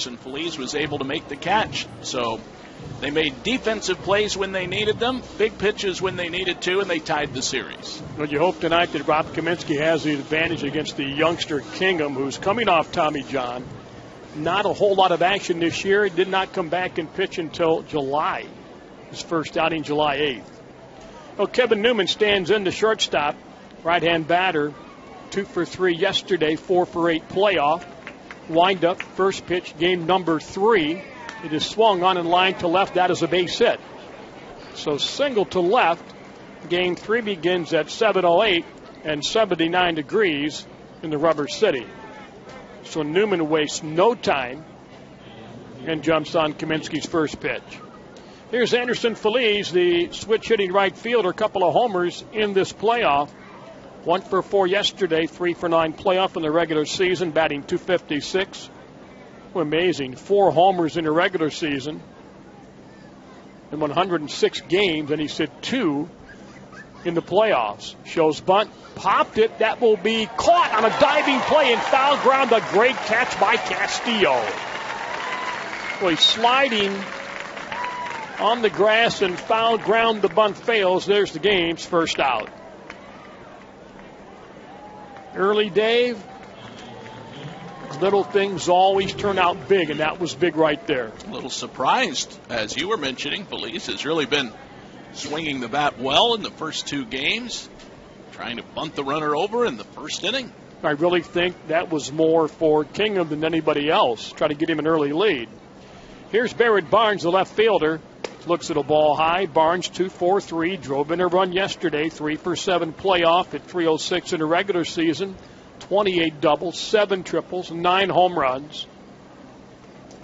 Anderson Feliz was able to make the catch. So they made defensive plays when they needed them, big pitches when they needed to, and they tied the series. Well, you hope tonight that Rob Kaminsky has the advantage against the youngster Kingham, who's coming off Tommy John. Not a whole lot of action this year. He did not come back and pitch until July. His first outing July 8th. Well, Kevin Newman stands in the shortstop. Right-hand batter, 2 for 3 yesterday, 4 for 8 playoff. Wind up, first pitch, game number 3. It is swung on in line to left. That is a base hit. So single to left. Game 3 begins at 7:08 and 79 degrees in the Rubber City. So Newman wastes no time and jumps on Kaminsky's first pitch. Here's Anderson Feliz, the switch-hitting right fielder, a couple of homers in this playoff. 1 for 4 yesterday, 3 for 9 playoff in the regular season, batting .256. Amazing. 4 homers in the regular season in 106 games, and he's hit 2 in the playoffs. Shows bunt, popped it. That will be caught on a diving play and foul ground. A great catch by Castillo. Well, he's sliding on the grass and foul ground. The bunt fails. There's the game's first out. Early Dave, little things always turn out big, and that was big right there. A little surprised, as you were mentioning. Feliz has really been swinging the bat well in the first 2 games, trying to bunt the runner over in the first inning. I really think that was more for Kingham than anybody else, try to get him an early lead. Here's Barrett Barnes, the left fielder. Looks at a ball high. Barnes 2 for 3, drove in a run yesterday, 3 for 7 playoff at .306 in the regular season. 28 doubles, 7 triples, 9 home runs.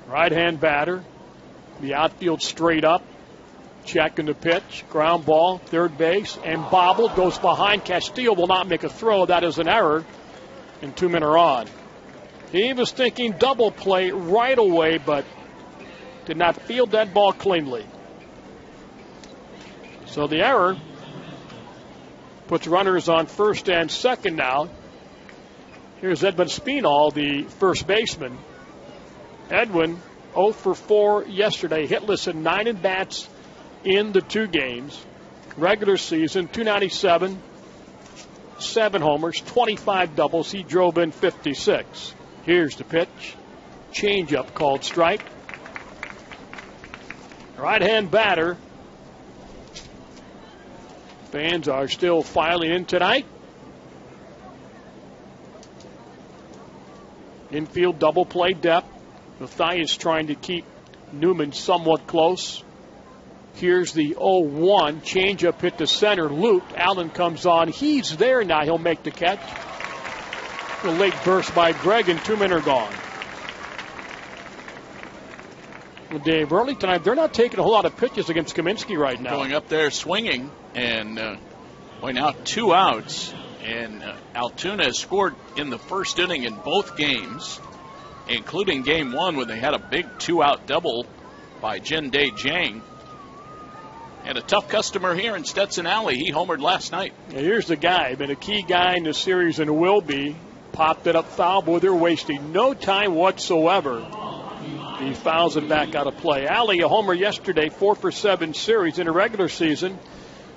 Right-hand batter. The outfield straight up. Checking the pitch. Ground ball, third base, and bobbled. Goes behind. Castillo will not make a throw. That is an error. And 2 men are on. He was thinking double play right away, but did not field that ball cleanly. So the error puts runners on first and second now. Here's Edwin Spinall, the first baseman. Edwin, 0 for 4 yesterday, hitless in 9 at-bats in the 2 games. Regular season, .297, 7 homers, 25 doubles. He drove in 56. Here's the pitch. Changeup called strike. Right-hand batter. Fans are still filing in tonight. Infield double play depth. Mathias trying to keep Newman somewhat close. Here's the 0-1. Changeup hit to center. Looped. Allen comes on. He's there now. He'll make the catch. A late burst by Gregg, and 2 men are gone. Well, Dave, early tonight, they're not taking a whole lot of pitches against Kaminsky right now. Going up there swinging, and now 2 outs. And Altoona has scored in the first inning in both games, including game 1 when they had a big 2-out double by Jin-Dae Jang. And a tough customer here in Stetson Alley. He homered last night. Now here's the guy, been a key guy in the series and will be. Popped it up foul, boy, they're wasting no time whatsoever. He fouls it back out of play. Alley, a homer yesterday, 4 for 7 series in a regular season.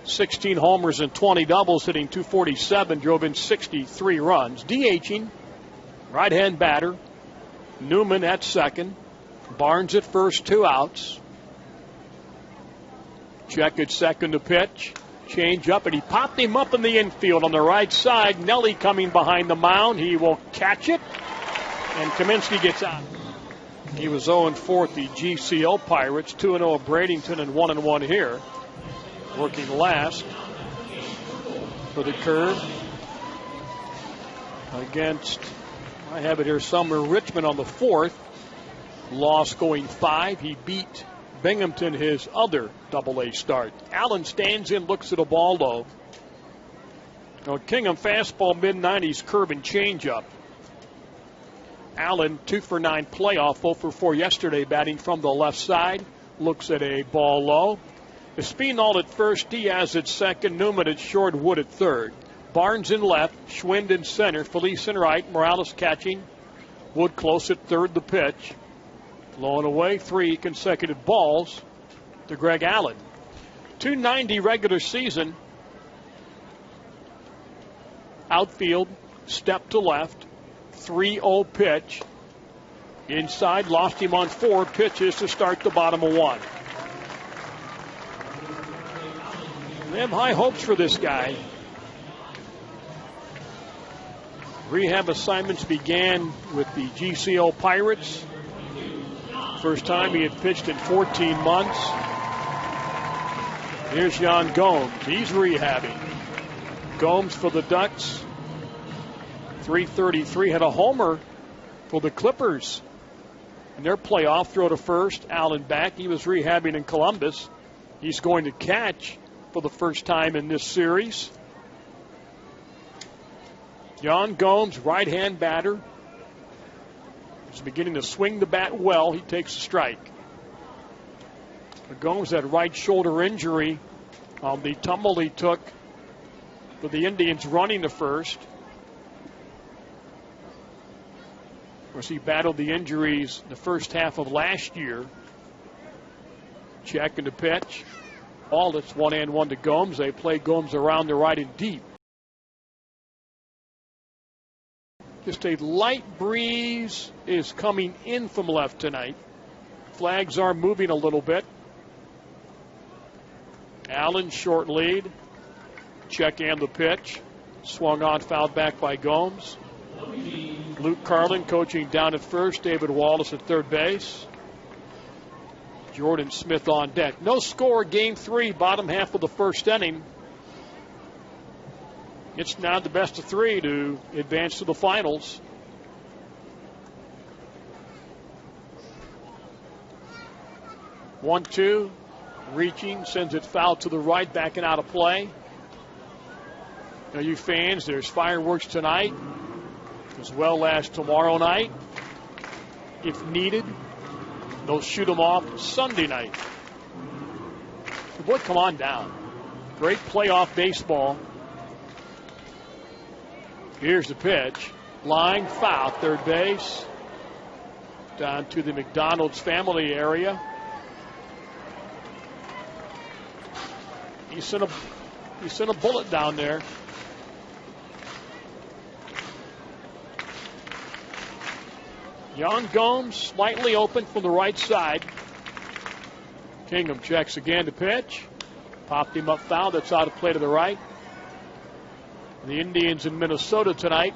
16 homers and 20 doubles, hitting .247, drove in 63 runs. DHing, right-hand batter. Newman at second. Barnes at first, 2 outs. Check at second to pitch. Change up, and he popped him up in the infield on the right side. Nelly coming behind the mound. He will catch it, and Kaminsky gets out. He was 0-4 at the GCL Pirates, 2-0 at Bradenton, and 1-1 here. Working last for the Curve against, I have it here somewhere, Richmond on the 4th. Loss going 5. He beat Binghamton his other AA start. Allen stands in, looks at a ball low. Now Kingham fastball mid-90s, curve and changeup. Allen 2 for 9 playoff, 0 for 4 yesterday, batting from the left side. Looks at a ball low. Espinal at first, Diaz at second, Newman at short, Wood at third. Barnes in left, Schwind in center, Feliz in right, Morales catching. Wood close at third, the pitch. Blowing away 3 consecutive balls to Greg Allen. 290 regular season. Outfield, step to left. 3-0 pitch. Inside, lost him on 4 pitches to start the bottom of 1. They have high hopes for this guy. Rehab assignments began with the GCO Pirates. First time he had pitched in 14 months. Here's Yan Gomes. He's rehabbing. Gomes for the Ducks. .333, had a homer for the Clippers in their playoff throw to first. Allen back. He was rehabbing in Columbus. He's going to catch for the first time in this series. Yan Gomes, right-hand batter. He's beginning to swing the bat well. He takes a strike. Gomes had right shoulder injury on the tumble he took for the Indians running to first. Of course, he battled the injuries the first half of last year. Checking the pitch. Ball, it's 1-1 to Gomes. They play Gomes around the right and deep. Just a light breeze is coming in from left tonight. Flags are moving a little bit. Allen, short lead. Check and the pitch. Swung on, fouled back by Gomes. Luke Carlin coaching down at first. David Wallace at third base. Jordan Smith on deck. No score, game 3, bottom half of the first inning. It's now the best of 3 to advance to the finals. One, two, reaching, sends it foul to the right, backing out of play. Now, you fans, there's fireworks tonight, as well as tomorrow night. If needed, they'll shoot them off Sunday night. Boy, come on down. Great playoff baseball. Here's the pitch. Line foul, third base. Down to the McDonald's family area. He sent a bullet down there. Yan Gomes slightly open from the right side. Kingham checks again to pitch. Popped him up foul. That's out of play to the right. The Indians in Minnesota tonight.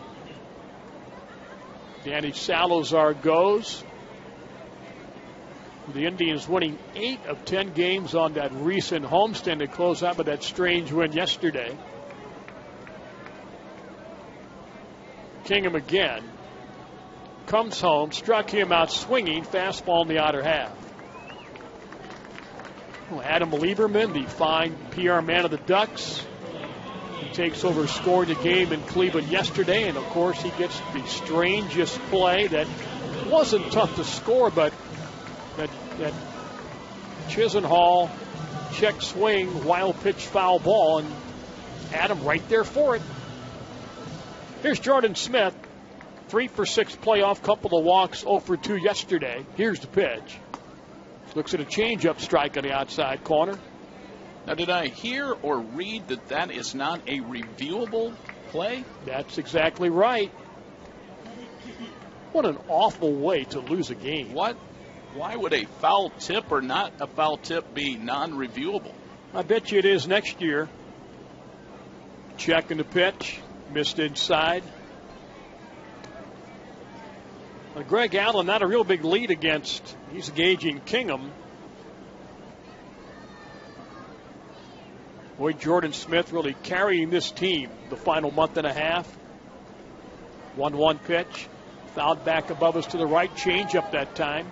Danny Salazar goes. The Indians winning 8 of 10 games on that recent homestand to close out with that strange win yesterday. Kingham again. Comes home, struck him out swinging, fastball in the outer half. Adam Lieberman, the fine PR man of the Ducks. He takes over scoring the game in Cleveland yesterday, and of course he gets the strangest play that wasn't tough to score, but that Chisenhall check swing, wild pitch foul ball, and Adam right there for it. Here's Jordan Smith, 3 for 6 playoff, couple of walks, 0 for 2 yesterday. Here's the pitch. Looks at a changeup strike on the outside corner. Now, did I hear or read that is not a reviewable play? That's exactly right. What an awful way to lose a game. What? Why would a foul tip or not a foul tip be non-reviewable? I bet you it is next year. Checking the pitch. Missed inside. Greg Allen, not a real big lead against. He's engaging Kingham. Boy, Jordan Smith really carrying this team the final month and a half. 1-1 pitch. Fouled back above us to the right. Change up that time.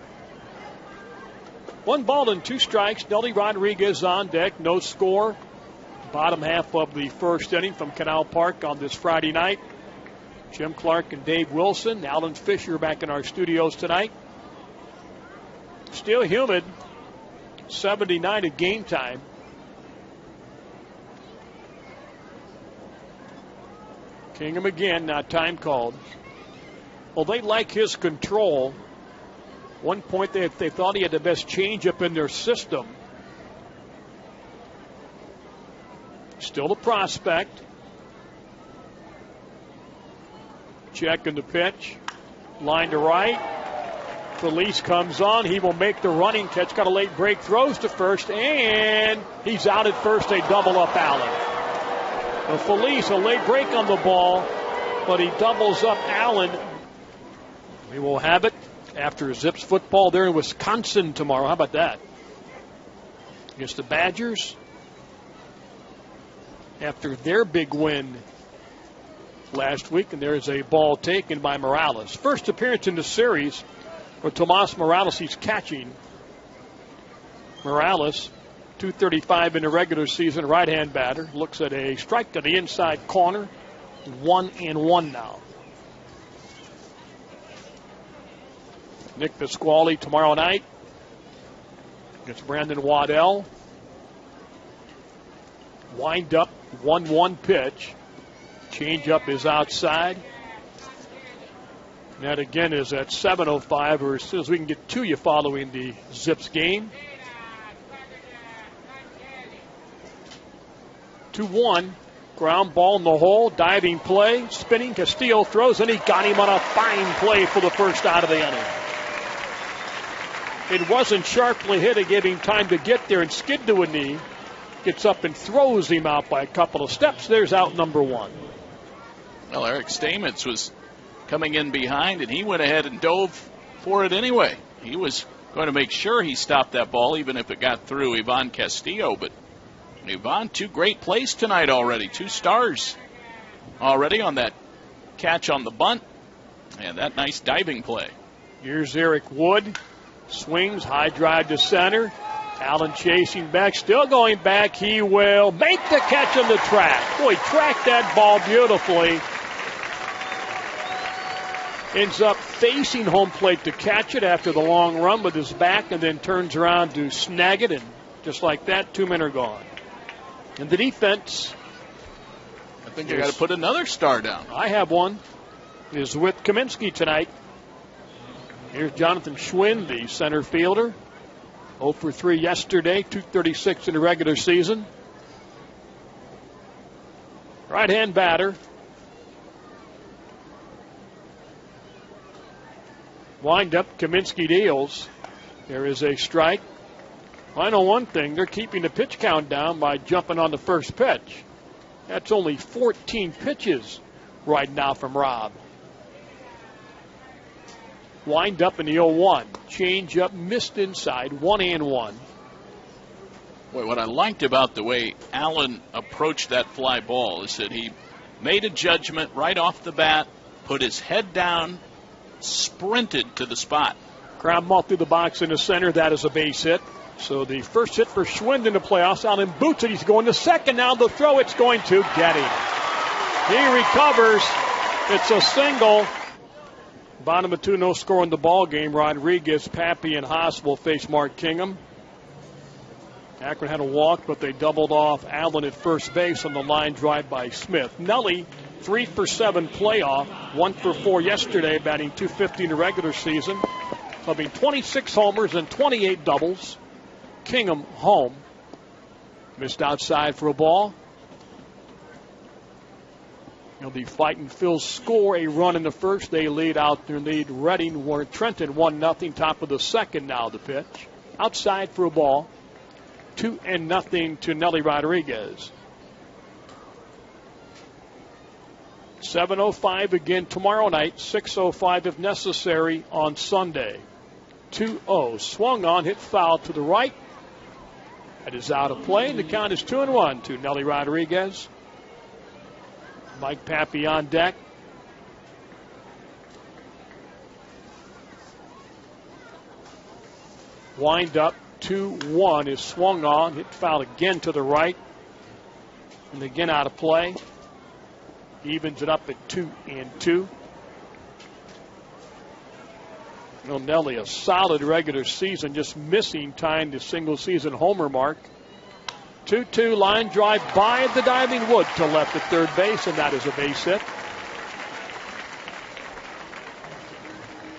1 ball and 2 strikes. Nelly Rodriguez on deck. No score. Bottom half of the first inning from Canal Park on this Friday night. Jim Clark and Dave Wilson. Alan Fisher back in our studios tonight. Still humid. 79 at game time. Kingham again, now time called. Well, they like his control. One point they thought he had the best changeup in their system. Still a prospect. Checking the pitch. Line to right. Felice comes on. He will make the running catch. Got a late break. Throws to first. And he's out at first. They double up Allen. Felice, a late break on the ball. But he doubles up Allen. We will have it after Zips football there in Wisconsin tomorrow. How about that? Against the Badgers. After their big win last week, and there is a ball taken by Morales. First appearance in the series for Tomas Morales. He's catching. Morales, 235 in the regular season, right-hand batter. Looks at a strike to the inside corner. 1-1 now. Nick Pasquale tomorrow night against Brandon Waddell. Wind up, 1-1 pitch. Change up is outside. That again is at 7:05, or as soon as we can get to you following the Zips game. 2-1. Ground ball in the hole. Diving play. Spinning. Castillo throws, and he got him on a fine play for the first out of the inning. It wasn't sharply hit. It gave him time to get there and skid to a knee. Gets up and throws him out by a couple of steps. There's out number one. Well, Eric Stamets was coming in behind, and he went ahead and dove for it anyway. He was going to make sure he stopped that ball, even if it got through Ivan Castillo. But Ivan, 2 great plays tonight already. 2 stars already on that catch on the bunt, and that nice diving play. Here's Eric Wood. Swings, high drive to center. Allen chasing back, still going back. He will make the catch on the track. Boy, tracked that ball beautifully. Ends up facing home plate to catch it after the long run with his back, and then turns around to snag it, and just like that, 2 men are gone. And the defense, I think you got to put another star down. I have one, is with Kaminsky tonight. Here's Jonathan Schwinn, the center fielder. 0 for 3 yesterday, 236 in the regular season. Right-hand batter. Wind up, Kaminsky deals. There is a strike. I know one thing, they're keeping the pitch count down by jumping on the first pitch. That's only 14 pitches right now from Rob. Wind up in the 0-1. Change up, missed inside, 1-1. Boy, what I liked about the way Allen approached that fly ball is that he made a judgment right off the bat, put his head down, sprinted to the spot. Ground ball through the box in the center. That is a base hit. So the first hit for Schwind in the playoffs. Allen boots it. He's going to second now. The throw, it's going to get him. He recovers. It's a single. Bottom of 2, no score in the ball game. Rodriguez, Pappy, and Haas will face Mark Kingham. Akron had a walk, but they doubled off Allen at first base on the line drive by Smith. Nelly, 3 for 7 playoff, 1 for 4 yesterday, batting .250 in the regular season, clubbing 26 homers and 28 doubles. Kingham home. Missed outside for a ball. He'll be fighting Phil's score a run in the first. They lead out their lead. Reading, Warren Trenton 1-0. Top of the second now the pitch. Outside for a ball. 2-0 to Nelly Rodriguez. 7:05 again tomorrow night. 6:05 if necessary on Sunday. 2-0. Swung on, hit foul to the right. That is out of play. The count is 2-1 to Nelly Rodriguez. Mike Pappy on deck. Wind up, 2-1 is swung on, hit foul again to the right, and again out of play. Evens it up at 2-2. Nelly, a solid regular season, just missing time to single season homer mark. 2-2 line drive by the diving Wood to left at third base, and that is a base hit.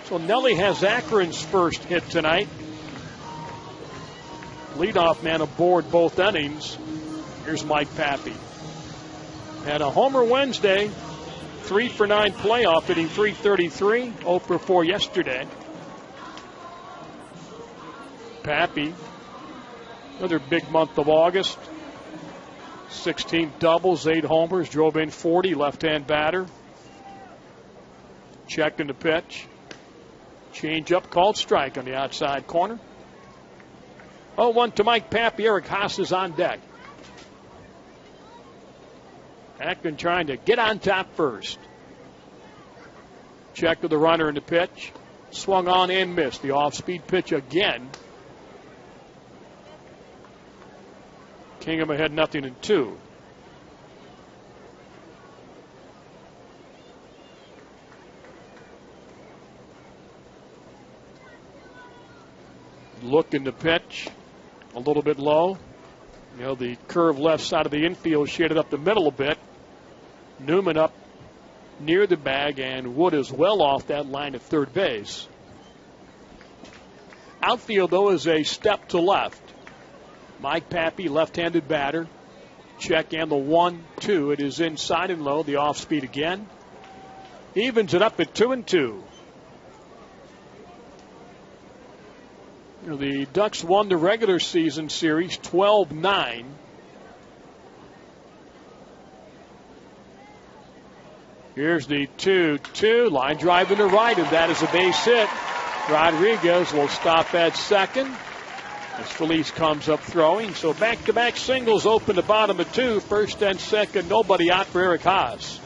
So Nelly has Akron's first hit tonight. Leadoff man aboard both innings. Here's Mike Pappy. Had a homer Wednesday. 3 for 9 playoff, hitting .333. 0 for 4 yesterday. Pappy, another big month of August. 16 doubles, 8 homers, drove in 40, left-hand batter. Checking the pitch. Change up, called strike on the outside corner. 0-1 to Mike Pappy. Eric Haas is on deck. Akron trying to get on top first. Check with the runner in the pitch. Swung on and missed. The off-speed pitch again. Kingham ahead 0-2. Look in the pitch. A little bit low. You know, the curve left side of the infield shaded up the middle a bit. Newman up near the bag, and Wood is well off that line at third base. Outfield, though, is a step to left. Mike Pappy, left-handed batter. Check and the 1-2. It is inside and low. The off-speed again. Evens it up at 2-2. You know, the Ducks won the regular season series 12-9. Here's the 2-2. Line drive to the right, and that is a base hit. Rodriguez will stop at second as Felice comes up throwing. So back-to-back singles open the bottom of 2. First and second, nobody out for Eric Haas.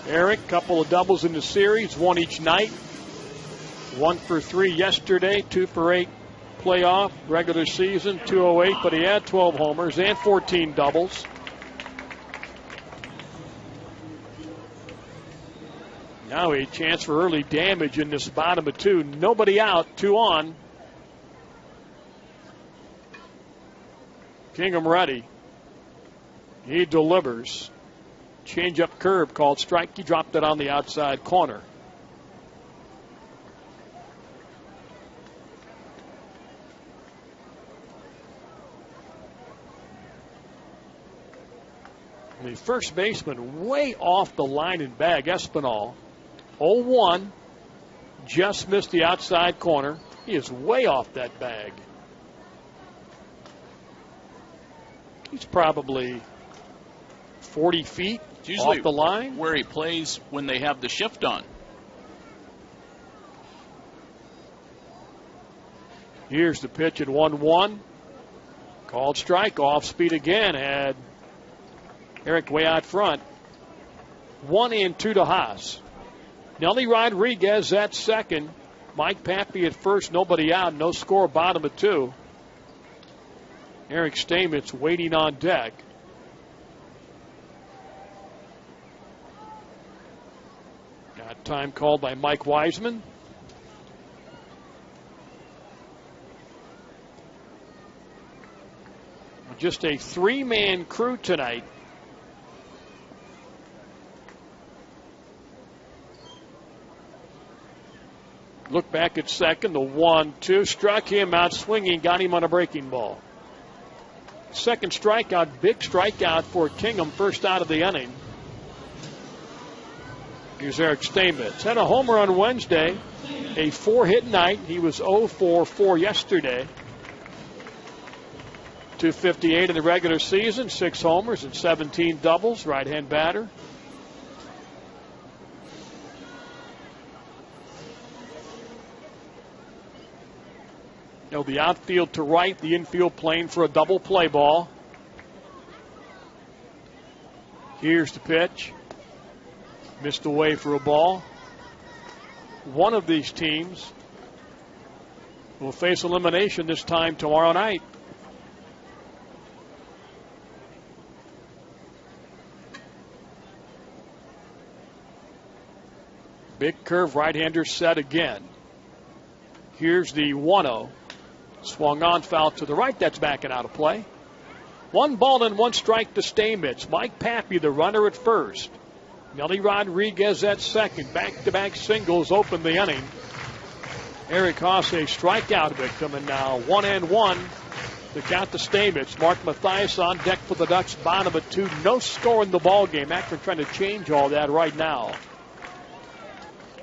Eric, couple of doubles in the series, 1 each night. 1 for 3 yesterday, 2 for 8 playoff, regular season, 208, but he had 12 homers and 14 doubles. Now a chance for early damage in this bottom of 2. Nobody out, 2 on. Kingham ready. He delivers. Change up curve called strike. He dropped it on the outside corner. The first baseman way off the line and bag, Espinal. 0-1. Just missed the outside corner. He is way off that bag. He's probably 40 feet off the line. Where he plays when they have the shift on. Here's the pitch at 1-1. Called strike, off speed again. Had Eric way out front. 1-2 to Haas. Nelly Rodriguez at second. Mike Pappy at first, nobody out. No score, bottom of 2. Eric Stamets waiting on deck. Got time called by Mike Wiseman. Just a 3-man crew tonight. Look back at second. The 1-2 struck him out swinging, got him on a breaking ball. Second strikeout, big strikeout for Kingham, first out of the inning. Here's Eric Stamets. Had a homer on Wednesday, a 4-hit night. He was 0 for 4 yesterday. 258 in the regular season, 6 homers and 17 doubles, right-hand batter. The outfield to right, the infield playing for a double play ball. Here's the pitch. Missed away for a ball. One of these teams will face elimination this time tomorrow night. Big curve right-hander set again. Here's the 1-0. Swung on, foul to the right. That's backing out of play. 1 ball and 1 strike to Stamets. Mike Pappy, the runner at first. Nelly Rodriguez at second. Back-to-back singles open the inning. Eric Haase, a strikeout victim, and now 1-1 to count to Stamets. Mark Mathias on deck for the Ducks, bottom of 2. No score in the ball game. Akron trying to change all that right now.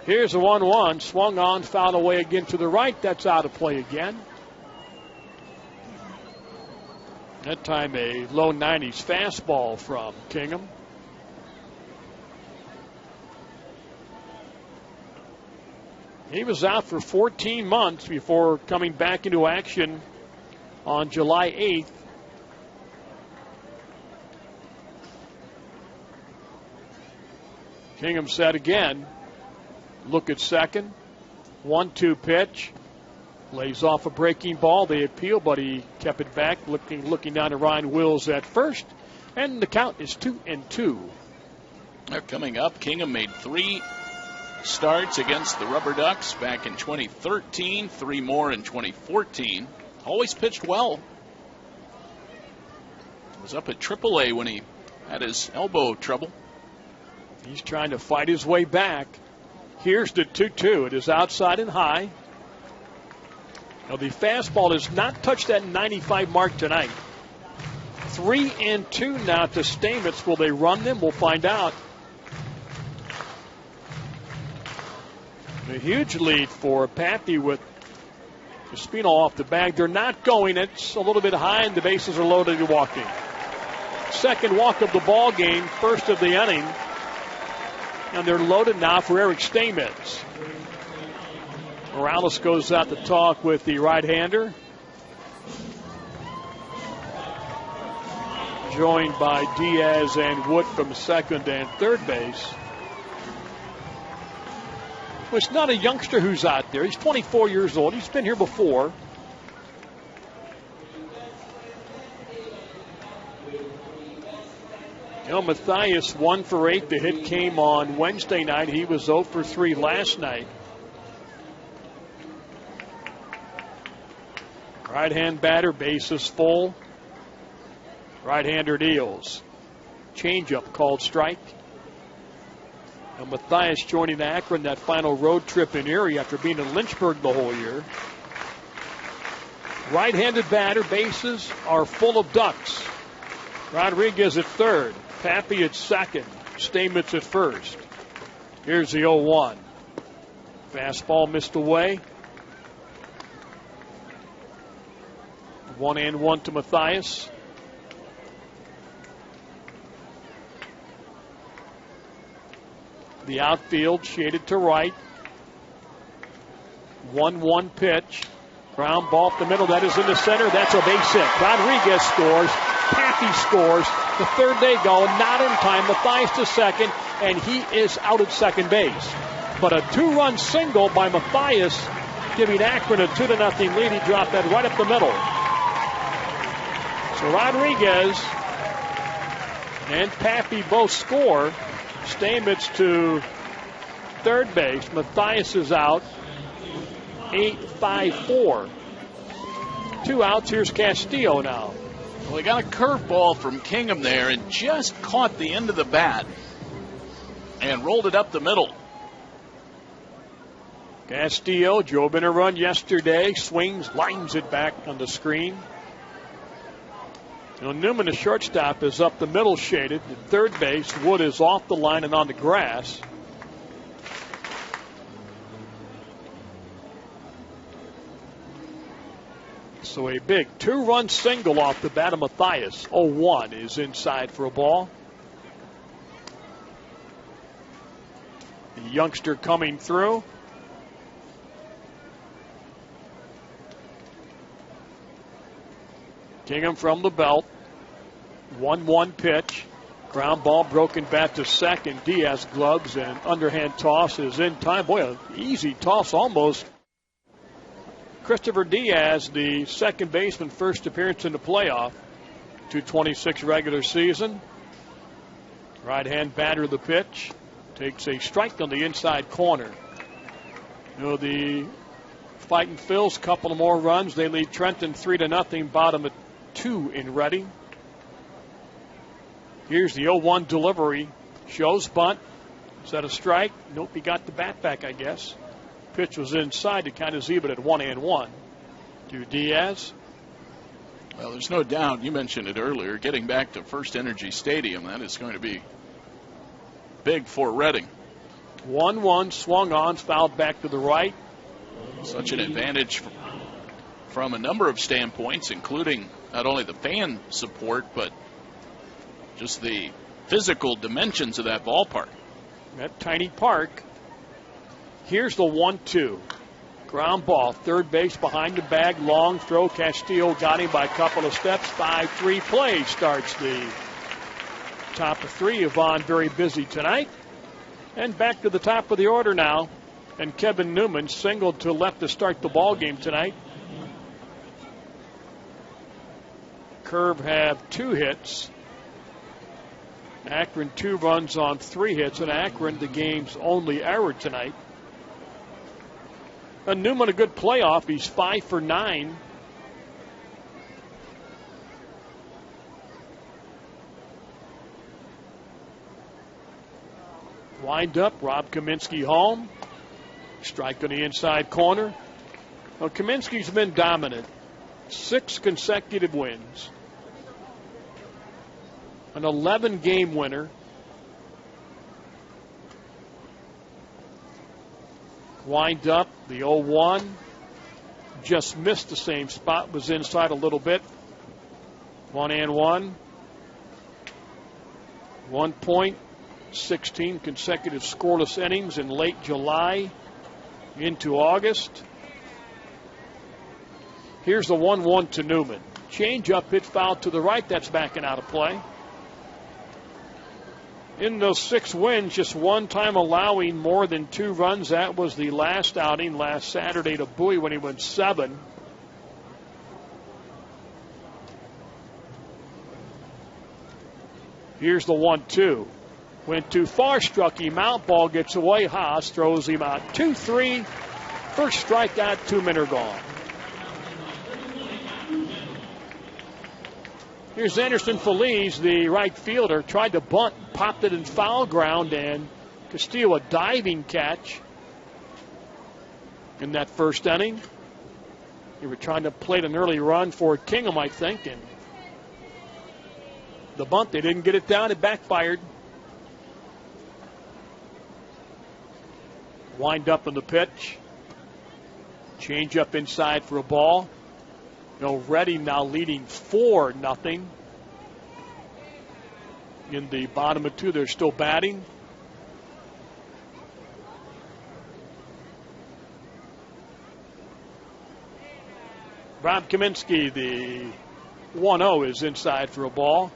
Here's a 1-1. Swung on, fouled away again to the right. That's out of play again. That time a low 90s fastball from Kingham. He was out for 14 months before coming back into action on July 8th. Kingham set again. Look at second. 1-2 pitch. Lays off a breaking ball. They appeal, but he kept it back, looking down to Ryan Wills at first. And the count is 2-2. They're coming up. Kingham made 3 starts against the RubberDucks back in 2013, 3 more in 2014. Always pitched well. Was up at AAA when he had his elbow trouble. He's trying to fight his way back. Here's the 2-2. It is outside and high. Now the fastball has not touched that 95 mark tonight. 3-2 now to Stamets. Will they run them? We'll find out. A huge lead for Pappy with Espino off the bag. They're not going. It's a little bit high, and the bases are loaded and walking. Second walk of the ball game, first of the inning. And they're loaded now for Eric Stamets. Morales goes out to talk with the right-hander. Joined by Diaz and Wood from second and third base. Well, it's not a youngster who's out there. He's 24 years old. He's been here before. Mathias 1 for 8. The hit came on Wednesday night. He was 0 for 3 last night. Right-hand batter, bases full. Right-hander deals. Changeup called strike. And Mathias joining Akron that final road trip in Erie after being in Lynchburg the whole year. Right-handed batter, bases are full of Ducks. Rodriguez at third. Pappy at second. Stamets at first. Here's the 0-1. Fastball missed away. 1-1 to Mathias. The outfield shaded to right. 1-1 pitch. Ground ball up the middle. That is in the center. That's a base hit. Rodriguez scores. Pappy scores. The third they go. Not in time. Mathias to second. And he is out at second base. But a 2-run single by Mathias giving Akron a 2-0 lead. He dropped that right up the middle. So Rodriguez and Pappy both score. Stamets to third base. Mathias is out. 8-5-4. 2 outs. Here's Castillo now. Well, he got a curveball from Kingham there and just caught the end of the bat and rolled it up the middle. Castillo drove in a run yesterday. Swings, lines it back on the screen. Now Newman, the shortstop, is up the middle shaded. At third base, Wood is off the line and on the grass. So a big 2-run single off the bat of Mathias. 0-1 is inside for a ball. The youngster coming through. Kingham from the belt. 1-1 pitch. Ground ball broken back to second. Diaz gloves and underhand toss is in time. Boy, an easy toss almost. Christopher Diaz, the second baseman, first appearance in the playoff. 226 regular season. Right-hand batter of the pitch. Takes a strike on the inside corner. You know, the Fighting Phils, couple of more runs. They lead Trenton 3-0, bottom at 2 in Reading. Here's the 0-1 delivery. Shows bunt. Is that a strike? Nope, he got the bat back, I guess. Pitch was inside to kind of zeeb it at 1-1 to Diaz. Well, there's no doubt, you mentioned it earlier, getting back to First Energy Stadium, that is going to be big for Reading. 1-1, swung on, fouled back to the right. Such an advantage from a number of standpoints, including not only the fan support, but just the physical dimensions of that ballpark. That tiny park. Here's the 1-2. Ground ball, third base behind the bag, long throw. Castillo got him by a couple of steps. 5-3 play starts the top of three. Yvonne very busy tonight. And back to the top of the order now. And Kevin Newman singled to left to start the ball game tonight. Curve have 2 hits. Akron 2 runs on 3 hits. And Akron, the game's only error tonight. And Newman a good playoff. He's 5 for 9. Wind up, Rob Kaminsky home. Strike on the inside corner. Well, Kaminsky's been dominant. 6 consecutive wins. An 11-game winner. Wind up, the 0-1. Just missed the same spot, was inside a little bit. 1-1. 1 point. 16 consecutive scoreless innings in late July into August. Here's the 1-1 to Newman. Change up, hit foul to the right. That's backing out of play. In those 6 wins, just one time allowing more than 2 runs. That was the last outing last Saturday to Bowie when he went 7. Here's the 1-2. Went too far, struck him out. Ball gets away. Haas throws him out. 2-3. First strikeout, 2 men are gone. Here's Anderson Feliz, the right fielder, tried to bunt, popped it in foul ground, and Castillo a diving catch in that first inning. They were trying to plate an early run for Kingham, I think, and the bunt, they didn't get it down. It backfired. Wind up in the pitch. Change up inside for a ball. Reading now leading 4-0. In the bottom of 2, they're still batting. Rob Kaminsky, the 1-0, is inside for a ball.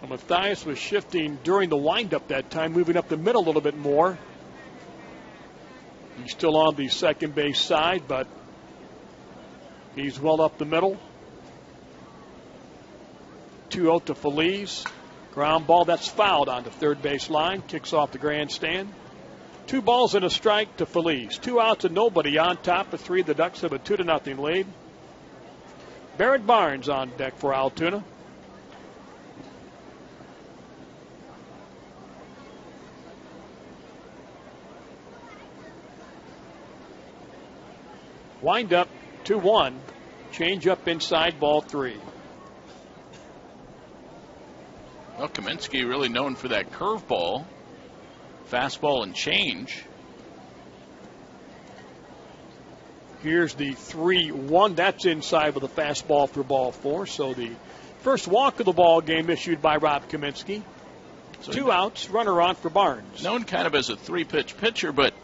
And Mathias was shifting during the windup that time, moving up the middle a little bit more. He's still on the second base side, but he's well up the middle. 2-0 to Feliz. Ground ball, that's fouled on the third base line. Kicks off the grandstand. 2 balls and a strike to Feliz. 2 outs and nobody on top of 3. The Ducks have a 2-0 lead. Barrett Barnes on deck for Altoona. Wind up, 2-1. Change up inside, ball 3. Well, Kaminsky really known for that curveball, fastball, and change. Here's the 3-1. That's inside with a fastball for ball 4. So the first walk of the ball game issued by Rob Kaminsky. So 2 outs, runner on for Barnes. Known kind of as a 3-pitch pitcher, but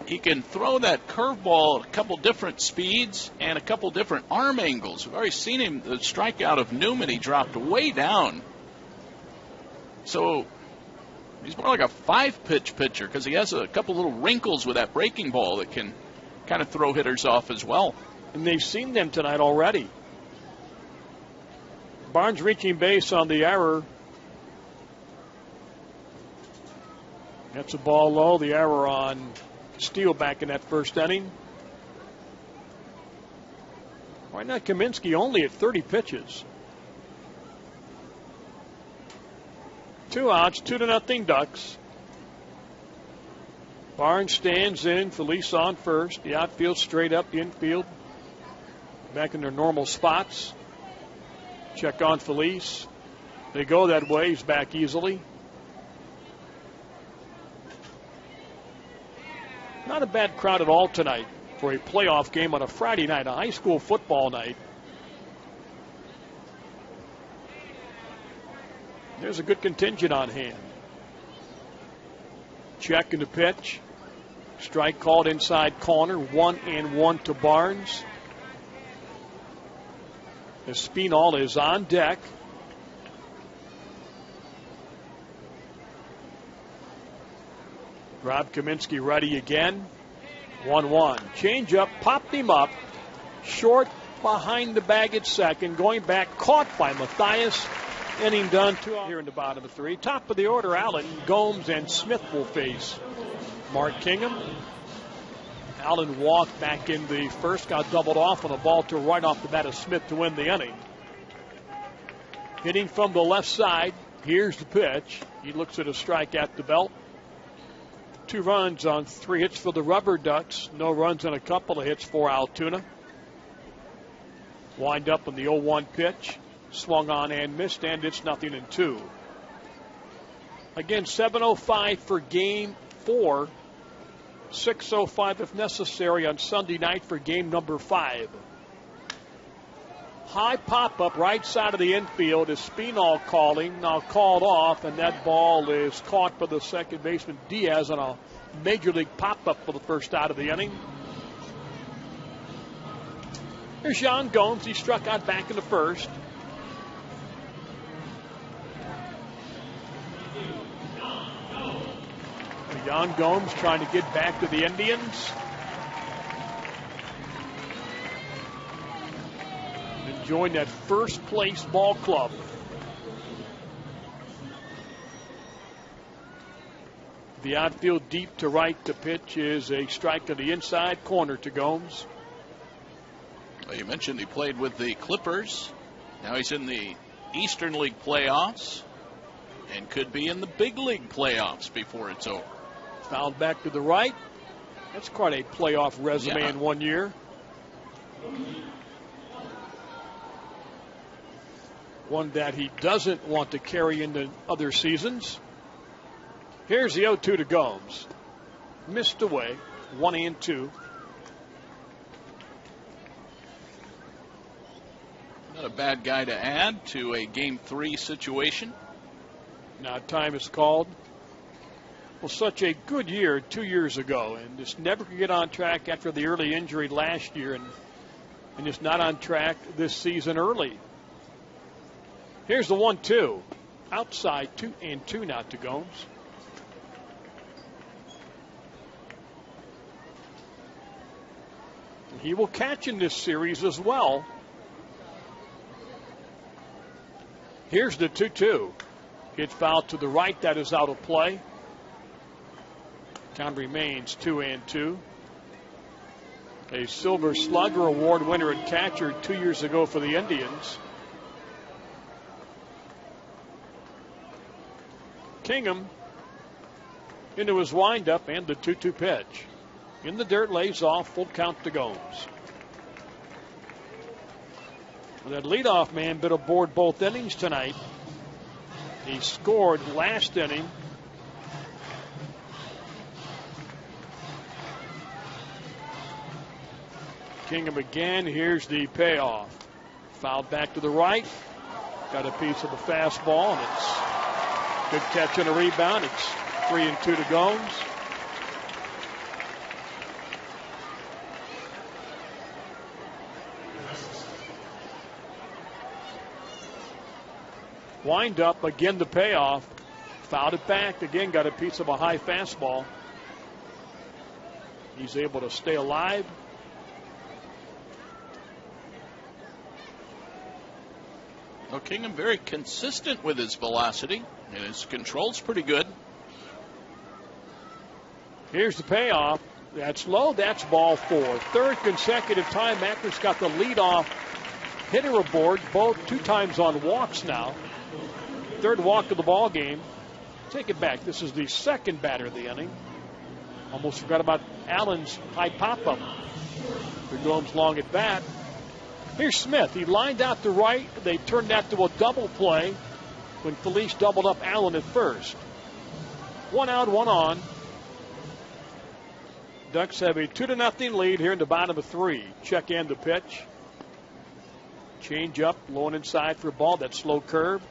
he can throw that curveball at a couple different speeds and a couple different arm angles. We've already seen him, the strikeout of Newman, he dropped way down. So he's more like a 5-pitch pitcher because he has a couple little wrinkles with that breaking ball that can kind of throw hitters off as well. And they've seen them tonight already. Barnes reaching base on the error. That's a ball low. The error on Steele back in that first inning. Right now, Kaminsky only at 30 pitches. 2 outs, 2-0 Ducks. Barnes stands in, Felice on first. The outfield straight up, the infield back in their normal spots. Check on Felice. They go that way. He's back easily. Not a bad crowd at all tonight for a playoff game on a Friday night, a high school football night. There's a good contingent on hand. Check in the pitch. Strike called inside corner. 1-1 to Barnes. Espinal is on deck. Rob Kaminsky ready again. 1-1. Change up, popped him up. Short behind the bag at second. Going back, caught by Matthias. Inning done. 2 out here in the bottom of 3. Top of the order, Allen, Gomes, and Smith will face Mark Kingham. Allen walked back in the first, got doubled off on a ball to right off the bat of Smith to win the inning. Hitting from the left side. Here's the pitch. He looks at a strike at the belt. 2 runs on 3 hits for the RubberDucks. No runs on a couple of hits for Altoona. Wind up on the 0-1 pitch. Swung on and missed, and it's 0-2. Again, 7:05 for game 4. 6:05 if necessary on Sunday night for game number 5. High pop-up right side of the infield is Espinal calling. Now called off, and that ball is caught by the second baseman Diaz on a major league pop-up for the first out of the inning. Here's Jan Gomes. He struck out back in the first. Jan Gomes trying to get back to the Indians. And join that first place ball club. The outfield deep to right. The pitch is a strike on the inside corner to Gomes. Well, you mentioned he played with the Clippers. Now he's in the Eastern League playoffs and could be in the big league playoffs before it's over. Fouled back to the right. That's quite a playoff resume in 1 year. One that he doesn't want to carry into other seasons. Here's the 0-2 to Gomes. Missed away. 1-2. Not a bad guy to add to a game 3 situation. Now time is called. Well, such a good year 2 years ago, and just never could get on track after the early injury last year, and just not on track this season early. Here's the 1-2. Outside 2-2 now to Gomes. And he will catch in this series as well. Here's the 2-2. Hit foul to the right. That is out of play. Count remains 2-2. A Silver Slugger Award winner at catcher 2 years ago for the Indians. Kingham into his windup and the 2-2 pitch. In the dirt, lays off, full count to Gomes. Well, that leadoff man been aboard both innings tonight. He scored last inning. Kingham again. Here's the payoff. Fouled back to the right. Got a piece of the fastball, and it's good catch and a rebound. It's 3-2 to Gomes. Wind up again, the payoff. Fouled it back again. Got a piece of a high fastball. He's able to stay alive. Well, Kingham very consistent with his velocity, and his control's pretty good. Here's the payoff. That's low. That's ball 4. Third consecutive time Akron's got the leadoff hitter aboard, both 2 times on walks now. Third walk of the ball game. Take it back. This is the second batter of the inning. Almost forgot about Allen's high pop-up. Here Gomes long at bat. Here's Smith. He lined out to right. They turned that to a double play when Felice doubled up Allen at first. 1 out, 1 on. Ducks have a 2-0 lead here in the bottom of 3. Check in the pitch. Change up, low and inside for a ball. That slow curve.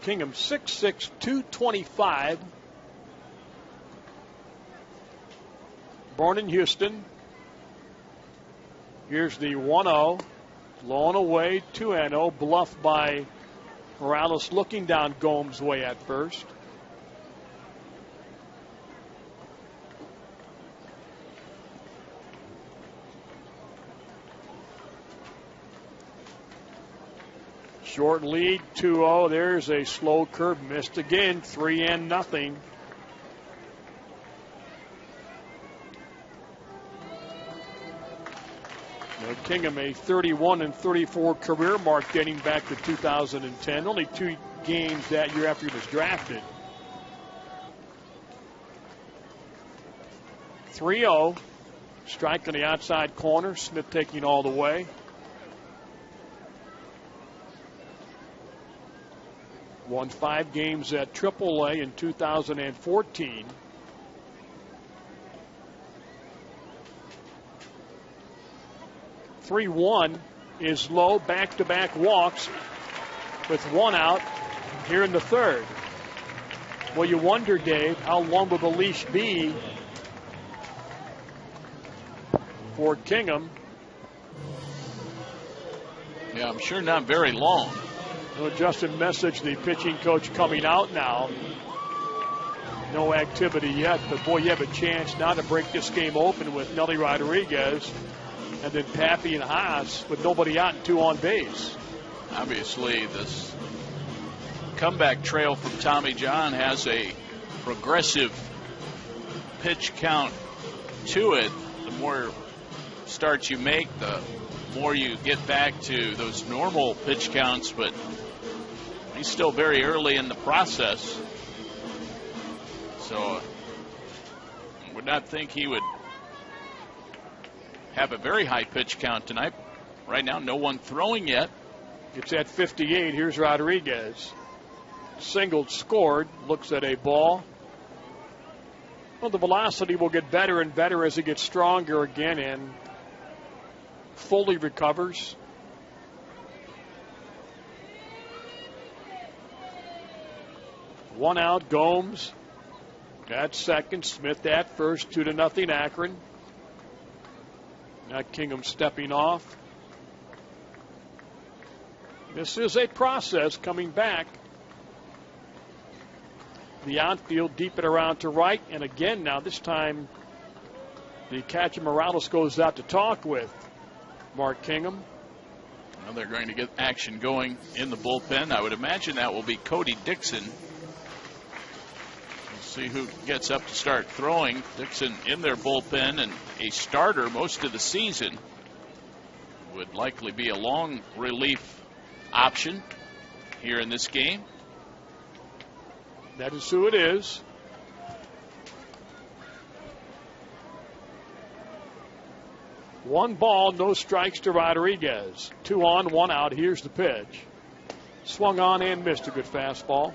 Kingham 6'6", 225. Born in Houston. Here's the 1-0. Low and away, 2-0. Bluffed by Morales, looking down Gomes' way at first. Short lead, 2-0. There's a slow curve, missed again, 3-0. Kingham a 31-34 career mark dating back to 2010. Only 2 games that year after he was drafted. 3-0. Strike on the outside corner. Smith taking all the way. Won 5 games at AAA in 2014. "3-1" is low, back-to-back walks with 1 out here in the 3rd. Well, you wonder, Dave, how long will the leash be for Kingham? Yeah, I'm sure not very long. Justin Message, the pitching coach, coming out now. No activity yet, but boy, you have a chance now to break this game open with Nelly Rodriguez and then Pappy and Haas with nobody out and 2 on base. Obviously, this comeback trail from Tommy John has a progressive pitch count to it. The more starts you make, the more you get back to those normal pitch counts, but he's still very early in the process. So I would not think he would have a very high pitch count tonight. Right now, no one throwing yet. It's at 58. Here's Rodriguez. Singled, scored, looks at a ball. Well, the velocity will get better and better as it gets stronger again, and fully recovers. One out, Gomes at second. Smith at first, 2-0 Akron. Now Kingham stepping off. This is a process coming back. The outfield deep it around to right. And again now, this time the catcher Morales goes out to talk with Mark Kingham. Well, they're going to get action going in the bullpen. I would imagine that will be Cody Dixon. We'll see who gets up to start throwing. Dixon in their bullpen and a starter most of the season. Would likely be a long relief option here in this game. That is who it is. One ball, no strikes to Rodriguez. 2 on, 1 out. Here's the pitch. Swung on and missed a good fastball.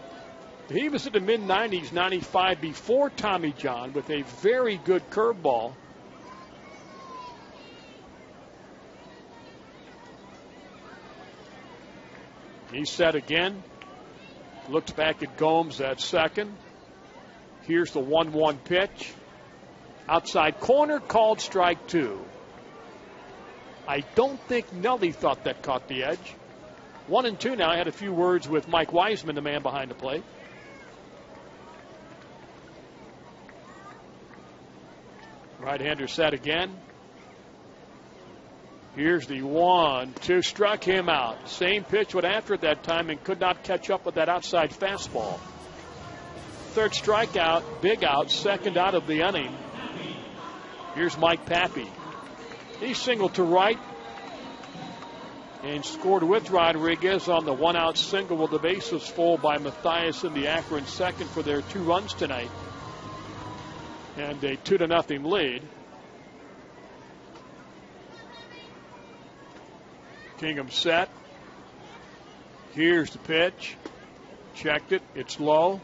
He was in the mid-90s, 95 before Tommy John with a very good curveball. He's set again. Looks back at Gomes at second. Here's the 1-1 pitch. Outside corner, called strike 2. I don't think Nelly thought that caught the edge. 1-2 now. I had a few words with Mike Wiseman, the man behind the plate. Right-hander set again. Here's the 1-2. Struck him out. Same pitch went after it that time and could not catch up with that outside fastball. Third strikeout, big out, second out of the inning. Here's Mike Pappy. He singled to right. and scored with Rodriguez on the one-out single with the bases full by Mathias in the Akron second for their 2 runs tonight. And a 2-0 lead. Kingham set. Here's the pitch. Checked it. It's low.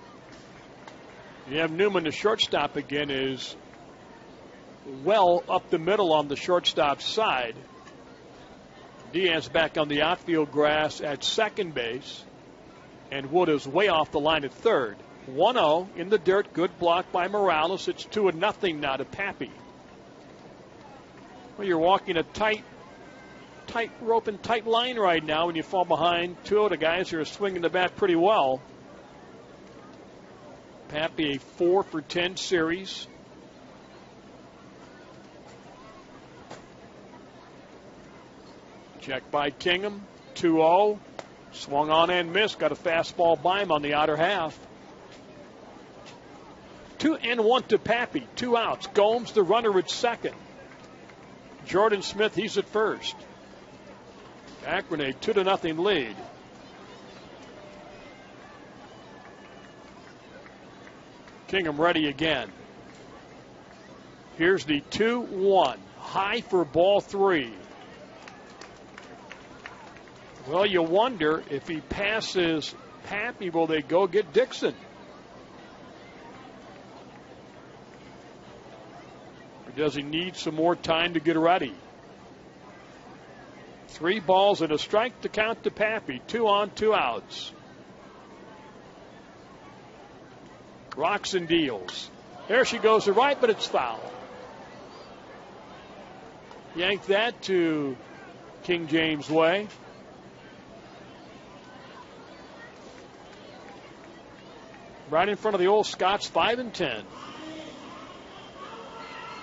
You have Newman, the shortstop, again, is well up the middle on the shortstop side. Diaz back on the outfield grass at second base. And Wood is way off the line at third. 1-0 in the dirt. Good block by Morales. It's 2-0 now to Pappy. Well, you're walking a tight rope and tight line right now when you fall behind 2 of the guys who are swinging the bat pretty well. Pappy, a 4 for 10 series. Check by Kingham. 2-0. Swung on and missed. Got a fastball by him on the outer half. 2-1 to Pappy. 2 outs. Gomes, the runner, at second. Jordan Smith, he's at first. Akron, a 2-0 lead. Kingham ready again. Here's the 2-1. High for ball 3. Well, you wonder if he passes Pappy, will they go get Dixon? Or does he need some more time to get ready? 3 balls and a strike to count to Pappy. 2 on, 2 outs. Rocks and deals. There she goes to right, but it's foul. Yank that to King James Way. Right in front of the old Scots, 5-10.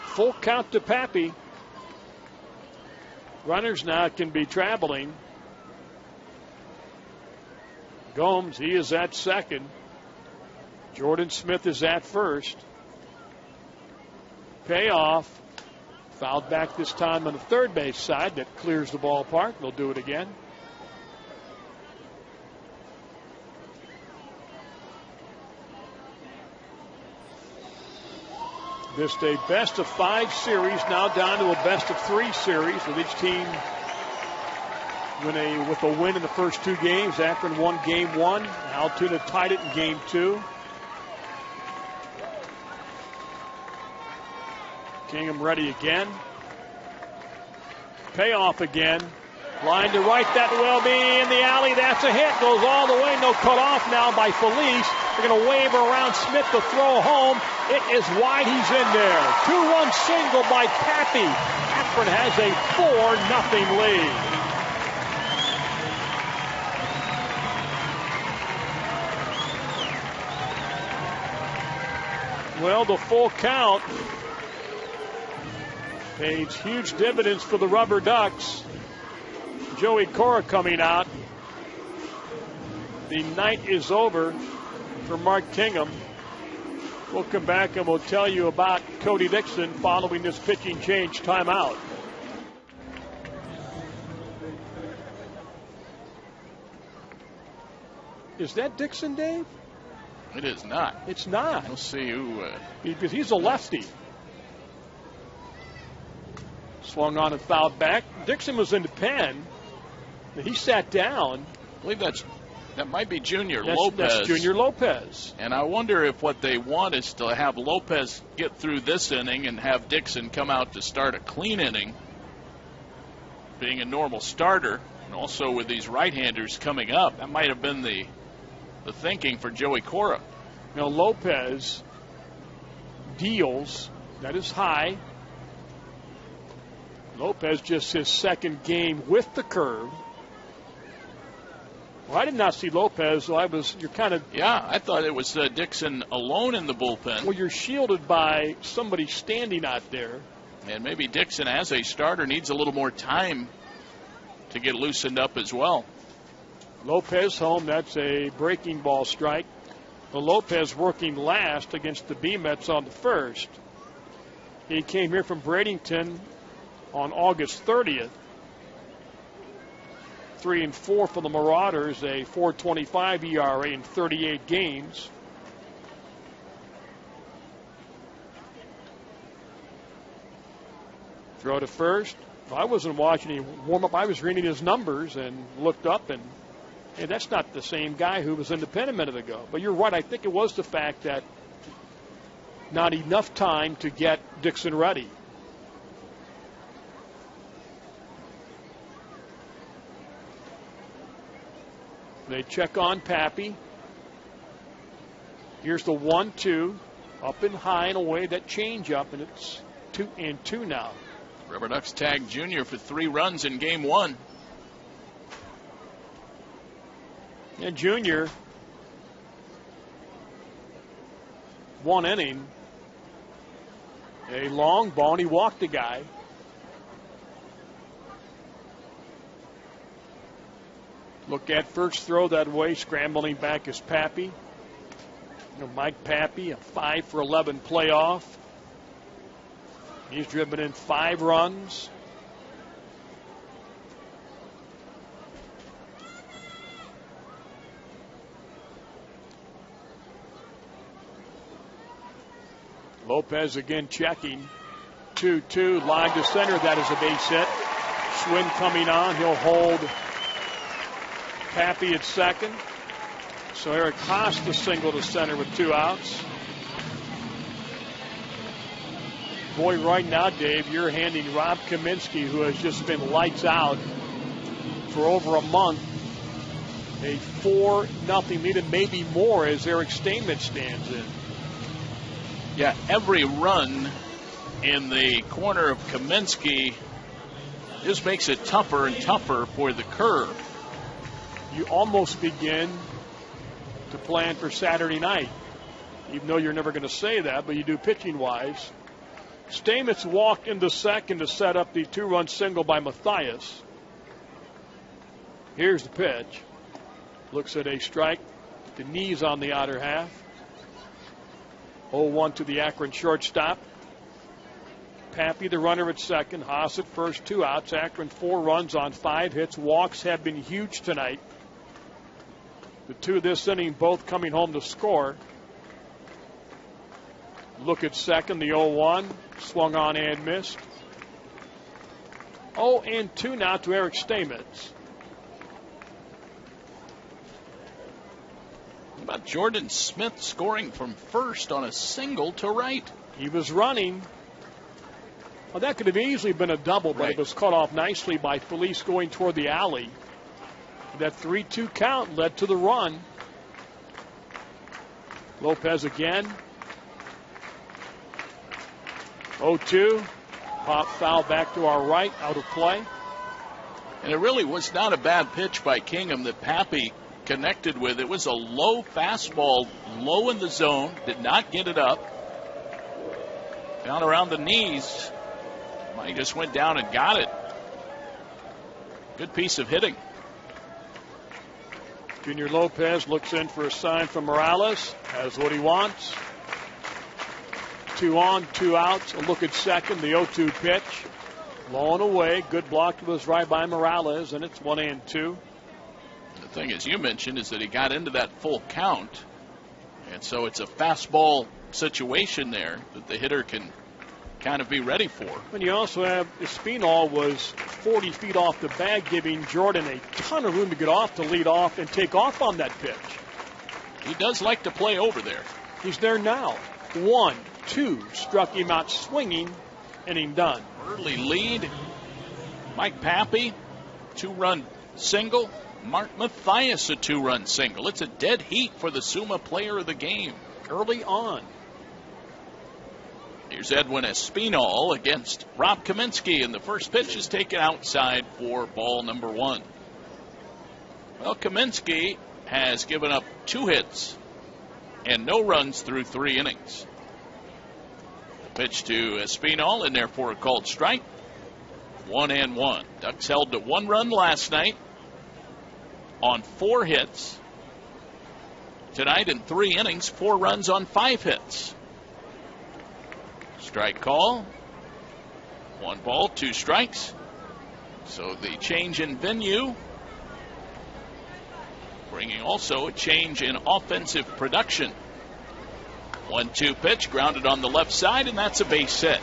Full count to Pappy. Runners now can be traveling. Gomes, he is at second. Jordan Smith is at first. Payoff. Fouled back this time on the third base side. That clears the ballpark. They'll do it again. This a best of 5 series, now down to a best of 3 series with each team with a win in the first 2 games. Akron won game 1. Altoona tied it in game 2. Kingham ready again. Payoff again. Line to right, that will be in the alley. That's a hit. Goes all the way. No cut off now by Felice. They're going to wave around Smith to throw home. It is wide. He's in there. 2-run single by Pappy. Akron has a 4-0 lead. Well, the full count pays huge dividends for the RubberDucks. Joey Cora coming out. The night is over for Mark Kingham. We'll come back and we'll tell you about Cody Dixon following this pitching change timeout. Is that Dixon, Dave? It is not. It's not. We'll see who. Because he's a lefty. Swung on and fouled back. Dixon was in the pen. He sat down. I believe that might be Junior Lopez. That's Junior Lopez. And I wonder if what they want is to have Lopez get through this inning and have Dixon come out to start a clean inning, being a normal starter, and also with these right-handers coming up. That might have been the thinking for Joey Cora. Now Lopez deals. That is high. Lopez just his second game with the curve. Well, I did not see Lopez, so you're kind of... Yeah, I thought it was Dixon alone in the bullpen. Well, you're shielded by somebody standing out there. And maybe Dixon, as a starter, needs a little more time to get loosened up as well. Lopez home, that's a breaking ball strike. Well, Lopez working last against the B-Mets on the first. He came here from Bradenton on August 30th. 3-4 for the Marauders, a 4.25 ERA in 38 games. Throw to first. I wasn't watching any warm-up. I was reading his numbers and looked up, and hey, that's not the same guy who was in the pen a minute ago. But you're right. I think it was the fact that not enough time to get Dixon ready. They check on Pappy. Here's the 1-2. Up and high and away, that change-up, and it's 2-2 now. RubberDucks tagged Junior for 3 runs in game 1. And Junior, 1 inning, a long ball, and he walked the guy. Look at first throw that way, scrambling back is Pappy. Mike Pappy, a 5-for-11 playoff. He's driven in 5 runs. Lopez again checking. 2-2, line to center. That is a base hit. Schwinn coming on. He'll hold Pappy at second. So Eric Costa single to center with 2 outs. Boy, right now, Dave, you're handing Rob Kaminsky, who has just been lights out for over a month, a 4-0 lead, and maybe more as Eric Stamos stands in. Yeah, every run in the corner of Kaminsky just makes it tougher and tougher for the Curve. You almost begin to plan for Saturday night, even though you're never going to say that, but you do pitching-wise. Stamos walked into second to set up the 2-run single by Mathias. Here's the pitch. Looks at a strike. The knees on the outer half. 0-1 to the Akron shortstop. Pappy, the runner at second. Haas at first, 2 outs. Akron 4 runs on 5 hits. Walks have been huge tonight. The 2 this inning both coming home to score. Look at second, the 0-1. Swung on and missed. 0-2 now to Eric Stamos. What about Jordan Smith scoring from first on a single to right? He was running. Well, that could have easily been a double, but right. It was cut off nicely by Felice going toward the alley. That 3-2 count led to the run. Lopez again. 0-2. Pop foul back to our right, out of play. And it really was not a bad pitch by Kingham that Pappy connected with. It was a low fastball, low in the zone, did not get it up. Down around the knees. He just went down and got it. Good piece of hitting. Junior Lopez looks in for a sign from Morales. Has what he wants. 2 on, 2 outs. A look at second. The 0-2 pitch. Low and away. Good block to his right by Morales, and it's 1-2. The thing, as you mentioned, is that he got into that full count. And so it's a fastball situation there that the hitter can kind of be ready for. And you also have Espinal was 40 feet off the bag, giving Jordan a ton of room to get off, to lead off and take off on that pitch. He does like to play over there. He's there now. 1-2, struck him out swinging, inning done. Early lead. Mike Pappy, 2-run single. Mark Mathias, a 2-run single. It's a dead heat for the Suma player of the game. Early on. Here's Edwin Espinal against Rob Kaminsky, and the first pitch is taken outside for ball number 1. Well, Kaminsky has given up 2 hits and no runs through 3 innings. The pitch to Espinal, in there for a called strike. 1-1. Ducks held to 1 run last night on 4 hits. Tonight in 3 innings, 4 runs on 5 hits. Strike call. 1 ball, 2 strikes. So the change in venue bringing also a change in offensive production. 1-2 pitch, grounded on the left side, and that's a base hit.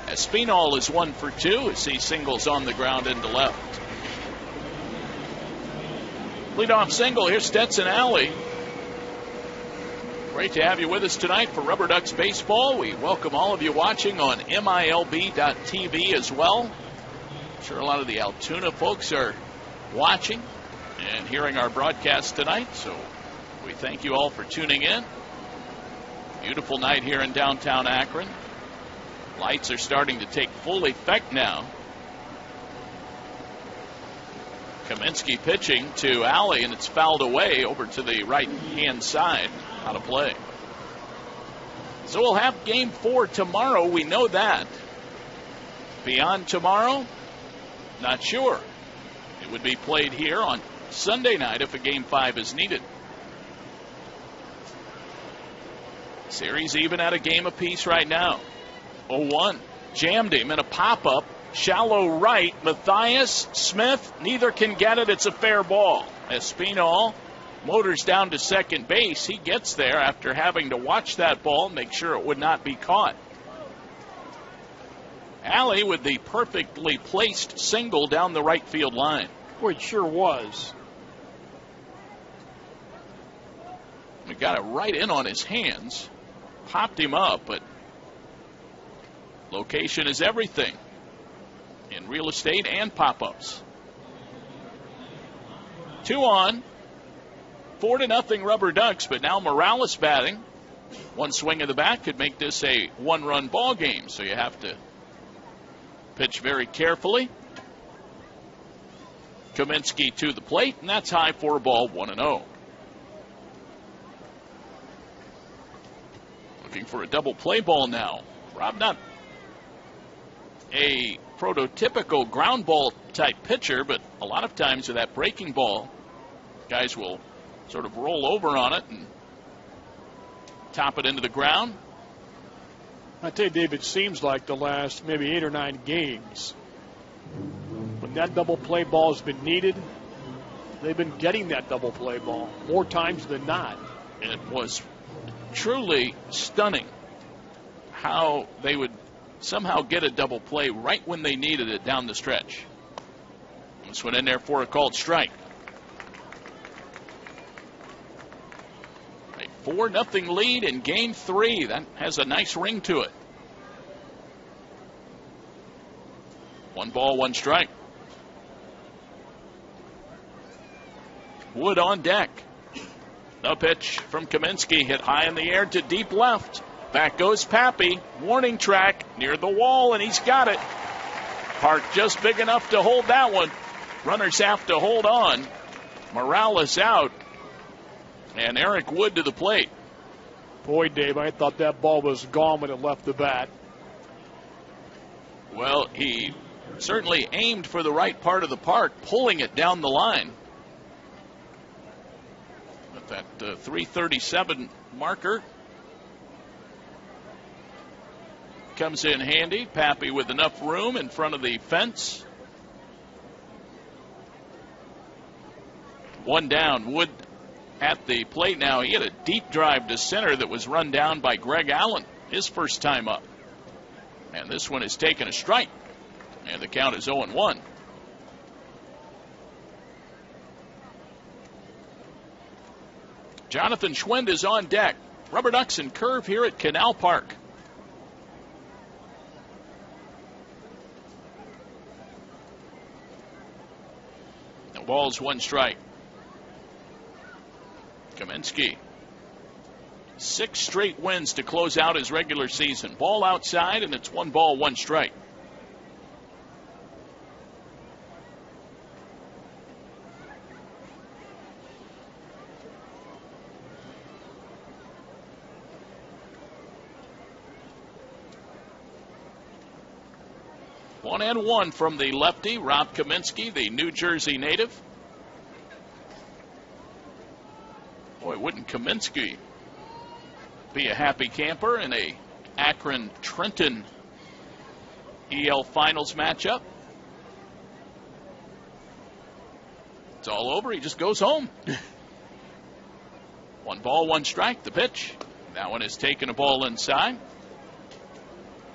Espinal is 1 for 2 as he singles on the ground into left. Leadoff single, here's Stetson Alley. Great to have you with us tonight for Rubber Ducks baseball. We welcome all of you watching on MILB.TV as well. I'm sure a lot of the Altoona folks are watching and hearing our broadcast tonight, so we thank you all for tuning in. Beautiful night here in downtown Akron. Lights are starting to take full effect now. Kaminsky pitching to Alley, and it's fouled away over to the right-hand side. Out of play. So we'll have Game 4 tomorrow. We know that. Beyond tomorrow, not sure. It would be played here on Sunday night if a Game 5 is needed. Series even at a game apiece right now. 0-1. Jammed him in a pop-up. Shallow right. Matthias, Smith, neither can get it. It's a fair ball. Espinal motors down to second base. He gets there after having to watch that ball and make sure it would not be caught. Alley with the perfectly placed single down the right field line. Boy, it sure was. He got it right in on his hands. Popped him up, but location is everything in real estate and pop-ups. 2 on. 4-0 Rubber Ducks, but now Morales batting. One swing of the bat could make this a one-run ball game, so you have to pitch very carefully. Kaminsky to the plate, and that's high for a ball, 1-0. Looking for a double play ball now. Rob, not a prototypical ground ball type pitcher, but a lot of times with that breaking ball, guys will sort of roll over on it and top it into the ground. I tell you, Dave, it seems like the last maybe 8 or 9 games, when that double play ball has been needed, they've been getting that double play ball more times than not. It was truly stunning how they would somehow get a double play right when they needed it down the stretch. This went in there for a called strike. A 4-0 lead in Game 3. That has a nice ring to it. 1 ball, 1 strike. Wood on deck. The pitch from Kaminsky, hit high in the air to deep left. Back goes Pappy. Warning track near the wall, and he's got it. Park just big enough to hold that one. Runners have to hold on. Morales out. And Eric Wood to the plate. Boy, Dave, I thought that ball was gone when it left the bat. Well, he certainly aimed for the right part of the park, pulling it down the line. With that 337 marker comes in handy. Pappy with enough room in front of the fence. 1 down. Wood at the plate now. He had a deep drive to center that was run down by Greg Allen, his first time up. And this one is taken a strike. And the count is 0-1. Jonathan Schwind is on deck. Rubber Ducks and Curve here at Canal Park. The ball's 1 strike. Kaminsky. 6 straight wins to close out his regular season. Ball outside, and it's 1 ball, 1 strike. One and one from the lefty, Rob Kaminsky, the New Jersey native. Boy, wouldn't Kaminsky be a happy camper in a Akron-Trenton EL Finals matchup? It's all over. He just goes home. 1 ball, 1 strike, the pitch. That one is taking a ball inside.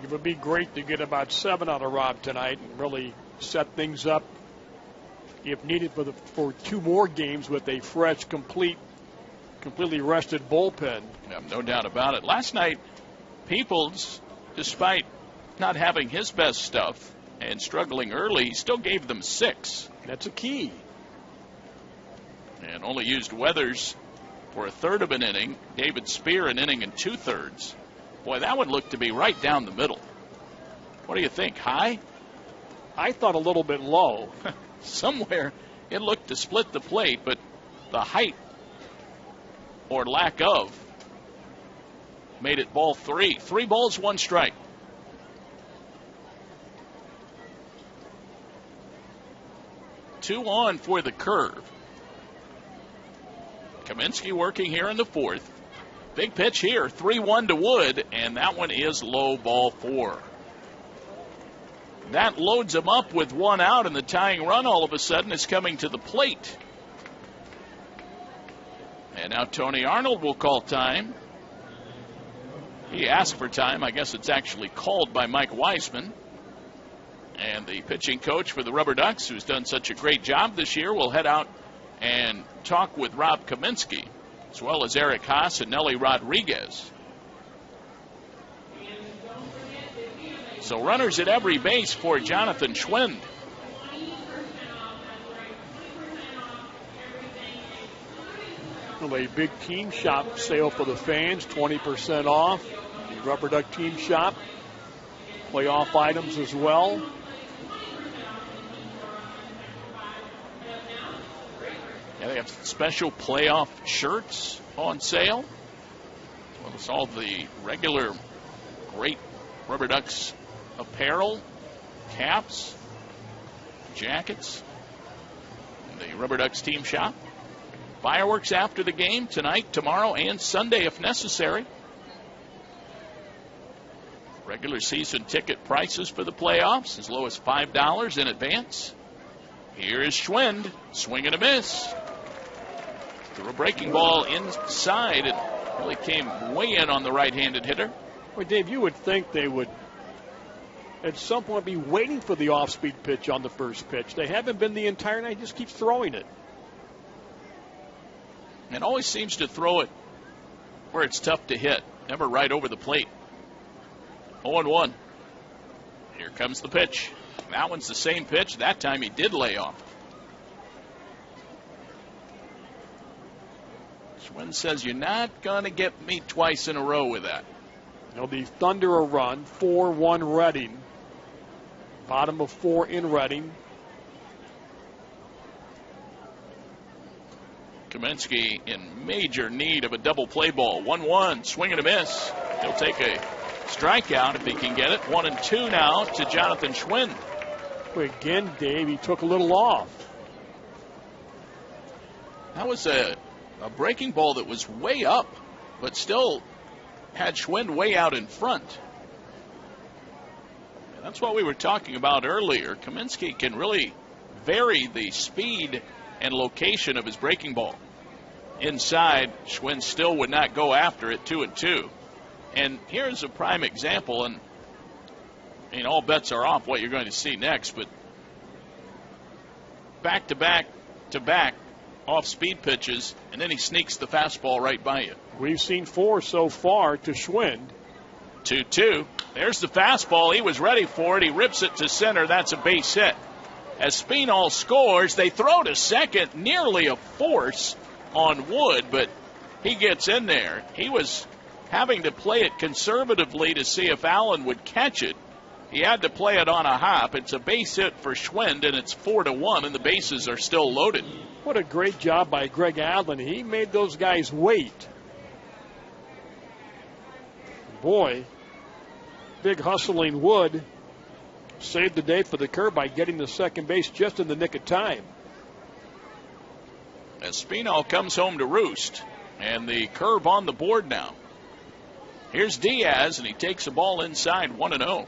It would be great to get about 7 out of Rob tonight and really set things up, if needed, for 2 more games with a fresh, completely rested bullpen. Yeah, no doubt about it. Last night, Peoples, despite not having his best stuff and struggling early, he still gave them 6. That's a key. And only used Weathers for a third of an inning. David Spear an inning and 2/3. Boy, that one looked to be right down the middle. What do you think, high? I thought a little bit low. Somewhere it looked to split the plate, but the height or lack of made it ball 3. 3 balls, 1 strike. Two on for the Curve. Kaminsky working here in the 4th. Big pitch here, 3-1 to Wood, and that one is low, ball 4. That loads him up with 1 out, and the tying run all of a sudden is coming to the plate. And now Tony Arnold will call time. He asked for time. I guess it's actually called by Mike Weisman. And the pitching coach for the RubberDucks, who's done such a great job this year, will head out and talk with Rob Kaminsky, as well as Eric Haas and Nelly Rodriguez. So runners at every base for Jonathan Schwind. Well, a big team shop sale for the fans, 20% off. The RubberDuck team shop. Playoff items as well. Yeah, they have special playoff shirts on sale. Well, it's all the regular great RubberDucks apparel, caps, jackets. The RubberDucks team shop. Fireworks after the game tonight, tomorrow, and Sunday if necessary. Regular season ticket prices for the playoffs as low as $5 in advance. Here is Schwind, swing and a miss. Threw a breaking ball inside. It really came way in on the right-handed hitter. Well, Dave, you would think they would at some point be waiting for the off-speed pitch on the first pitch. They haven't been the entire night. He just keeps throwing it. And always seems to throw it where it's tough to hit. Never right over the plate. 0-1. Here comes the pitch. That one's the same pitch. That time he did lay off. Schwind says, you're not going to get me twice in a row with that. Now the Thunder a run, 4-1 Reading. Bottom of 4 in Reading. Kaminsky in major need of a double play ball. 1-1, swing and a miss. He'll take a strikeout if he can get it. 1-2 now to Jonathan Schwind. Well, again, Dave, he took a little off. That was a breaking ball that was way up, but still had Schwind way out in front. And that's what we were talking about earlier. Kaminsky can really vary the speed and location of his breaking ball. Inside, Schwind still would not go after it. 2-2. And here's a prime example, and all bets are off what you're going to see next, but back-to-back off-speed pitches, and then he sneaks the fastball right by you. We've seen 4 so far to Schwind. 2-2. There's the fastball. He was ready for it. He rips it to center. That's a base hit. As Spinall scores, they throw to second, nearly a force on Wood, but he gets in there. He was having to play it conservatively to see if Allen would catch it. He had to play it on a hop. It's a base hit for Schwind, and it's 4-1, and the bases are still loaded. What a great job by Greg Allen. He made those guys wait. Boy, big hustling Wood saved the day for the Curve by getting to second base just in the nick of time. As Spinall comes home to roost, and the Curve on the board now. Here's Diaz, and he takes a ball inside, 1-0.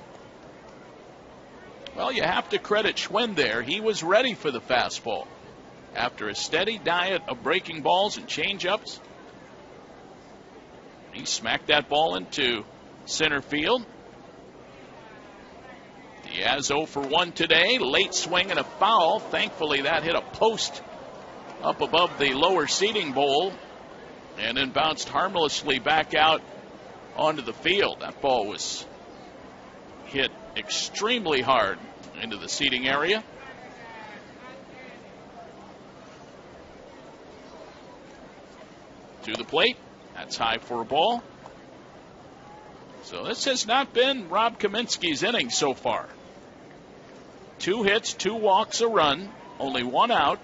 Well, you have to credit Schwind there. He was ready for the fastball. After a steady diet of breaking balls and changeups, He smacked that ball into center field. Diaz 0 for 1 today. Late swing and a foul. Thankfully, that hit a post up above the lower seating bowl and then bounced harmlessly back out onto the field. That ball was hit extremely hard into the seating area. To the plate. That's high for a ball. So this has not been Rob Kaminsky's inning so far. 2 hits, 2 walks, a run, only 1 out.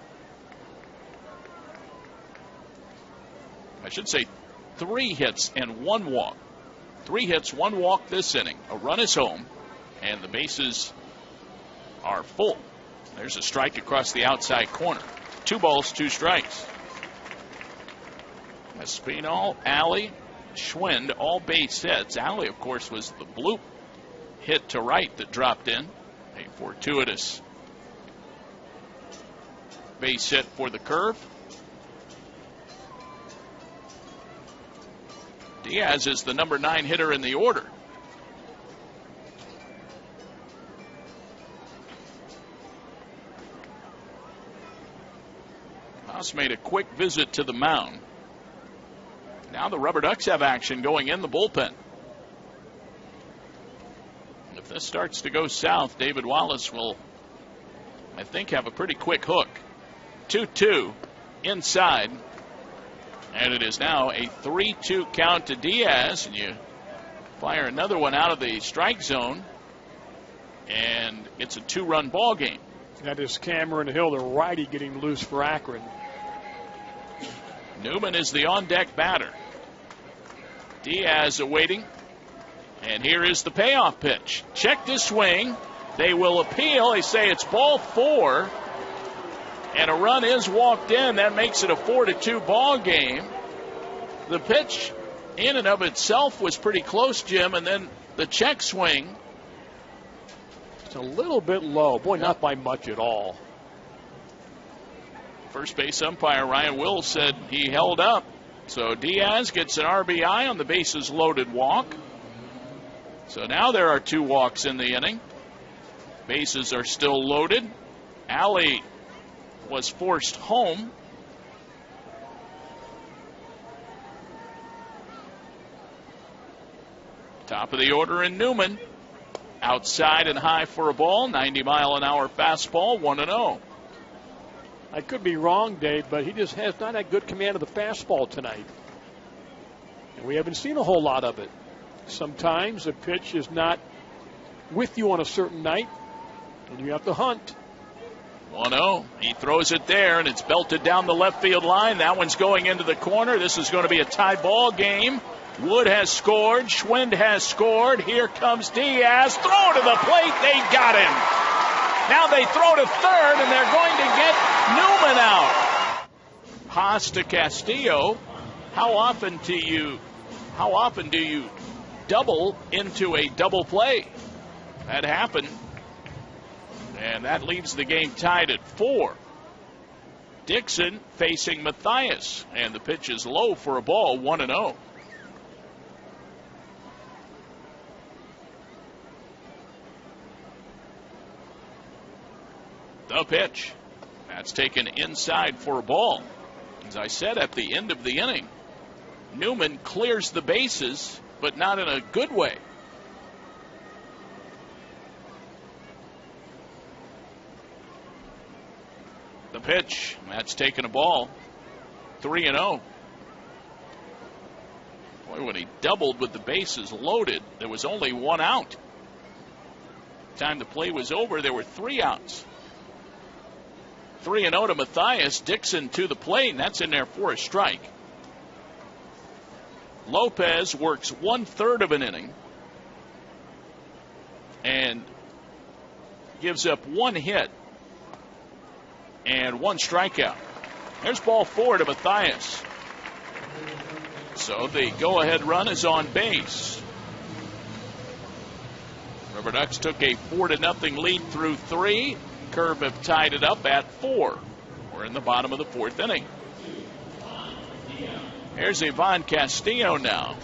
I should say 3 hits and 1 walk. 3 hits, 1 walk this inning. A run is home, and the bases are full. There's a strike across the outside corner. 2 balls, 2 strikes. Espinal, Alley, Schwind, all base hits. Alley, of course, was the bloop hit to right that dropped in. A fortuitous base hit for the Curve. Diaz is the number 9 hitter in the order. Mouse made a quick visit to the mound. Now the RubberDucks have action going in the bullpen. If this starts to go south, David Wallace will, I think, have a pretty quick hook. 2-2 inside. And it is now a 3-2 count to Diaz. And you fire another one out of the strike zone. And it's a 2-run ball game. That is Cameron Hill, the righty, getting loose for Akron. Newman is the on-deck batter. Diaz awaiting. And here is the payoff pitch. Check the swing. They will appeal. They say it's ball 4. And a run is walked in. That makes it a 4-2 ball game. The pitch in and of itself was pretty close, Jim. And then the check swing. It's a little bit low. Boy, not by much at all. First base umpire Ryan Wills said he held up. So Diaz gets an RBI on the bases loaded walk. So now there are 2 walks in the inning. Bases are still loaded. Alley was forced home. Top of the order in Newman. Outside and high for a ball. 90-mile-an-hour fastball. 1-0. I could be wrong, Dave, but he just has not had good command of the fastball tonight. And we haven't seen a whole lot of it. Sometimes a pitch is not with you on a certain night, and you have to hunt. 1-0. He throws it there, and it's belted down the left field line. That one's going into the corner. This is going to be a tie ball game. Wood has scored. Schwind has scored. Here comes Diaz. Throw to the plate. They got him. Now they throw to third, and they're going to get Newman out. Pass to Castillo. How often do you double into a double play? That happened. And that leaves the game tied at 4. Dixon facing Mathias. And the pitch is low for a ball, 1-0. The pitch. That's taken inside for a ball. As I said at the end of the inning, Newman clears the bases, but not in a good way. The pitch. That's taken a ball. 3-0. Boy, when he doubled with the bases loaded, there was only 1 out. Time the play was over, there were 3 outs. 3-0 to Mathias. Dixon to the plate, and that's in there for a strike. Lopez works 1/3 of an inning and gives up 1 hit and 1 strikeout. There's ball 4 to Mathias. So the go-ahead run is on base. RubberDucks took a 4-0 lead through 3. Curve have tied it up at 4. We're in the bottom of the 4th inning. Here's Ivan Castillo now.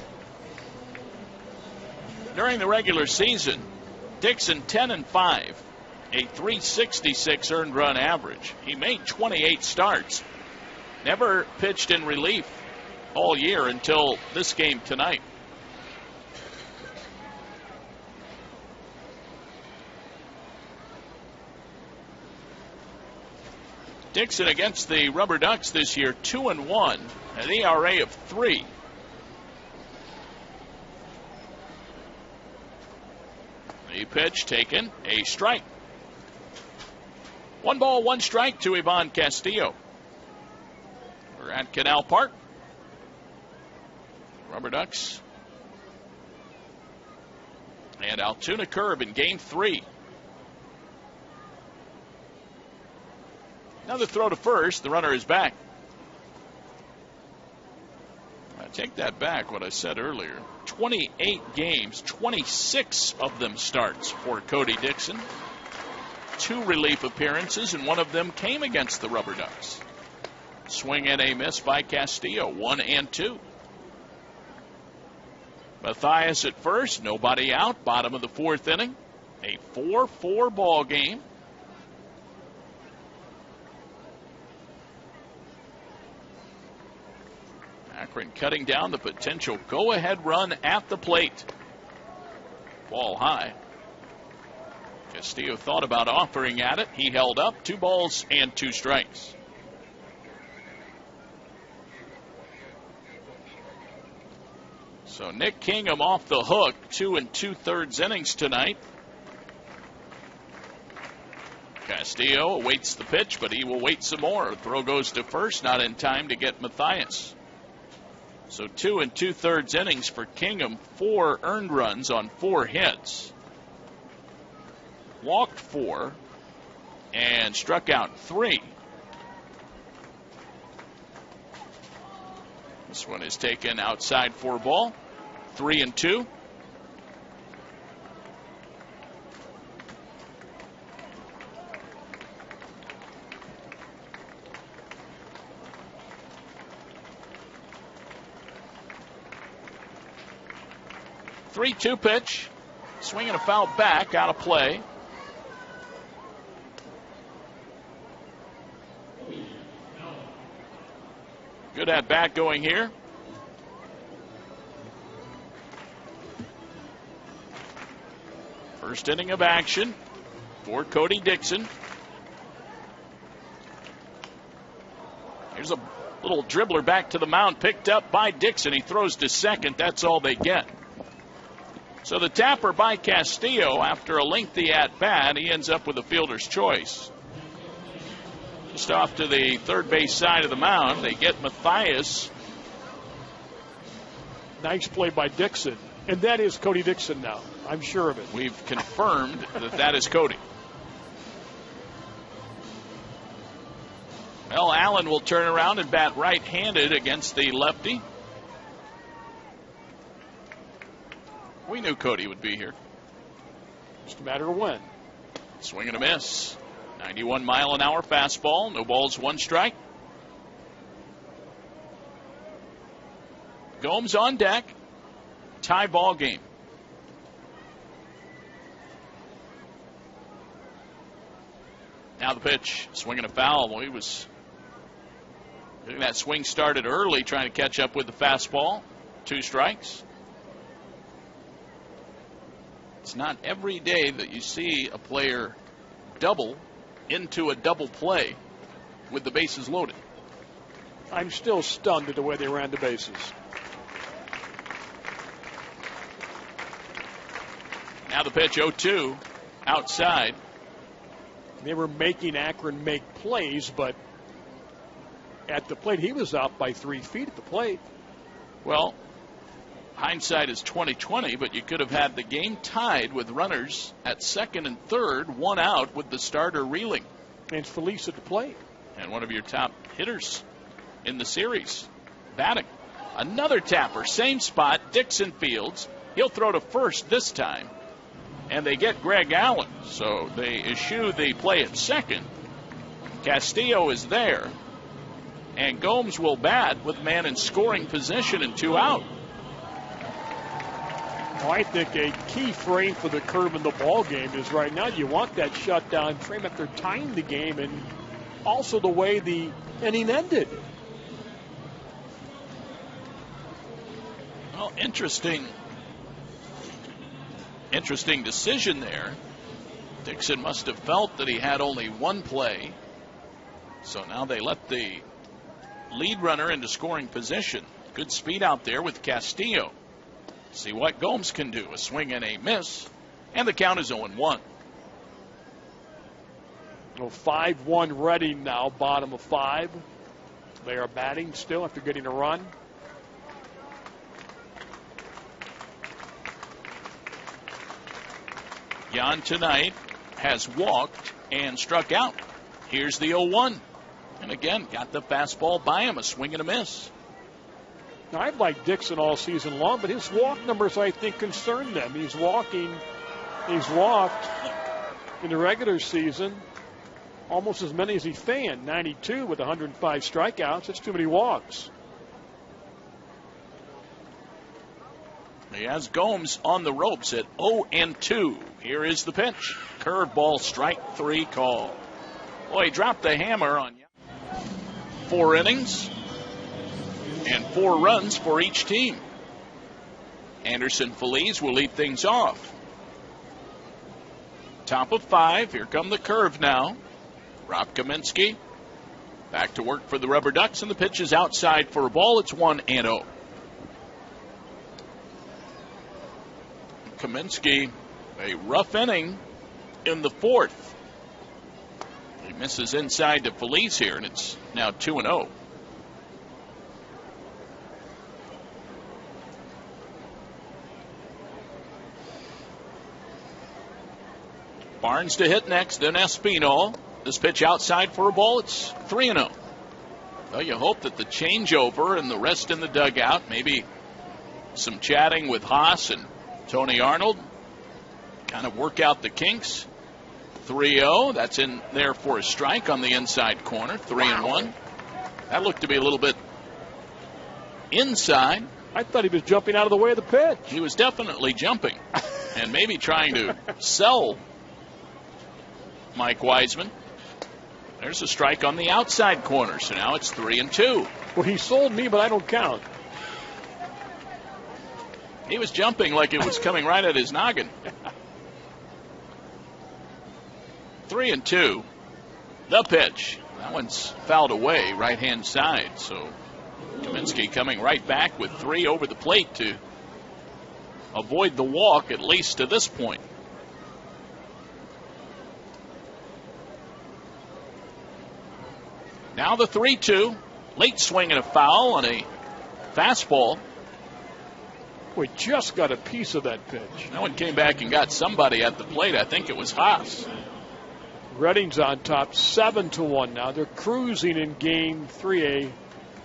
During the regular season, Dixon 10-5, a 366 earned run average. He made 28 starts. Never pitched in relief all year until this game tonight. Dixon against the RubberDucks this year, 2-1, an ERA of 3. The pitch taken, a strike. 1 ball, 1 strike to Ivan Castillo. We're at Canal Park. RubberDucks and Altoona Curve in Game 3. Another throw to first. The runner is back. I take that back, what I said earlier. 28 games, 26 of them starts for Cody Dixon. 2 relief appearances, and one of them came against the RubberDucks. Swing and a miss by Castillo, 1 and 2. Matthias at first, nobody out, bottom of the 4th inning. A 4-4 ball game. Akron cutting down the potential go-ahead run at the plate. Ball high. Castillo thought about offering at it. He held up. 2 balls and 2 strikes. So Nick Kingham off the hook. 2 2/3 innings tonight. Castillo awaits the pitch, but he will wait some more. Throw goes to first, not in time to get Matthias. So 2 2/3 innings for Kingham, 4 earned runs on 4 hits. Walked 4 and struck out 3. This one is taken outside for ball. 3 and 2. Three-two pitch, swinging a foul back, out of play. Good at bat going here. First inning of action for Cody Dixon. Here's a little dribbler back to the mound, picked up by Dixon. He throws to second. That's all they get. So the tapper by Castillo, after a lengthy at-bat, he ends up with a fielder's choice. Just off to the third base side of the mound, they get Matthias. Nice play by Dixon. And that is Cody Dixon now. I'm sure of it. We've confirmed that is Cody. Well, Allen will turn around and bat right-handed against the lefty. We knew Cody would be here. Just a matter of when. Swing and a miss. 91-mile-an-hour fastball. No balls, 1 strike. Gomes on deck. Tie ball game. Now the pitch. Swing and a foul. Well, he was getting that swing started early, trying to catch up with the fastball. 2 strikes. It's not every day that you see a player double into a double play with the bases loaded. I'm still stunned at the way they ran the bases. Now the pitch, 0-2, outside. They were making Akron make plays, but at the plate, he was out by 3 feet at the plate. Well, hindsight is 20/20, but you could have had the game tied with runners at second and third, 1 out with the starter reeling. And Felice at the plate. And one of your top hitters in the series, batting. Another tapper, same spot, Dixon fields. He'll throw to first this time. And they get Greg Allen, so they eschew the play at second. Castillo is there. And Gomes will bat with man in scoring position and 2 out. Well, I think a key frame for the Curve in the ball game is right now you want that shutdown frame after tying the game, and also the way the inning ended. Well, interesting decision there. Dixon must have felt that he had only one play. So now they let the lead runner into scoring position. Good speed out there with Castillo. See what Gomes can do. A swing and a miss. And the count is 0-1. Well, 5-1 Reading now, bottom of 5. They are batting still after getting a run. Jan tonight has walked and struck out. Here's the 0-1. And again, got the fastball by him, a swing and a miss. Now, I've liked Dixon all season long, but his walk numbers, I think, concern them. He's walked in the regular season almost as many as he fanned, 92 with 105 strikeouts. That's too many walks. He has Gomes on the ropes at 0-2. Here is the pitch. Curveball, strike 3 call. Boy, he dropped the hammer on you. 4 innings and 4 runs for each team. Anderson Feliz will lead things off. Top of 5. Here come the Curve now. Rob Kaminsky back to work for the RubberDucks, and the pitch is outside for a ball. It's 1-0. Kaminsky, a rough inning in the 4th. He misses inside to Feliz here, and it's now 2-0. Barnes to hit next, then Espinal. This pitch outside for a ball. It's 3-0. Well, you hope that the changeover and the rest in the dugout, maybe some chatting with Haas and Tony Arnold, kind of work out the kinks. 3-0. That's in there for a strike on the inside corner. 3-1. That looked to be a little bit inside. I thought he was jumping out of the way of the pitch. He was definitely jumping and maybe trying to sell Mike Wiseman. There's a strike on the outside corner, so now it's 3-2. Well, he sold me, but I don't count. He was jumping like it was coming right at his noggin. 3-2. The pitch. That one's fouled away, right-hand side. So Kaminsky coming right back with 3 over the plate to avoid the walk, at least to this point. Now the 3-2. Late swing and a foul on a fastball. We just got a piece of that pitch. That one came back and got somebody at the plate. I think it was Haas. Reading's on top, 7-1 now. They're cruising in Game 3,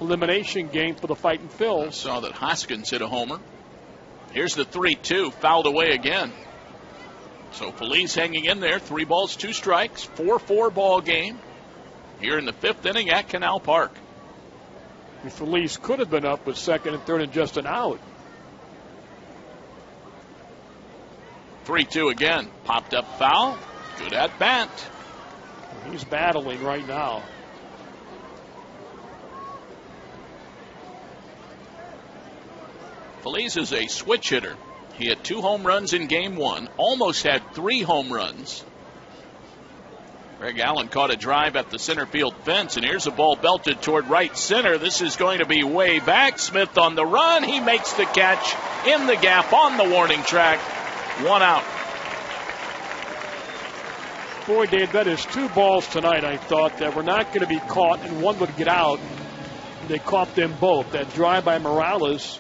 elimination game for the Fightin' Phils. I saw that Hoskins hit a homer. Here's the 3-2, fouled away again. So Feliz hanging in there, 3 balls, 2 strikes, 4-4 ball game here in the 5th inning at Canal Park. Feliz could have been up with 2nd and 3rd and just an out. 3-2 again, popped up foul, good at bat. He's battling right now. Feliz is a switch hitter. He had 2 home runs in Game 1, almost had 3 home runs. Greg Allen caught a drive at the center field fence, and here's a ball belted toward right center. This is going to be way back. Smith on the run. He makes the catch in the gap on the warning track. 1 out. Boy, Dave, that is 2 balls tonight, I thought, that were not going to be caught, and one would get out. They caught them both. That drive by Morales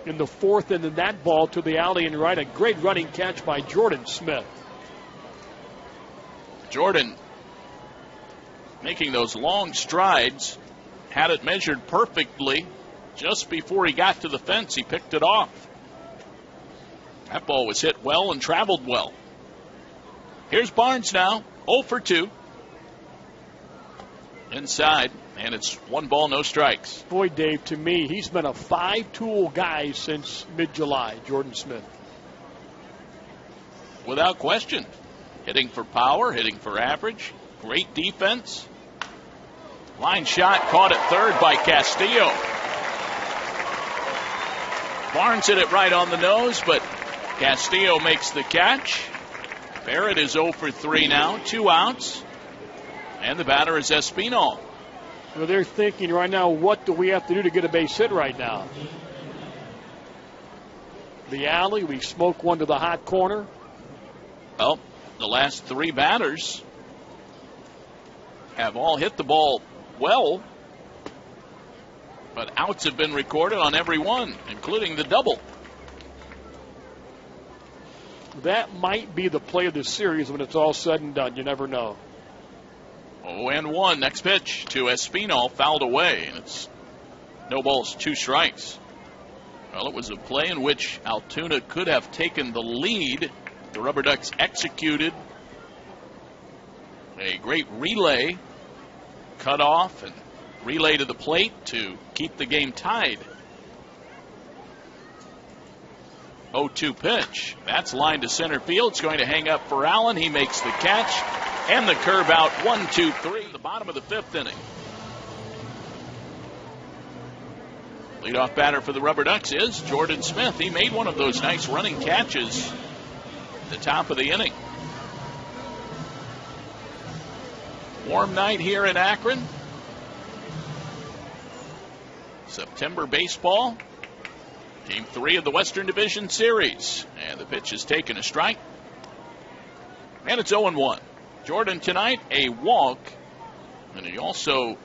in the 4th, and then that ball to the alley and right. A great running catch by Jordan Smith. Jordan making those long strides, had it measured perfectly. Just before he got to the fence, he picked it off. That ball was hit well and traveled well. Here's Barnes now, 0 for 2. Inside, and it's 1 ball, no strikes. Boy, Dave, to me, he's been a 5-tool guy since mid-July, Jordan Smith. without question. Hitting for power, hitting for average. Great defense. Line shot caught at third by Castillo. Barnes hit it right on the nose, but Castillo makes the catch. Barrett is 0 for 3 now, 2 outs. And the batter is Espinal. Well, they're thinking right now, what do we have to do to get a base hit right now? The alley, we smoke one to the hot corner. Well, the last 3 batters have all hit the ball well, but outs have been recorded on every one, including the double. That might be the play of the series when it's all said and done. You never know. 0-1. Next pitch to Espinal, fouled away, and it's no balls, 2 strikes. Well, it was a play in which Altoona could have taken the lead. The RubberDucks executed a great relay, cut off, and relay to the plate to keep the game tied. 0-2 pitch. That's lined to center field. It's going to hang up for Allen. He makes the catch. And the curve out, 1-2-3. The bottom of the 5th inning. Leadoff batter for the RubberDucks is Jordan Smith. He made one of those nice running catches at the top of the inning. Warm night here in Akron. September baseball. Game 3 of the Western Division Series. And the pitch is taken a strike. And it's 0-1. Jordan tonight, a walk. And he also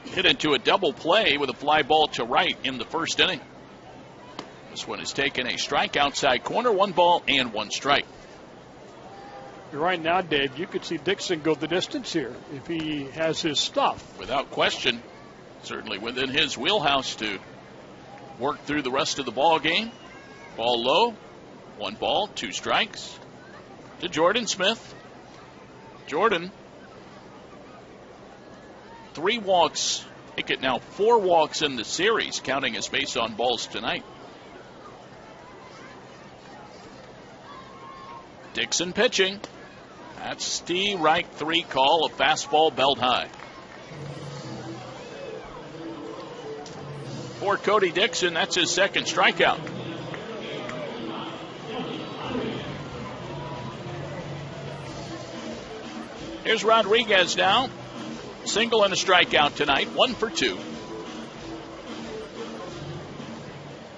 hit into a double play with a fly ball to right in the first inning. This one is taken a strike outside corner, 1 ball and 1 strike. Right now, Dave, you could see Dixon go the distance here if he has his stuff. Without question. Certainly within his wheelhouse to work through the rest of the ball game. Ball low, 1 ball, 2 strikes to Jordan Smith. Jordan, 3 walks, make it now 4 walks in the series, counting his base on balls tonight. Dixon pitching. That's the right 3 call, a fastball belt high. For Cody Dixon, that's his 2nd strikeout. Here's Rodriguez now. Single and a strikeout tonight, 1 for 2.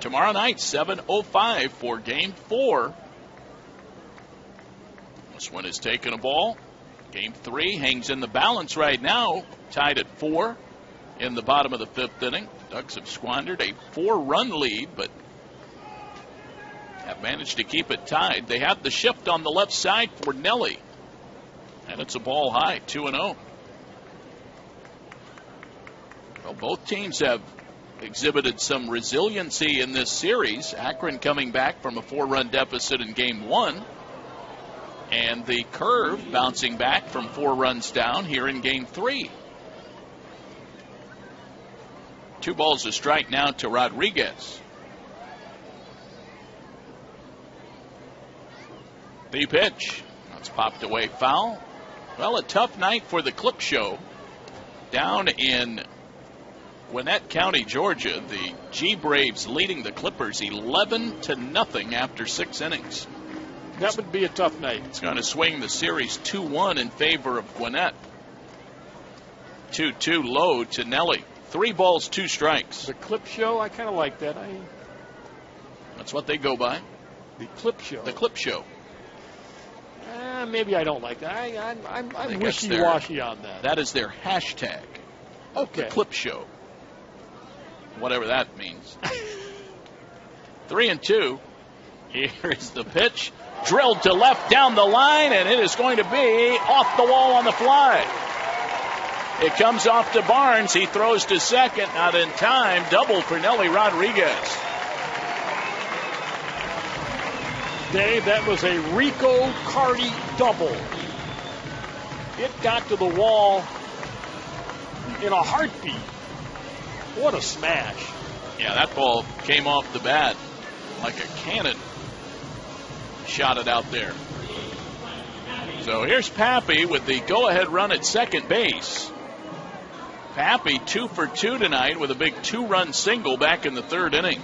Tomorrow night, 7:05 for Game 4. This one is taking a ball. Game 3 hangs in the balance right now, tied at 4 in the bottom of the 5th inning. Ducks have squandered a 4-run lead, but have managed to keep it tied. They have the shift on the left side for Nelly. And it's a ball high, 2-0. Well, both teams have exhibited some resiliency in this series. Akron coming back from a 4-run deficit in Game 1. And the Curve bouncing back from 4 runs down here in Game 3. 2 balls a strike now to Rodriguez. The pitch. That's popped away foul. Well, a tough night for the Clip Show. Down in Gwinnett County, Georgia, the G-Braves leading the Clippers 11-0 after 6 innings. That would be a tough night. It's going to swing the series 2-1 in favor of Gwinnett. 2-2 low to Nelly. 3 balls, 2 strikes. The Clip Show, I kind of like that. That's what they go by. The Clip Show. The Clip Show. Maybe I don't like that. I'm wishy-washy on that. That is their hashtag. Okay. The Clip Show. Whatever that means. 3-2. Here's the pitch. Drilled to left down the line, and it is going to be off the wall on the fly. It comes off to Barnes. He throws to second. Not in time. Double for Nelly Rodriguez. Dave, that was a Rico Carty double. It got to the wall in a heartbeat. What a smash. Yeah, that ball came off the bat like a cannon. shot it out there. So here's Pappy with the go-ahead run at second base. Pappy 2 for 2 tonight with a big 2-run single back in the third inning.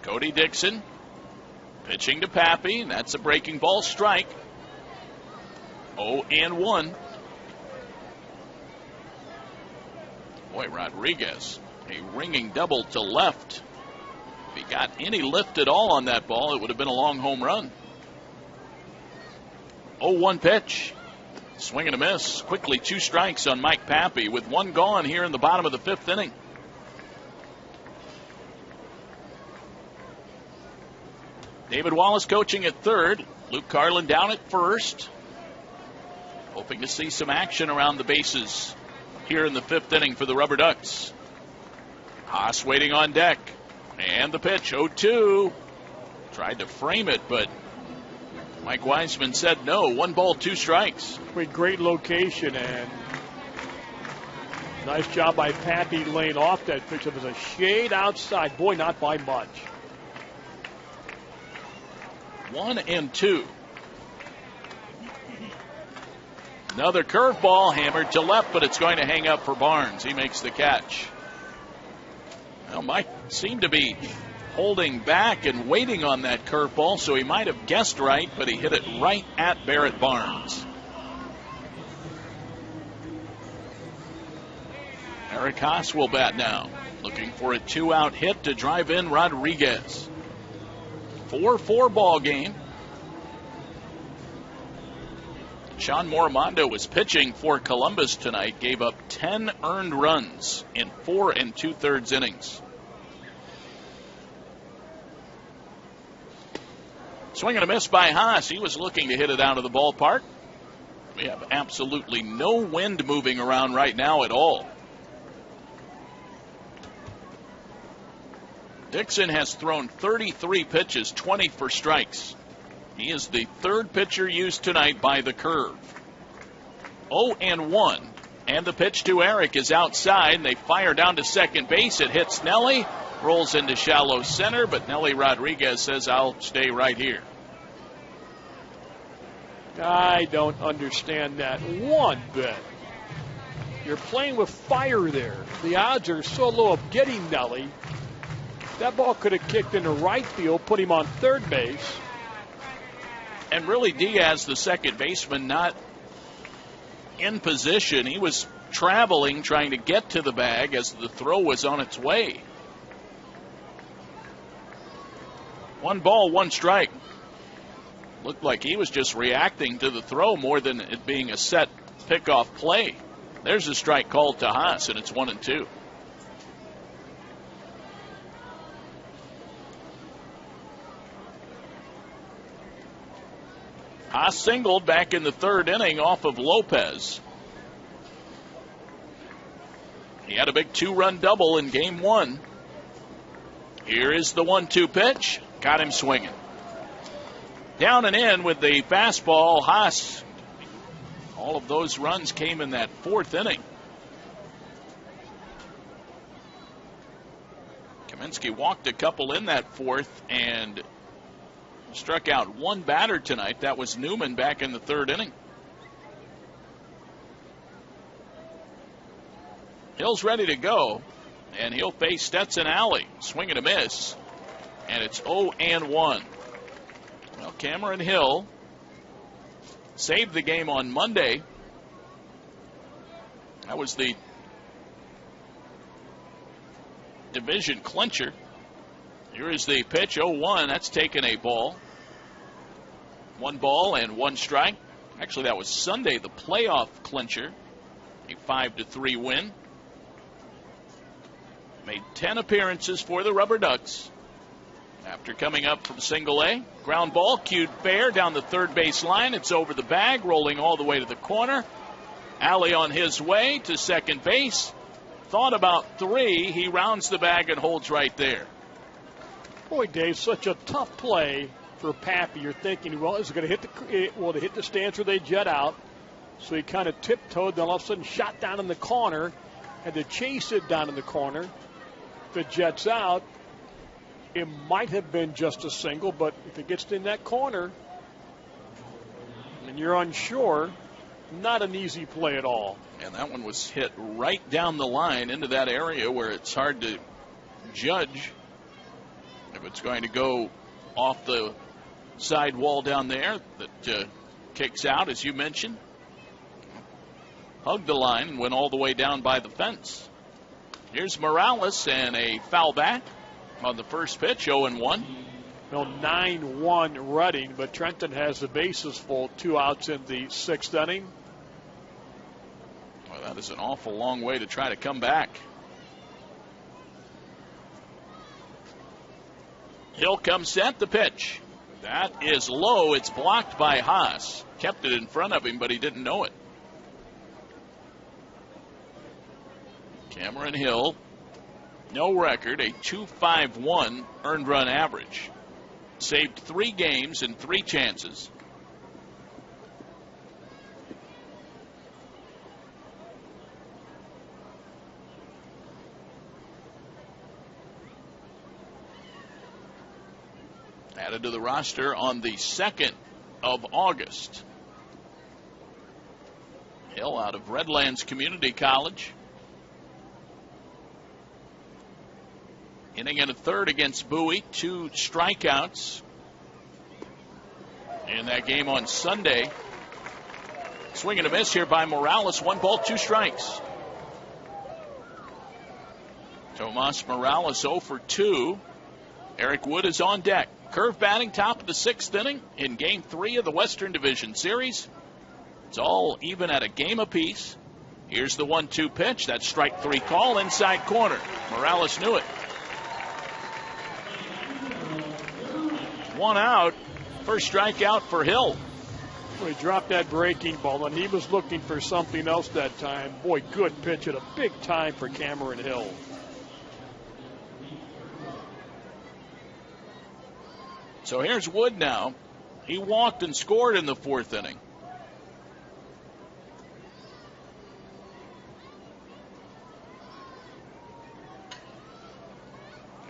Cody Dixon pitching to Pappy. That's a breaking ball strike. 0-1. Boy, Rodriguez, a ringing double to left. If he got any lift at all on that ball, it would have been a long home run. 0-1 pitch. Swing and a miss. Quickly 2 strikes on Mike Pappy with 1 gone here in the bottom of the 5th inning. David Wallace coaching at third. Luke Carlin down at first. Hoping to see some action around the bases here in the 5th inning for the RubberDucks. Haas waiting on deck. And the pitch, 0-2. Tried to frame it, but Mike Wiseman said no. 1 ball, 2 strikes. Great location, and nice job by Pappy laying off that pitch. It was a shade outside. Boy, not by much. 1-2. Another curveball hammered to left, but it's going to hang up for Barnes. He makes the catch. Well, Mike seemed to be holding back and waiting on that curveball, so he might have guessed right, but he hit it right at Barrett Barnes. Eric Haas will bat now, looking for a 2-out hit to drive in Rodriguez. 4-4 ball game. Sean Morimondo was pitching for Columbus tonight, gave up 10 earned runs in 4 2/3 innings. Swing and a miss by Haas. He was looking to hit it out of the ballpark. We have absolutely no wind moving around right now at all. Dixon has thrown 33 pitches, 20 for strikes. He is the 3rd pitcher used tonight by the Curve. 0-1. And the pitch to Eric is outside, and they fire down to second base. It hits Nelly, rolls into shallow center, but Nelly Rodriguez says, I'll stay right here. I don't understand that one bit. You're playing with fire there. The odds are so low of getting Nelly. That ball could have kicked into right field, put him on third base. And really, Diaz, the second baseman, not in position. He was traveling, trying to get to the bag as the throw was on its way. 1 ball, 1 strike. Looked like he was just reacting to the throw more than it being a set pickoff play. There's a strike called to Haas, and it's 1-2. Haas singled back in the 3rd inning off of Lopez. He had a big 2-run double in game 1. Here is the 1-2 pitch. Got him swinging. Down and in with the fastball. Haas, all of those runs came in that 4th inning. Kaminsky walked a couple in that 4th and struck out 1 batter tonight. That was Newman back in the 3rd inning. Hill's ready to go, and he'll face Stetson Alley. Swing and a miss, and it's 0-1. Well, Cameron Hill saved the game on Monday. That was the division clincher. Here is the pitch, 0-1. That's taken a ball. 1 ball and 1 strike. Actually, that was Sunday, the playoff clincher. A 5-3 win. Made 10 appearances for the RubberDucks. After coming up from single A, ground ball cued fair down the third base line. It's over the bag, rolling all the way to the corner. Alley on his way to second base. Thought about 3. He rounds the bag and holds right there. Boy, Dave, such a tough play for Pappy. You're thinking, well, is it going to hit the stands where they jet out? So he kind of tiptoed, then all of a sudden shot down in the corner, had to chase it down in the corner. If it jets out, it might have been just a single, but if it gets in that corner and you're unsure, not an easy play at all. And that one was hit right down the line into that area where it's hard to judge if it's going to go off the side wall down there that kicks out, as you mentioned. Hugged the line and went all the way down by the fence. Here's Morales and a foul back on the first pitch, 0-1. Well, 9-1 Reading, but Trenton has the bases full, 2 outs in the 6th inning. Well, that is an awful long way to try to come back. Hill comes set, the pitch. That is low. It's blocked by Haas. Kept it in front of him, but he didn't know it. Cameron Hill, no record, a 2.51 earned run average. Saved 3 games and 3 chances. Added to the roster on the 2nd of August. Hill out of Redlands Community College. Inning and a third against Bowie. 2 strikeouts in that game on Sunday. Swing and a miss here by Morales. 1 ball, 2 strikes. Tomas Morales 0 for 2. Eric Wood is on deck. Curve batting top of the 6th inning in Game 3 of the Western Division Series. It's all even at a game apiece. Here's the 1-2 pitch. That's strike 3 call, inside corner. Morales knew it. 1 out. First strikeout for Hill. Well, he dropped that breaking ball, and he was looking for something else that time. Boy, good pitch at a big time for Cameron Hill. So here's Wood now. He walked and scored in the 4th inning.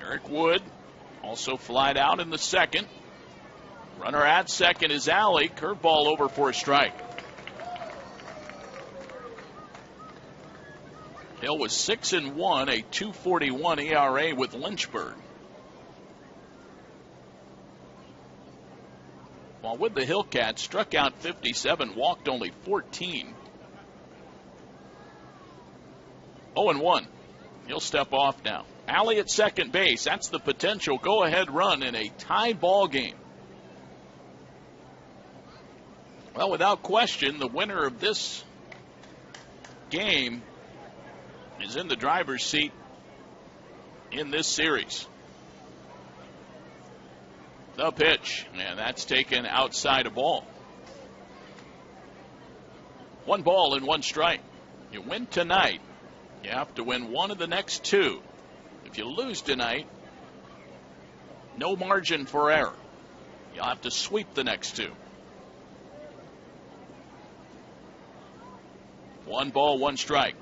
Eric Wood also flied out in the 2nd. Runner at 2nd is Alley. Curveball over for a strike. Hill was 6-1, a 2.41 ERA with Lynchburg. While with the Hillcats, struck out 57, walked only 14. 0-1. He'll step off now. Alley at second base. That's the potential go-ahead run in a tie ball game. Well, without question, the winner of this game is in the driver's seat in this series. The pitch, and that's taken outside a ball. 1 ball and 1 strike. You win tonight, you have to win 1 of the next 2. If you lose tonight, no margin for error. You'll have to sweep the next 2. 1 ball, 1 strike.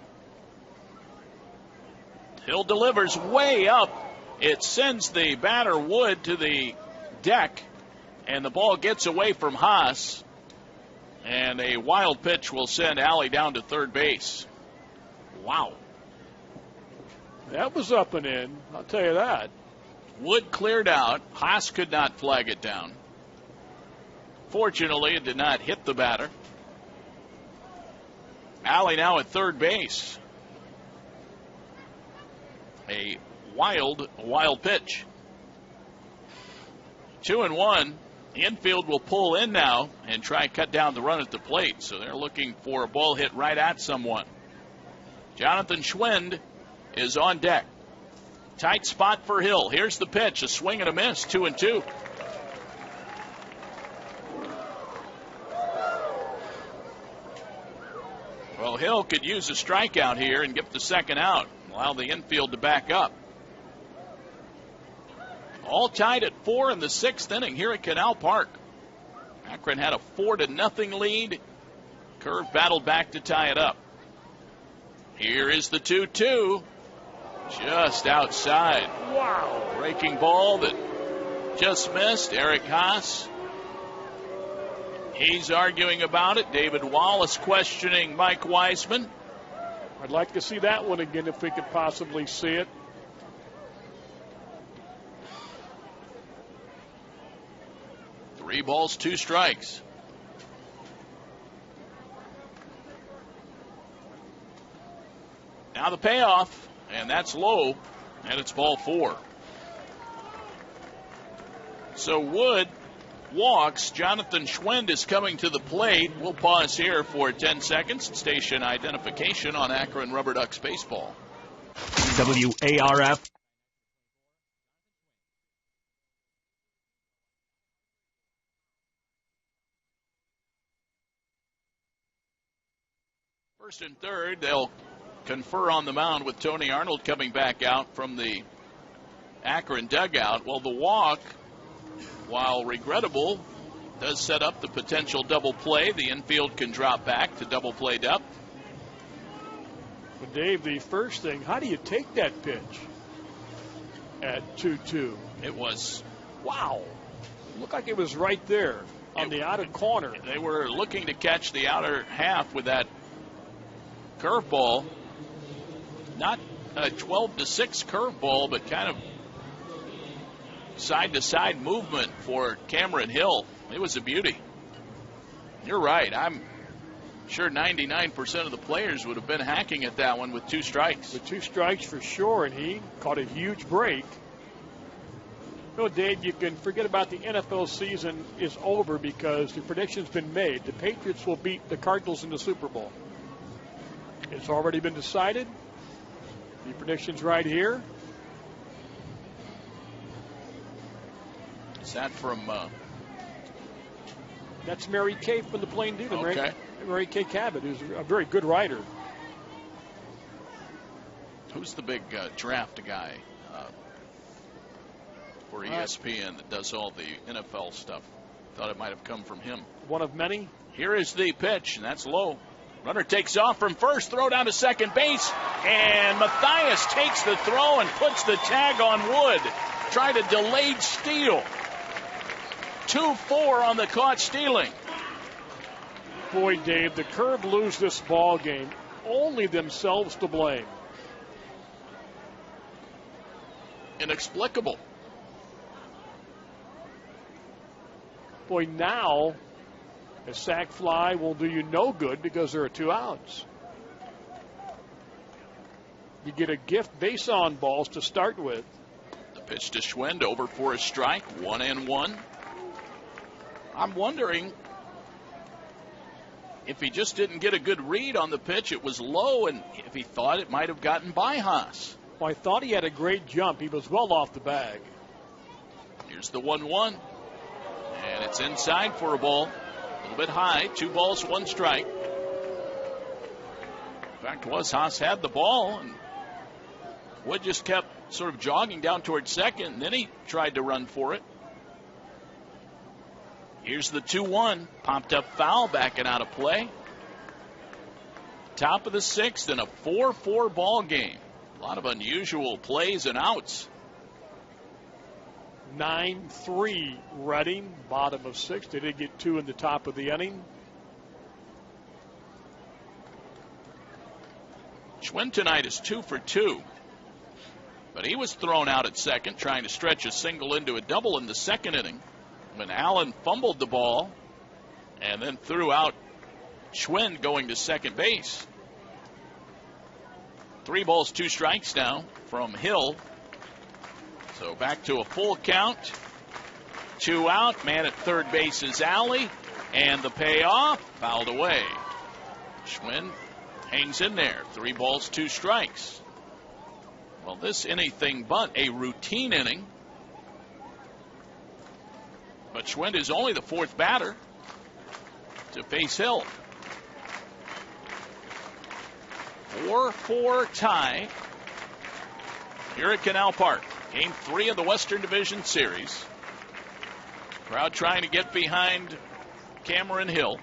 Hill delivers way up. It sends the batter Wood to the deck, and the ball gets away from Haas, and a wild pitch will send Alley down to third base. Wow. That was up and in, I'll tell you that. Wood cleared out. Haas could not flag it down. Fortunately, it did not hit the batter. Alley now at third base. A wild pitch. 2-1. The infield will pull in now and try and cut down the run at the plate. So they're looking for a ball hit right at someone. Jonathan Schwind is on deck. Tight spot for Hill. Here's the pitch. A swing and a miss. 2-2. Well, Hill could use a strikeout here and get the second out. Allow the infield to back up. All tied at 4 in the 6th inning here at Canal Park. Akron had a 4-0 lead. Curve battled back to tie it up. Here is the 2-2. just outside. Wow. Breaking ball that just missed. Eric Haas, he's arguing about it. David Wallace questioning Mike Wiseman. I'd like to see that one again if we could possibly see it. Three balls, two strikes. Now the payoff, and that's low, and it's ball four. So Wood walks. Jonathan Schwind is coming to the plate. We'll pause here for 10 seconds. Station identification on Akron RubberDucks baseball. WARF. First and third, they'll confer on the mound with Tony Arnold coming back out from the Akron dugout. Well, the walk, while regrettable, does set up the potential double play. The infield can drop back to double play depth. But Dave, the first thing, how do you take that pitch at 2-2? It was. Wow. Looked like it was right there on the outer corner. They were looking to catch the outer half with that curveball. Not a 12-6 curveball, but kind of side-to-side movement for Cameron Hill. It was a beauty. You're right. I'm sure 99% of the players would have been hacking at that one with two strikes. With two strikes for sure, and he caught a huge break. You know, Dave, you can forget about the NFL season is over because the prediction's been made. The Patriots will beat the Cardinals in the Super Bowl. It's already been decided. The prediction's right here. Is that from... That's Mary Kay from the Plain Dealer. Okay. Mary Kay Cabot, who's a very good writer. Who's the big draft guy for ESPN that does all the NFL stuff? Thought it might have come from him. One of many. Here is the pitch, and that's low. Runner takes off from first, throw down to second base, and Matthias takes the throw and puts the tag on Wood. Tried a delayed steal. 2-4 on the caught stealing. Boy, Dave, the Curve lose this ball game. Only themselves to blame. Inexplicable. Boy, now a sac fly will do you no good because there are 2 outs. You get a gift base on balls to start with. The pitch to Schwind over for a strike, 1-1. I'm wondering if he just didn't get a good read on the pitch. It was low, and if he thought it might have gotten by Haas. Well, I thought he had a great jump. He was well off the bag. Here's the 1-1. And it's inside for a ball. A little bit high. 2 balls, 1 strike. Fact was, Haas had the ball, and Wood just kept sort of jogging down towards second, and then he tried to run for it. Here's the 2-1. Popped up foul, backing out of play. Top of the 6th in a 4-4 ball game. A lot of unusual plays and outs. 9-3 Reading, bottom of 6th. They did get 2 in the top of the inning. Schwind tonight is 2 for 2. But he was thrown out at second, trying to stretch a single into a double in the second inning, when Allen fumbled the ball and then threw out Schwind going to second base. 3 balls, 2 strikes now from Hill. So back to a full count. 2 out. Man at third base is Alley. And the payoff, fouled away. Schwind hangs in there. 3 balls, 2 strikes. Well, this anything but a routine inning. But Schwind is only the 4th batter to face Hill. 4-4 tie here at Canal Park. Game 3 of the Western Division Series. Crowd trying to get behind Cameron Hill.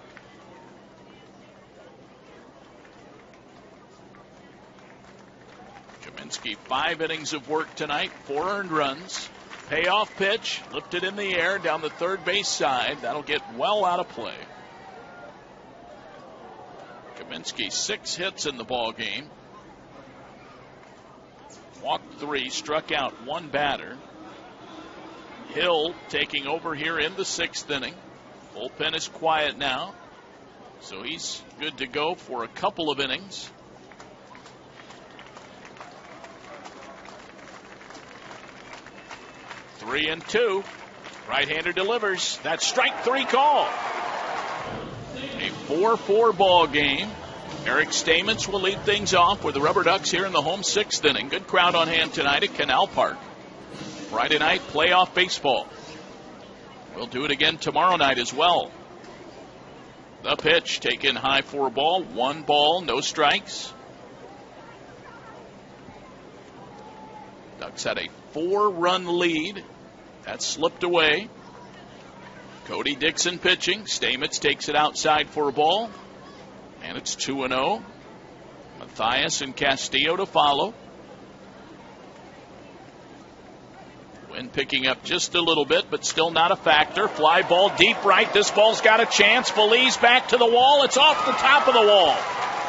Kaminsky, 5 innings of work tonight, 4 earned runs. Payoff pitch, lifted in the air down the third base side. That'll get well out of play. Kaminsky, 6 hits in the ball game. Walked 3, struck out 1 batter. Hill taking over here in the 6th inning. Bullpen is quiet now, so he's good to go for a couple of innings. Three and 2. Right-hander delivers. That's strike 3 call. A 4-4 ball game. Eric Stamets will lead things off with the RubberDucks here in the home 6th inning. Good crowd on hand tonight at Canal Park. Friday night playoff baseball. We'll do it again tomorrow night as well. The pitch taken high for a ball. 1 ball, no strikes. Ducks had a 4-run lead. That slipped away. Cody Dixon pitching. Stamets takes it outside for a ball. And it's 2-0. Matthias and Castillo to follow. Wind picking up just a little bit, but still not a factor. Fly ball deep right. This ball's got a chance. Feliz back to the wall. It's off the top of the wall.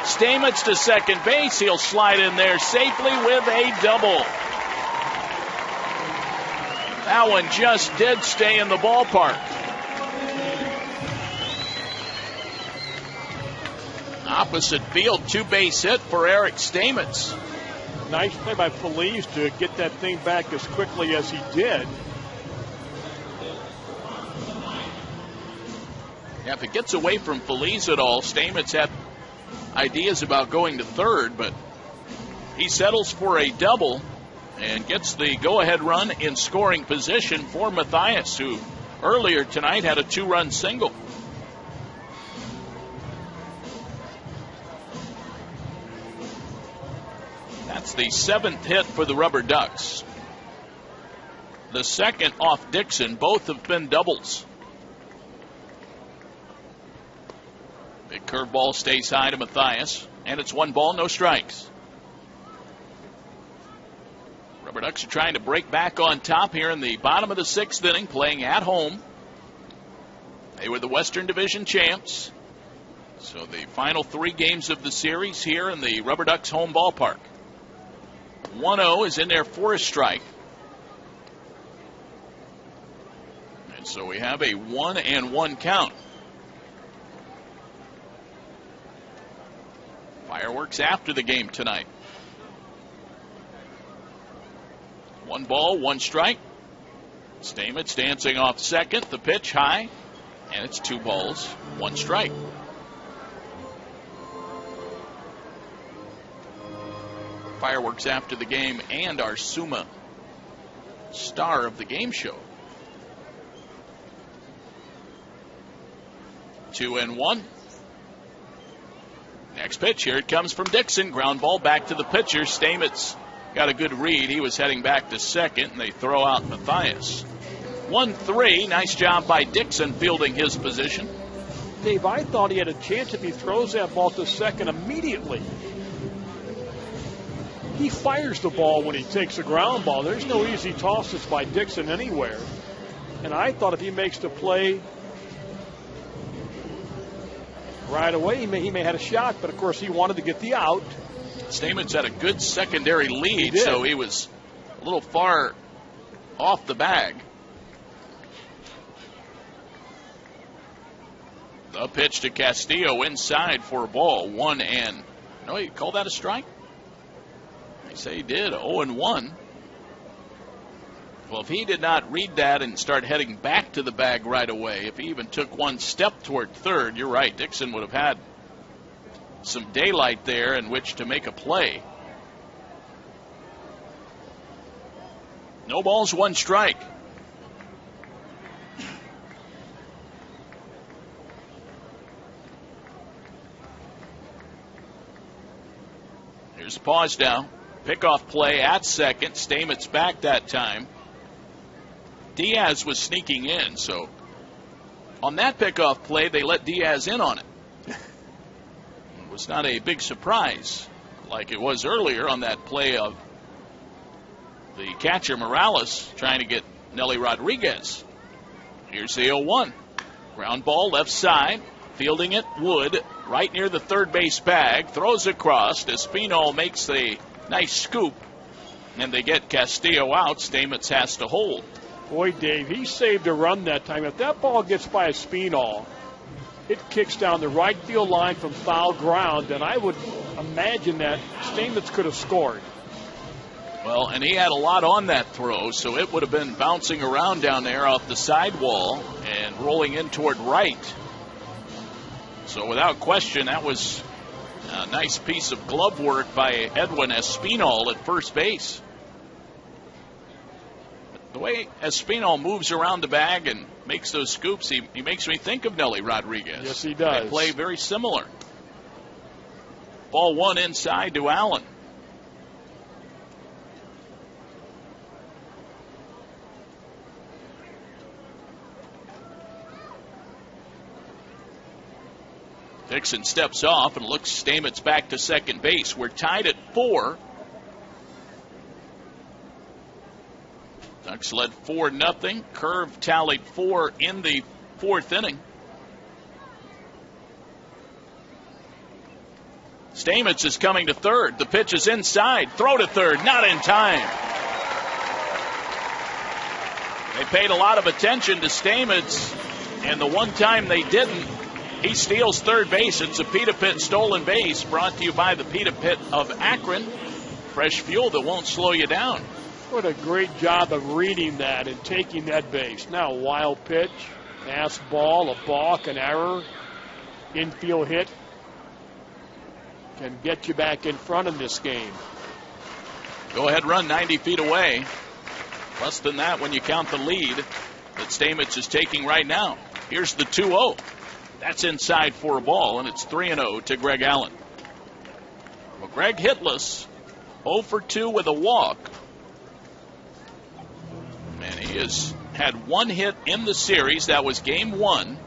Stamets to second base. He'll slide in there safely with a double. That one just did stay in the ballpark. Opposite field, 2-base hit for Eric Stamets. Nice play by Feliz to get that thing back as quickly as he did. Yeah, if it gets away from Feliz at all, Stamets had ideas about going to third, but he settles for a double and gets the go-ahead run in scoring position for Matthias, who earlier tonight had a 2-run single. That's the 7th hit for the RubberDucks. The 2nd off Dixon. Both have been doubles. Big curveball stays high to Matthias, and it's 1 ball, no strikes. RubberDucks are trying to break back on top here in the bottom of the 6th inning, playing at home. They were the Western Division champs. So the final 3 games of the series here in the RubberDucks home ballpark. 1-0 is in there for a strike. And so we have a 1-1 count. Fireworks after the game tonight. 1 ball, 1 strike. Stamets dancing off second. The pitch high. And it's 2 balls, 1 strike. Fireworks after the game and our Suma star of the game show. 2-1. Next pitch, here it comes from Dixon. Ground ball back to the pitcher. Stamets got a good read. He was heading back to second, and they throw out Matthias. 1-3. Nice job by Dixon fielding his position. Dave, I thought he had a chance if he throws that ball to second immediately. He fires the ball when he takes a ground ball. There's no easy tosses by Dixon anywhere. And I thought if he makes the play right away, he may have had a shot. But, of course, he wanted to get the out. Stamets had a good secondary lead, so he was a little far off the bag. The pitch to Castillo inside for a ball. 1 and... No, you call that a strike? They say he did. 0-1. Well, if he did not read that and start heading back to the bag right away, if he even took 1 step toward third, you're right, Dixon would have had some daylight there in which to make a play. No balls, 1 strike. Here's a pause now. Pickoff play at second. Stamets back that time. Diaz was sneaking in, so on that pickoff play, they let Diaz in on it. It was not a big surprise like it was earlier on that play of the catcher Morales trying to get Nelly Rodriguez. Here's the 0-1. Ground ball left side. Fielding it, Wood, right near the third base bag. Throws across. Espino makes the nice scoop. And they get Castillo out. Stamets has to hold. Boy, Dave, he saved a run that time. If that ball gets by Espino, it kicks down the right field line from foul ground, and I would imagine that Stamets could have scored. Well, and he had a lot on that throw, so it would have been bouncing around down there off the sidewall and rolling in toward right. So without question, that was a nice piece of glove work by Edwin Espinal at first base. The way Espinal moves around the bag and makes those scoops, he makes me think of Nelly Rodriguez. Yes, he does. They play very similar. Ball one inside to Allen. Dixon steps off and looks Stamets back to second base. We're tied at 4. Ducks led 4-0. Curve tallied 4 in the 4th inning. Stamets is coming to third. The pitch is inside. Throw to third. Not in time. They paid a lot of attention to Stamets, and the one time they didn't, he steals third base. It's a Pita Pit stolen base brought to you by the Pita Pit of Akron. Fresh fuel that won't slow you down. What a great job of reading that and taking that base. Now a wild pitch, pass ball, a balk, an error, infield hit can get you back in front in this game. Go ahead run 90 feet away. Less than that when you count the lead that Stamets is taking right now. Here's the 2-0. That's inside for a ball, and it's 3-0 to Greg Allen. Well, Greg hitless, 0 for 2 with a walk. And he has had one hit in the series. That was game 1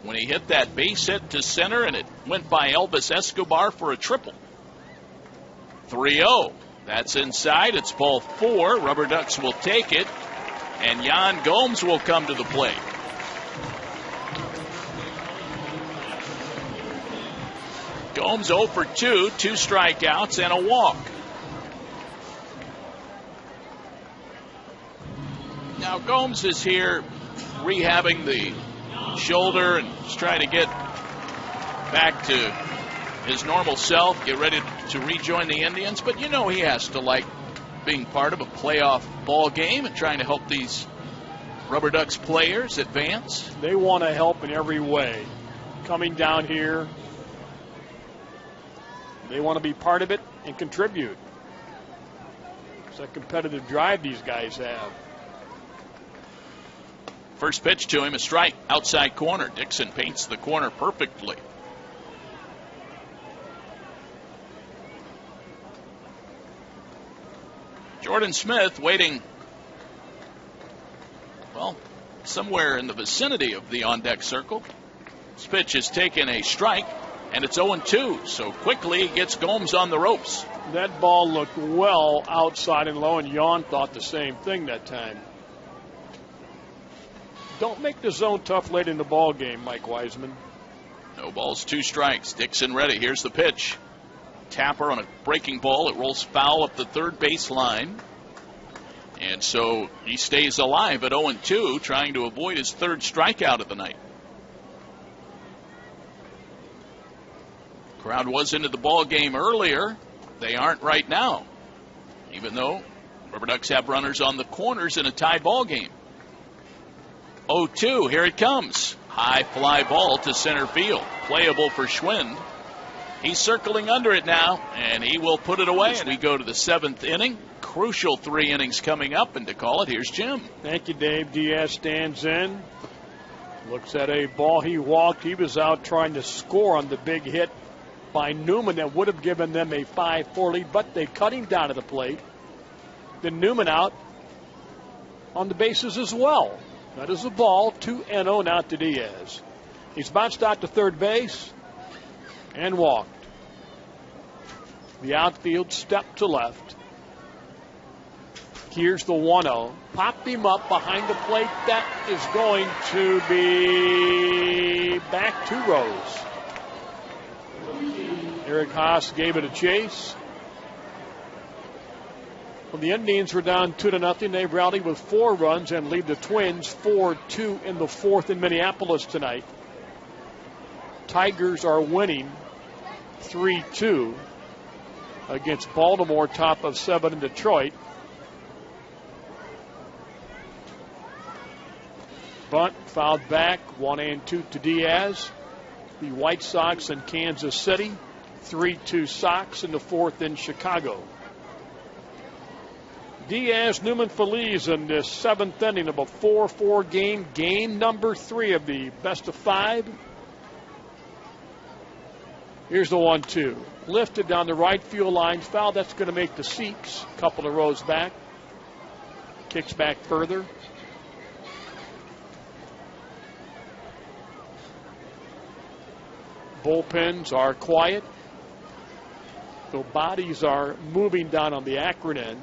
when he hit that base hit to center, and it went by Elvis Escobar for a triple. 3-0. That's inside. It's ball 4. RubberDucks will take it, and Yan Gomes will come to the plate. Gomes 0 for 2, 2 strikeouts and a walk. Now Gomes is here rehabbing the shoulder and just trying to get back to his normal self, get ready to rejoin the Indians. But you know he has to like being part of a playoff ball game and trying to help these RubberDucks players advance. They want to help in every way. Coming down here, they want to be part of it and contribute. It's a competitive drive these guys have. First pitch to him, a strike, outside corner. Dixon paints the corner perfectly. Jordan Smith waiting, well, somewhere in the vicinity of the on-deck circle. This pitch has taken a strike, and it's 0-2, so quickly he gets Gomes on the ropes. That ball looked well outside and low, and Jan thought the same thing that time. Don't make the zone tough late in the ball game, Mike Wiseman. No balls, 2 strikes. Dixon ready. Here's the pitch. Tapper on a breaking ball. It rolls foul up the third base line. And so he stays alive at 0-2, trying to avoid his 3rd strikeout of the night. Crowd was into the ball game earlier. They aren't right now, even though RubberDucks have runners on the corners in a tie ball game. 0-2, here it comes. High fly ball to center field. Playable for Schwind. He's circling under it now, and he will put it away. As we go to the 7th inning, crucial 3 innings coming up, and to call it, here's Jim. Thank you, Dave. Diaz stands in, looks at a ball he walked. He was out trying to score on the big hit by Newman that would have given them a 5-4 lead, but they cut him down to the plate. Then Newman out on the bases as well. That is a ball, 2-0 now to Diaz. He's bounced out to third base and walked. The outfield step to left. Here's the 1-0. Popped him up behind the plate. That is going to be back 2 rows. Eric Haas gave it a chase. When the Indians were down 2-0, they rallied with 4 runs and lead the Twins 4-2 in the 4th in Minneapolis tonight. Tigers are winning 3-2 against Baltimore, top of 7 in Detroit. Bunt fouled back, 1-2 to Diaz. The White Sox in Kansas City, 3-2 Sox in the 4th in Chicago. Diaz, Newman, Feliz in this 7th inning of a 4-4 game. Game number 3 of the best of 5. Here's the 1-2. Lifted down the right field line. Foul. That's going to make the seats a couple of rows back. Kicks back further. Bullpens are quiet. The bodies are moving down on the Akron end.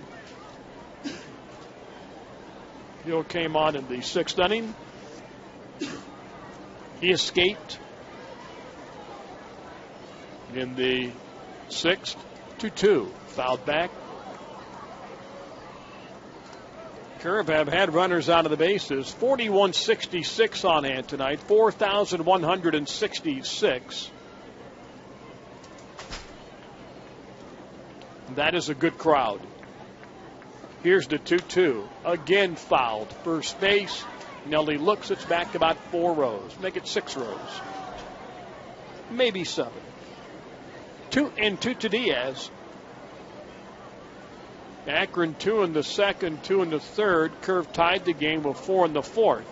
Hill came on in the 6th inning. He escaped in the 6th, 2-2. Fouled back. Curve have had runners out of the bases. 41-66 on hand tonight. 4,166. That is a good crowd. Here's the 2-2. Again fouled. First base. Nelly looks. It's back about 4 rows. Make it 6 rows. Maybe 7. 2-2 to Diaz. Akron 2 in the 2nd, 2 in the 3rd. Curve tied the game with 4 in the 4th.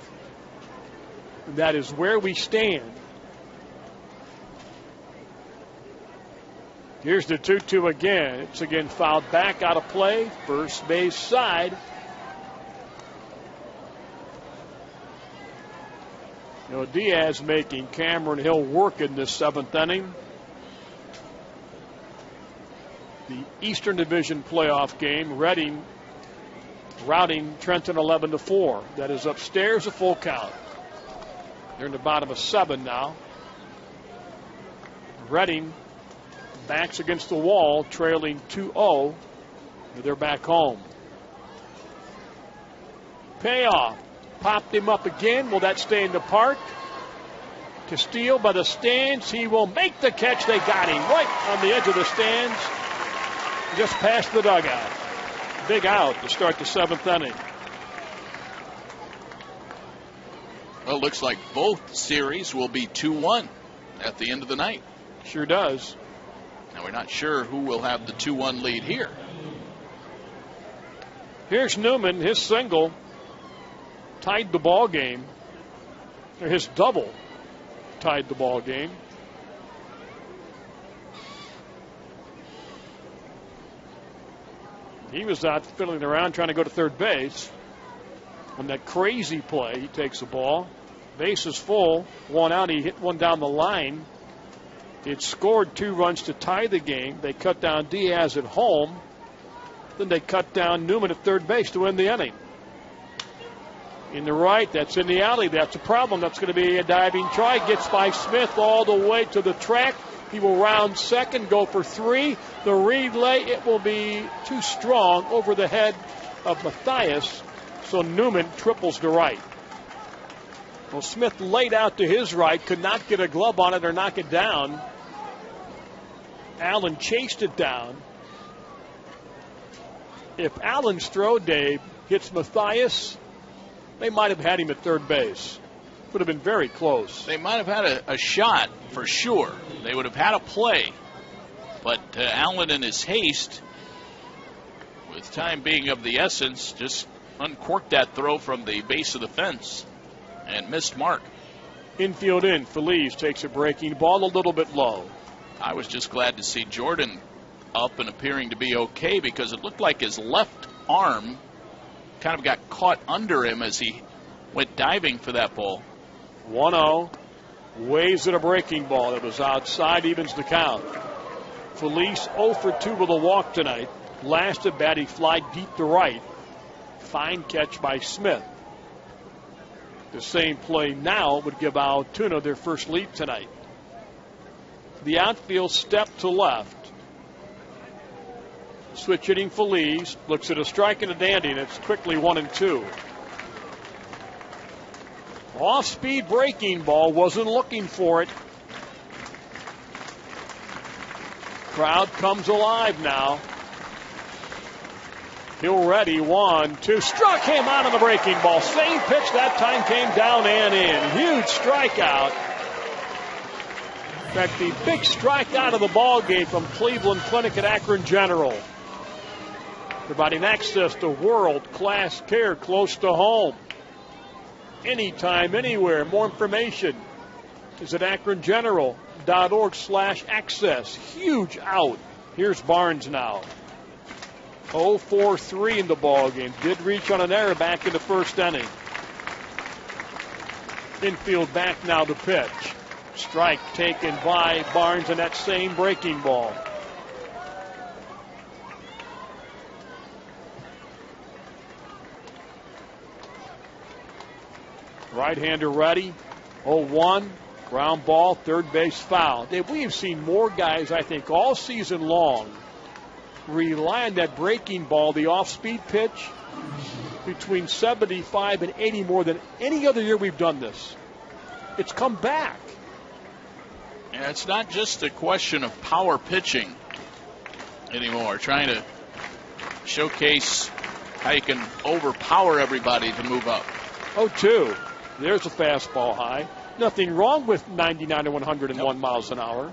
That is where we stand. Here's the 2-2 again. It's again fouled back out of play. First base side. Diaz making Cameron Hill work in this 7th inning. The Eastern Division playoff game. Reading routing Trenton 11-4. That is upstairs, a full count. They're in the bottom of 7 now. Reading backs against the wall, trailing 2-0. They're back home. Payoff. Popped him up again. Will that stay in the park? Castillo by the stands. He will make the catch. They got him right on the edge of the stands. Just past the dugout. Big out to start the 7th inning. Well, it looks like both series will be 2-1 at the end of the night. Sure does. Now, we're not sure who will have the 2-1 lead here. Here's Newman. His single tied the ball game. Or his double tied the ball game. He was out fiddling around trying to go to third base. On that crazy play, he takes the ball. Base is full. 1 out. He hit one down the line. It scored 2 runs to tie the game. They cut down Diaz at home. Then they cut down Newman at third base to win the inning. In the right, that's in the alley. That's a problem. That's going to be a diving try. Gets by Smith all the way to the track. He will round second, go for 3. The relay, it will be too strong over the head of Matthias. So Newman triples to right. Well, Smith laid out to his right, could not get a glove on it or knock it down. Allen chased it down. If Allen's throw, Dave, hits Matthias, they might have had him at third base. Would have been very close. They might have had a shot for sure. They would have had a play. But Allen, in his haste, with time being of the essence, just uncorked that throw from the base of the fence and missed mark. Infield in. Feliz takes a breaking ball a little bit low. I was just glad to see Jordan up and appearing to be okay, because it looked like his left arm kind of got caught under him as he went diving for that ball. 1-0. Waves at a breaking ball. It was outside, evens the count. Feliz 0 for 2 with a walk tonight. Last at bat, he flied deep to right. Fine catch by Smith. The same play now would give Altoona their first lead tonight. The outfield step to left. Switch hitting Feliz. Looks at a strike and a dandy, and it's quickly 1-2. Off-speed breaking ball. Wasn't looking for it. Crowd comes alive now. Hill ready, 1-2. Struck him out of the breaking ball. Same pitch that time, came down and in. Huge strikeout. In fact, the big strikeout of the ball game from Cleveland Clinic at Akron General. Providing access to world-class care close to home. Anytime, anywhere. More information is at akrongeneral.org/access. Huge out. Here's Barnes now. 0-4-3 in the ball game. Did reach on an error back in the first inning. Infield back now to pitch. Strike taken by Barnes on that same breaking ball. Right-hander ready. 0-1. Ground ball, third base foul. We have seen more guys, I think, all season long rely on that breaking ball, the off-speed pitch, between 75 and 80 more than any other year we've done this. It's come back. And it's not just a question of power pitching anymore, trying to showcase how you can overpower everybody to move up. 0-2. There's a fastball high. Nothing wrong with 99 to 101 miles an hour.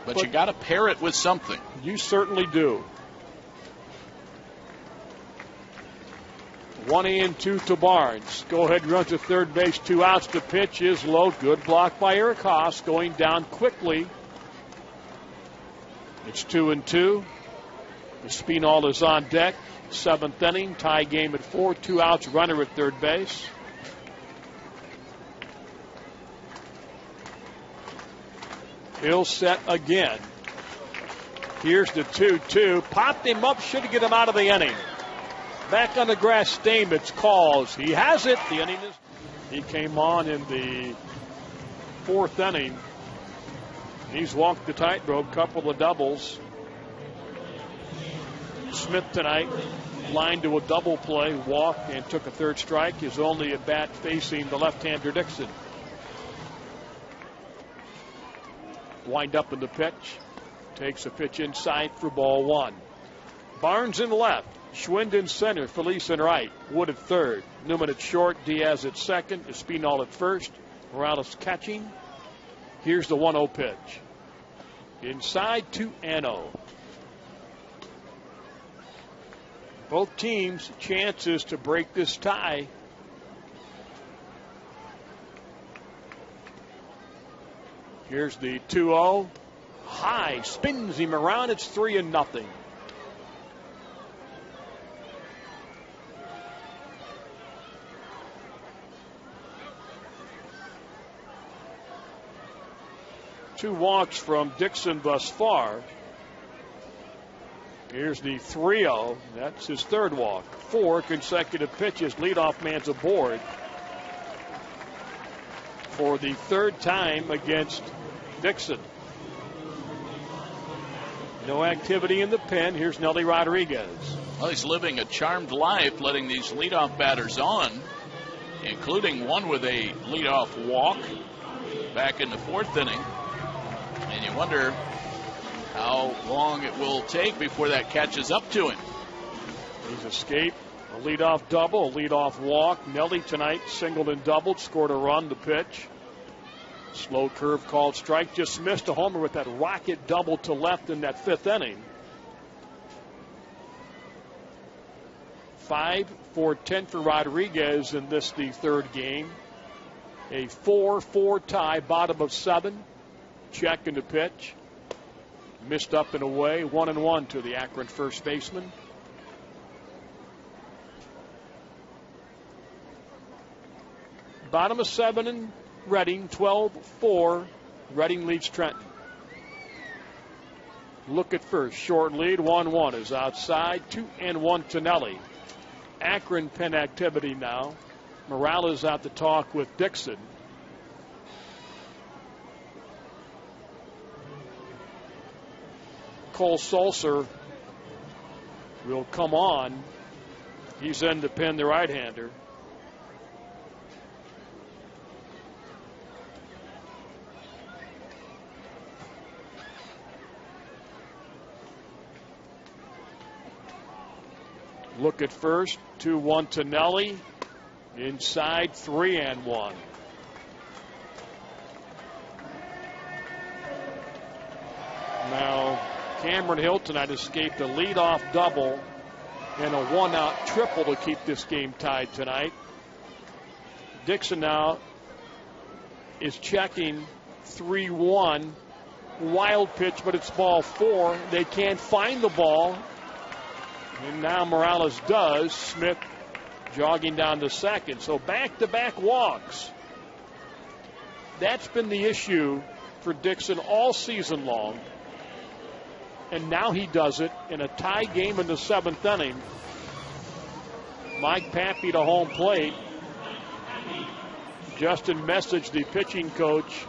But you got to pair it with something. You certainly do. 1-2 to Barnes. Go ahead, run to third base, 2 outs. The pitch is low. Good block by Eric Haas, going down quickly. It's 2-2. The Spinall is on deck. 7th inning, tie game at 4. 2 outs, runner at third base. Hill set again. Here's the 2-2. Popped him up, should get him out of the inning. Back on the grass, Stamets calls. He has it. The inning is. He came on in the 4th inning. He's walked the tightrope, couple of doubles. Smith tonight lined to a double play, walked and took a third strike. His only at bat facing the left-hander Dixon. Wind up in the pitch. Takes a pitch inside for ball 1. Barnes in left. Schwind in center. Feliz in right. Wood at third. Newman at short. Diaz at second. Espinal at first. Morales catching. Here's the 1-0 pitch. Inside 2-0. Both teams chances to break this tie. Here's the 2-0. High, spins him around. It's 3-0. Two walks from Dixon thus far. Here's the 3-0. That's his third walk. 4 consecutive pitches. Leadoff man's aboard for the third time against Dixon. No activity in the pen. Here's Nelly Rodriguez. Well, he's living a charmed life, letting these leadoff batters on, including one with a leadoff walk back in the 4th inning. And you wonder how long it will take before that catches up to him. He's escaped a leadoff double, a leadoff walk. Nelly tonight singled and doubled, scored a run. The pitch. Slow curve called strike. Just missed a homer with that rocket double to left in that 5th inning. 5 for 10 for Rodriguez in this, the 3rd game. A 4-4 tie, bottom of 7. Check in the pitch. Missed up and away. 1-1 to the Akron first baseman. Bottom of 7 in Reading, 12-4. Reading leads Trenton. Look at first. Short lead, 1-1 is outside. 2-1 to Nelly. Akron pen activity now. Morales out to talk with Dixon. Cole Sulcer will come on. He's in to pin the right-hander. Look at first, 2-1 to Nelly. Inside, 3-1. Now, Cameron Hill tonight escaped a leadoff double and a one-out triple to keep this game tied tonight. Dixon now is checking 3-1. Wild pitch, but it's ball 4. They can't find the ball. And now Morales does. Smith jogging down to second. So back-to-back walks. That's been the issue for Dixon all season long. And now he does it in a tie game in the 7th inning. Mike Pappy to home plate. Justin messaged the pitching coach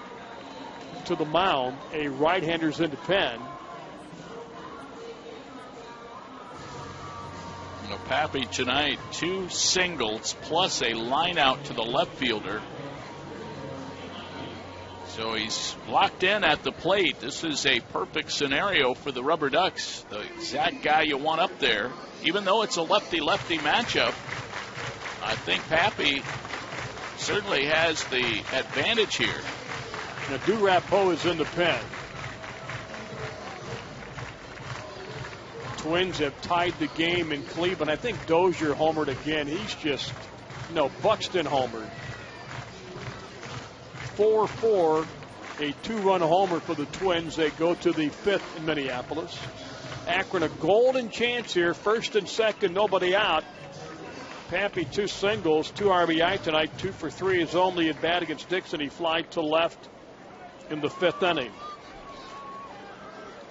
to the mound. A right-hander's in the pen. Pappy tonight, 2 singles plus a line out to the left fielder. So he's locked in at the plate. This is a perfect scenario for the RubberDucks. The exact guy you want up there. Even though it's a lefty-lefty matchup, I think Pappy certainly has the advantage here. Now, Durapo is in the pen. Twins have tied the game in Cleveland. I think Dozier homered again. He's just, Buxton homered. 4-4, a 2-run homer for the Twins. They go to the 5th in Minneapolis. Akron a golden chance here. First and second, nobody out. Pappy 2 singles, 2 RBI tonight, 2 for 3. His only at bat against Dixon. He flied to left in the 5th inning.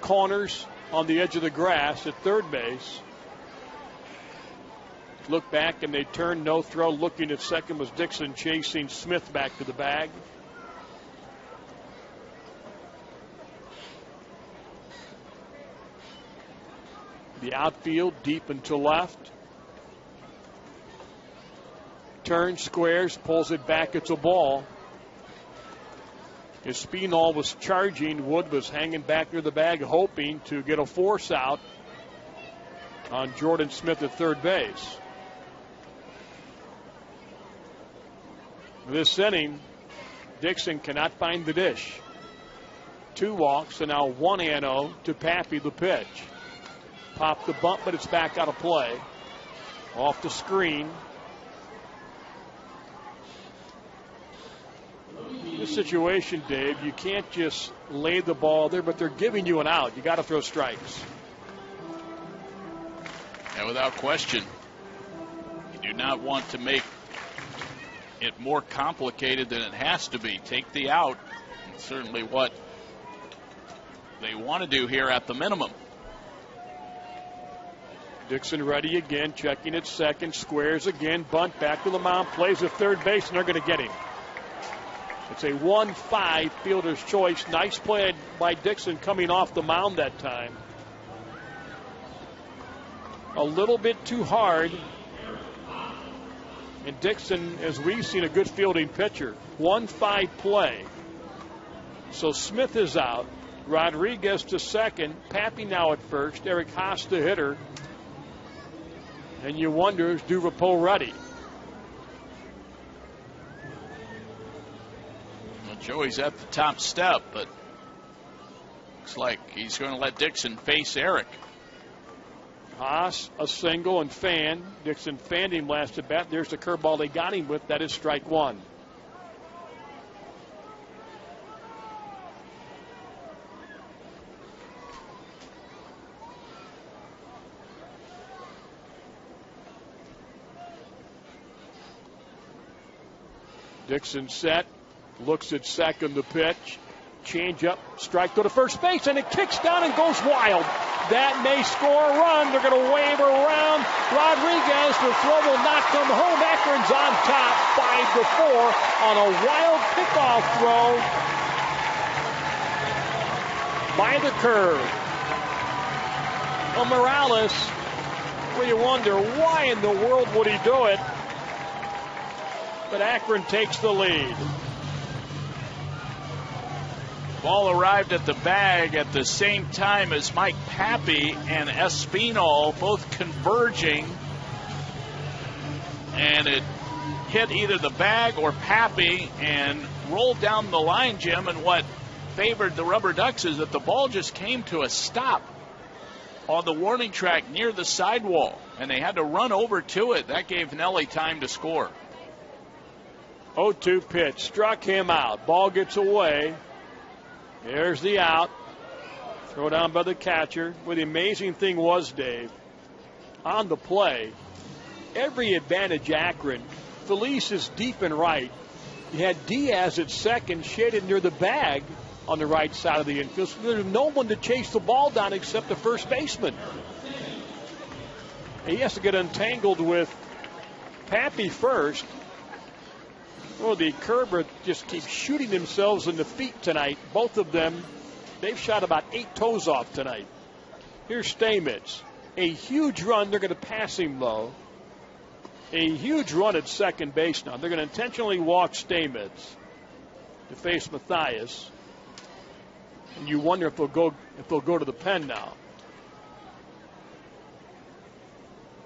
Corners on the edge of the grass at third base. Look back and they turn, no throw. Looking at second was Dixon, chasing Smith back to the bag. The outfield deep and to left. Turns, squares, pulls it back. It's a ball. Espinal was charging. Wood was hanging back near the bag, hoping to get a force out on Jordan Smith at third base. This inning, Dixon cannot find the dish. 2 walks and now 1-0 to Pappy, the pitch. Popped the bump, but it's back out of play. Off the screen. This situation, Dave, you can't just lay the ball there, but they're giving you an out. You got to throw strikes. And without question, you do not want to make it more complicated than it has to be. Take the out. It's certainly what they want to do here at the minimum. Dixon ready again, checking at second, squares again, bunt back to the mound, plays at third base, and they're going to get him. It's a 1-5 fielder's choice. Nice play by Dixon coming off the mound that time. A little bit too hard. And Dixon, as we've seen, a good fielding pitcher. 1-5 play. So Smith is out. Rodriguez to second. Pappy now at first. Eric Haas the hitter. And you wonder, is Durapo ready? Joey's at the top step, but looks like he's going to let Dixon face Eric. Haas, a single and fan. Dixon fanned him last at bat. There's the curveball they got him with. That is strike 1. Dixon set. Looks at second, the pitch. Change up, strike to the first base, and it kicks down and goes wild. That may score a run. They're going to wave around Rodriguez. The throw will not come home. Akron's on top, 5-4 on a wild pickoff throw by the curve. Well, Morales, where you wonder why in the world would he do it? But Akron takes the lead. Ball arrived at the bag at the same time as Mike Pappy and Espinal both converging. And it hit either the bag or Pappy and rolled down the line, Jim. And what favored the RubberDucks is that the ball just came to a stop on the warning track near the sidewall. And they had to run over to it. That gave Nelly time to score. 0-2 pitch. Struck him out. Ball gets away. There's the out. Throw down by the catcher. Well, the amazing thing was, Dave, on the play, every advantage Akron. Felice is deep and right. You had Diaz at second, shaded near the bag on the right side of the infield. So there's no one to chase the ball down except the first baseman. He has to get untangled with Pappy first. Well, the Curve just keep shooting themselves in the feet tonight. Both of them, they've shot about 8 toes off tonight. Here's Stamets. A huge run. They're going to pass him, though. A huge run at second base now. They're going to intentionally walk Stamets to face Matthias. And you wonder if they'll go to the pen now.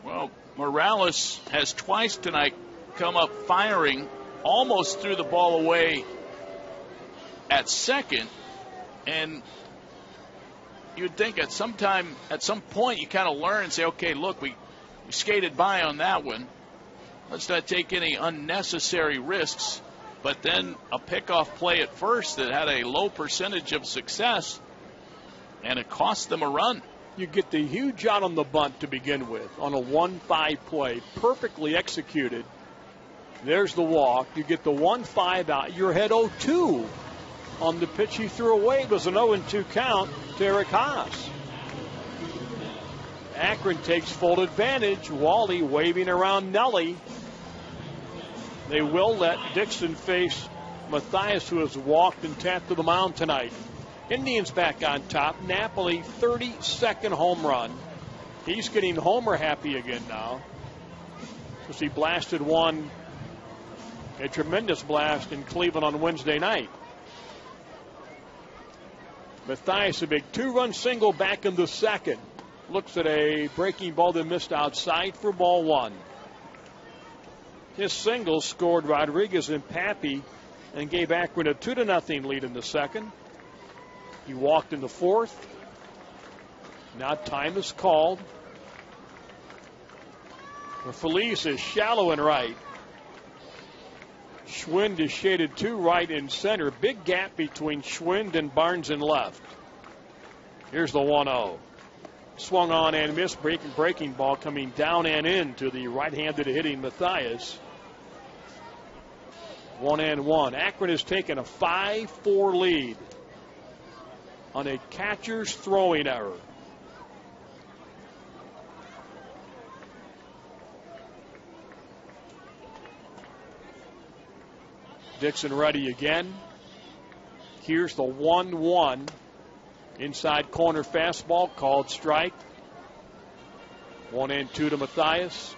Well, Morales has twice tonight come up firing. Almost threw the ball away at second, and you'd think at some point you kind of learn and say, okay, look, we skated by on that one. Let's not take any unnecessary risks. But then a pickoff play at first that had a low percentage of success, and it cost them a run. You get the huge out on the bunt to begin with on a 1-5 play, perfectly executed. There's the walk. You get the 1-5 out. You're ahead 0-2 on the pitch he threw away. It was an 0-2 count to Eric Haas. Akron takes full advantage. Wally waving around Nelly. They will let Dixon face Matthias, who has walked and tapped to the mound tonight. Indians back on top. Napoli, 32nd home run. He's getting homer happy again now, because he blasted one. A tremendous blast in Cleveland on Wednesday night. Matthias, a big 2-run single back in the second. Looks at a breaking ball that missed outside for ball 1. His single scored Rodriguez and Pappy and gave Akron a 2-0 lead in the second. He walked in the fourth. Now time is called. Felice is shallow and right. Schwind is shaded to right and center. Big gap between Schwind and Barnes in left. Here's the 1-0. Swung on and missed. Breaking ball coming down and in to the right-handed hitting Matthias. 1-1. Akron has taken a 5-4 lead on a catcher's throwing error. Dixon ready again. Here's the 1-1. Inside corner fastball called strike. 1-2 to Matthias.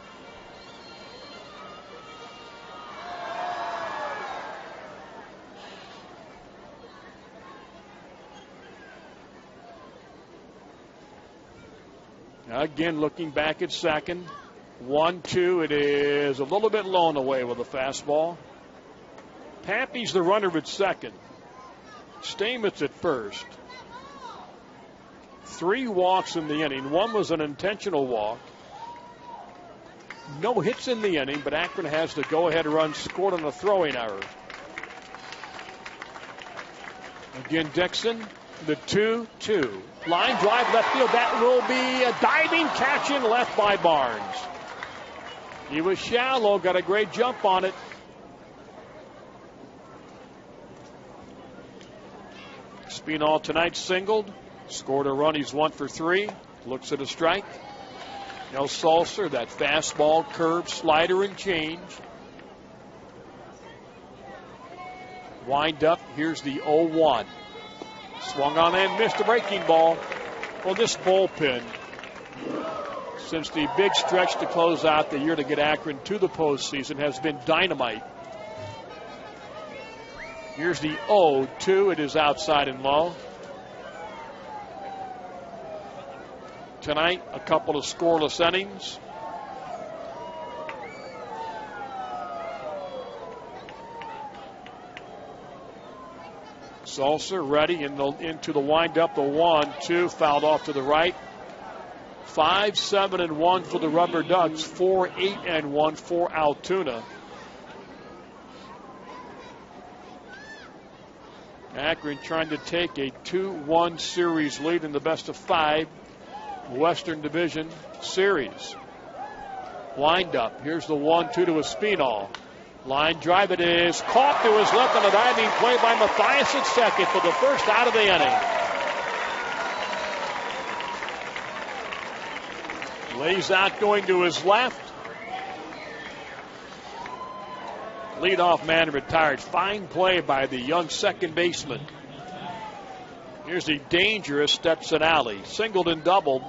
Again, looking back at second. 1-2. It is a little bit low and away with a fastball. Pappy's the runner at second. Stamets at first. 3 walks in the inning. One was an intentional walk. No hits in the inning, but Akron has the go-ahead run scored on a throwing error. Again, Dixon, the 2-2. Line drive left field. That will be a diving catch in left by Barnes. He was shallow, got a great jump on it. Spinall tonight singled. Scored a run. He's 1 for 3. Looks at a strike. No Sulcer, that fastball, curve, slider, and change. Wind up. Here's the 0-1. Swung on and missed a breaking ball. Well, this bullpen, since the big stretch to close out the year to get Akron to the postseason, has been dynamite. Here's the 0-2. It is outside and low. Tonight, a couple of scoreless innings. Sulcer ready into the windup. The 1-2 fouled off to the right. 5-7-1 for the RubberDucks. 4-8-1 for Altoona. Akron trying to take a 2-1 series lead in the best of 5 Western Division series. Wind up. Here's the 1-2 to Espinal. Line drive. It is caught to his left on a diving play by Matthias at second for the first out of the inning. Lays out going to his left. Leadoff man retired. Fine play by the young second baseman. Here's the dangerous Stetson Alley. Singled and doubled.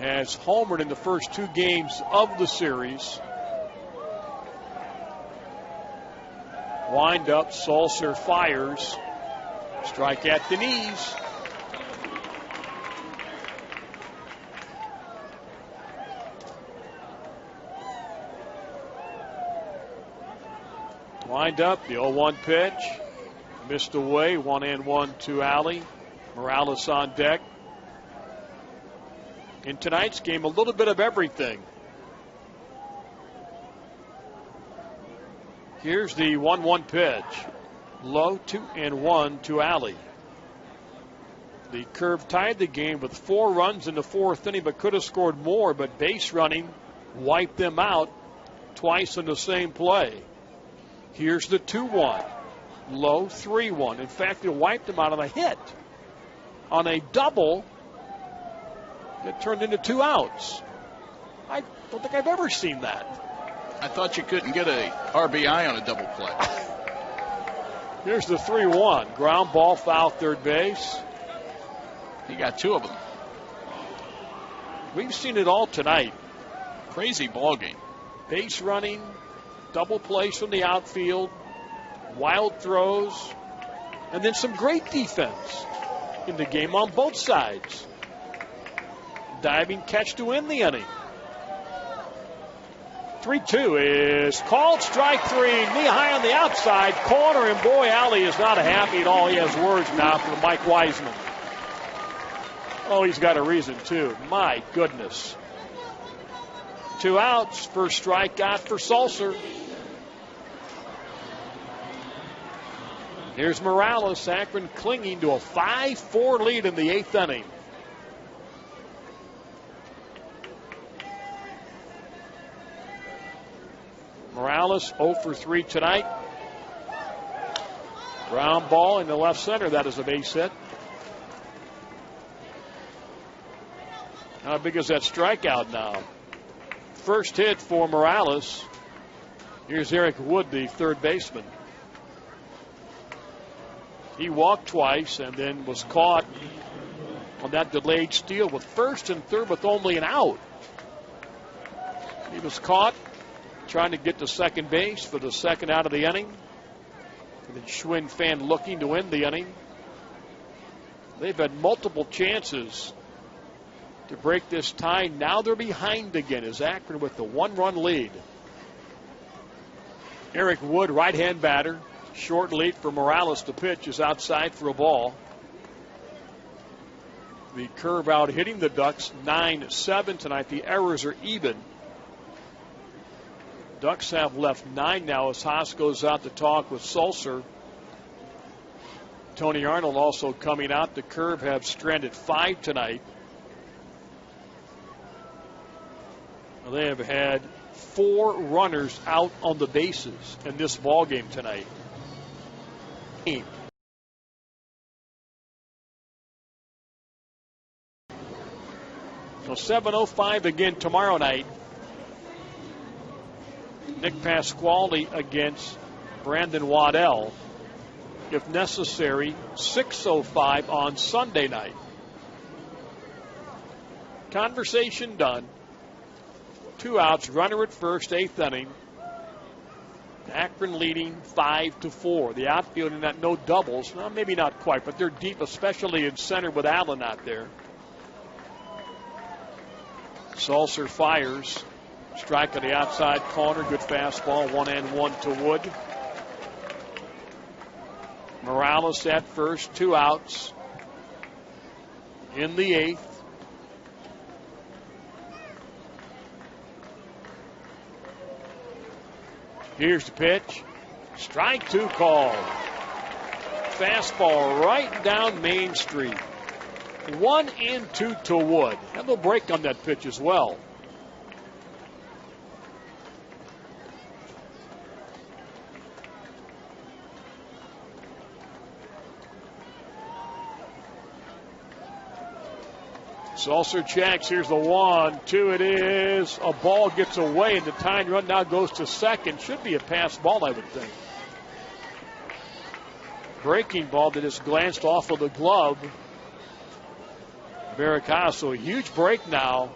Has homered in the first 2 games of the series. Wind up. Sulcer fires. Strike at the knees. Wind up. The 0-1 pitch. Missed away. 1-1 to Alley. Morales on deck. In tonight's game, a little bit of everything. Here's the 1-1 pitch. Low 2-1 to Alley. The Curve tied the game with 4 runs in the 4th inning, but could have scored more, but base running wiped them out twice in the same play. Here's the 2-1. Low 3-1. In fact, it wiped them out on a hit. On a double, it turned into 2 outs. I don't think I've ever seen that. I thought you couldn't get a RBI on a double play. Here's the 3-1. Ground ball, foul, third base. He got 2 of them. We've seen it all tonight. Crazy ball game. Base running, double plays from the outfield, wild throws, and then some great defense in the game on both sides. Diving catch to end the inning. 3-2 is called. Strike 3. Knee high on the outside corner, and boy, Alley is not happy at all. He has words now for Mike Wiseman. Oh, he's got a reason, too. My goodness. 2 outs. First strikeout for Sulcer. Here's Morales. Akron clinging to a 5-4 lead in the 8th inning. Morales 0 for 3 tonight. Ground ball in the left center. That is a base hit. How big is that strikeout now? First hit for Morales. Here's Eric Wood, the third baseman. He walked twice and then was caught on that delayed steal with first and third with only an out. He was caught trying to get to second base for the second out of the inning. And then Schwinn fan looking to end the inning. They've had multiple chances to break this tie. Now they're behind again as Akron with the 1-run lead. Eric Wood, right-hand batter. Short lead for Morales to pitch is outside for a ball. The Curve out hitting the Ducks 9-7 tonight. The errors are even. Ducks have left 9 now as Haas goes out to talk with Sulcer. Tony Arnold also coming out. The Curve have stranded 5 tonight. They have had 4 runners out on the bases in this ball game tonight. So 7:05 again tomorrow night. Nick Pasquale against Brandon Waddell. If necessary, 6:05 on Sunday night. Conversation done. 2 outs, runner at first, 8th inning. Akron leading 5-4. The outfield in that no doubles. Well, maybe not quite, but they're deep, especially in center with Allen out there. Sulser fires. Strike on the outside corner. Good fastball. 1-1 to Wood. Morales at first. 2 outs in the 8th. Here's the pitch. Strike 2 called. Fastball right down Main Street. 1-2 to Wood. Had a little break on that pitch as well. Sulser checks. Here's the 1-2. It is. A ball gets away, and the tying run now goes to second. Should be a pass ball, I would think. Breaking ball that just glanced off of the glove. Barraca. So a huge break now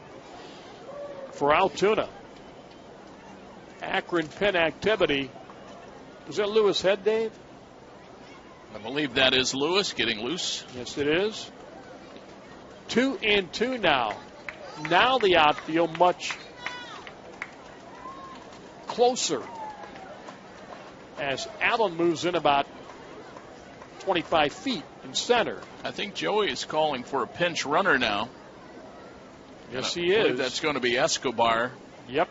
for Altoona. Akron pin activity. Was that Lewis head, Dave? I believe that is Lewis getting loose. Yes, it is. 2-2 now. Now the outfield much closer as Allen moves in about 25 feet in center. I think Joey is calling for a pinch runner now. Yes, he is. That's going to be Escobar. Yep.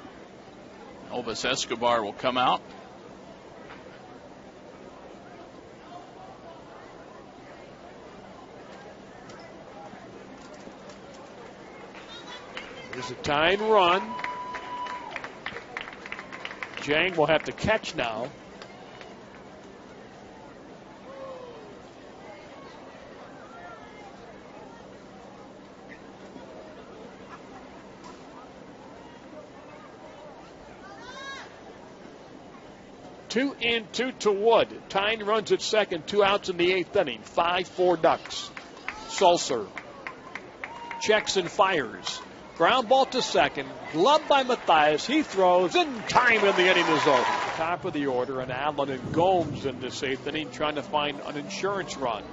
Elvis Escobar will come out. There's a tying run. Jang will have to catch now. Two in, 2 to Wood. Tying runs at second, 2 outs in the 8th inning. 5-4 Ducks. Sulser checks and fires. Ground ball to second. Gloved by Matthias. He throws. In time, and the inning is over. Top of the order, and Allen and Gomes in this 8th inning trying to find an insurance run.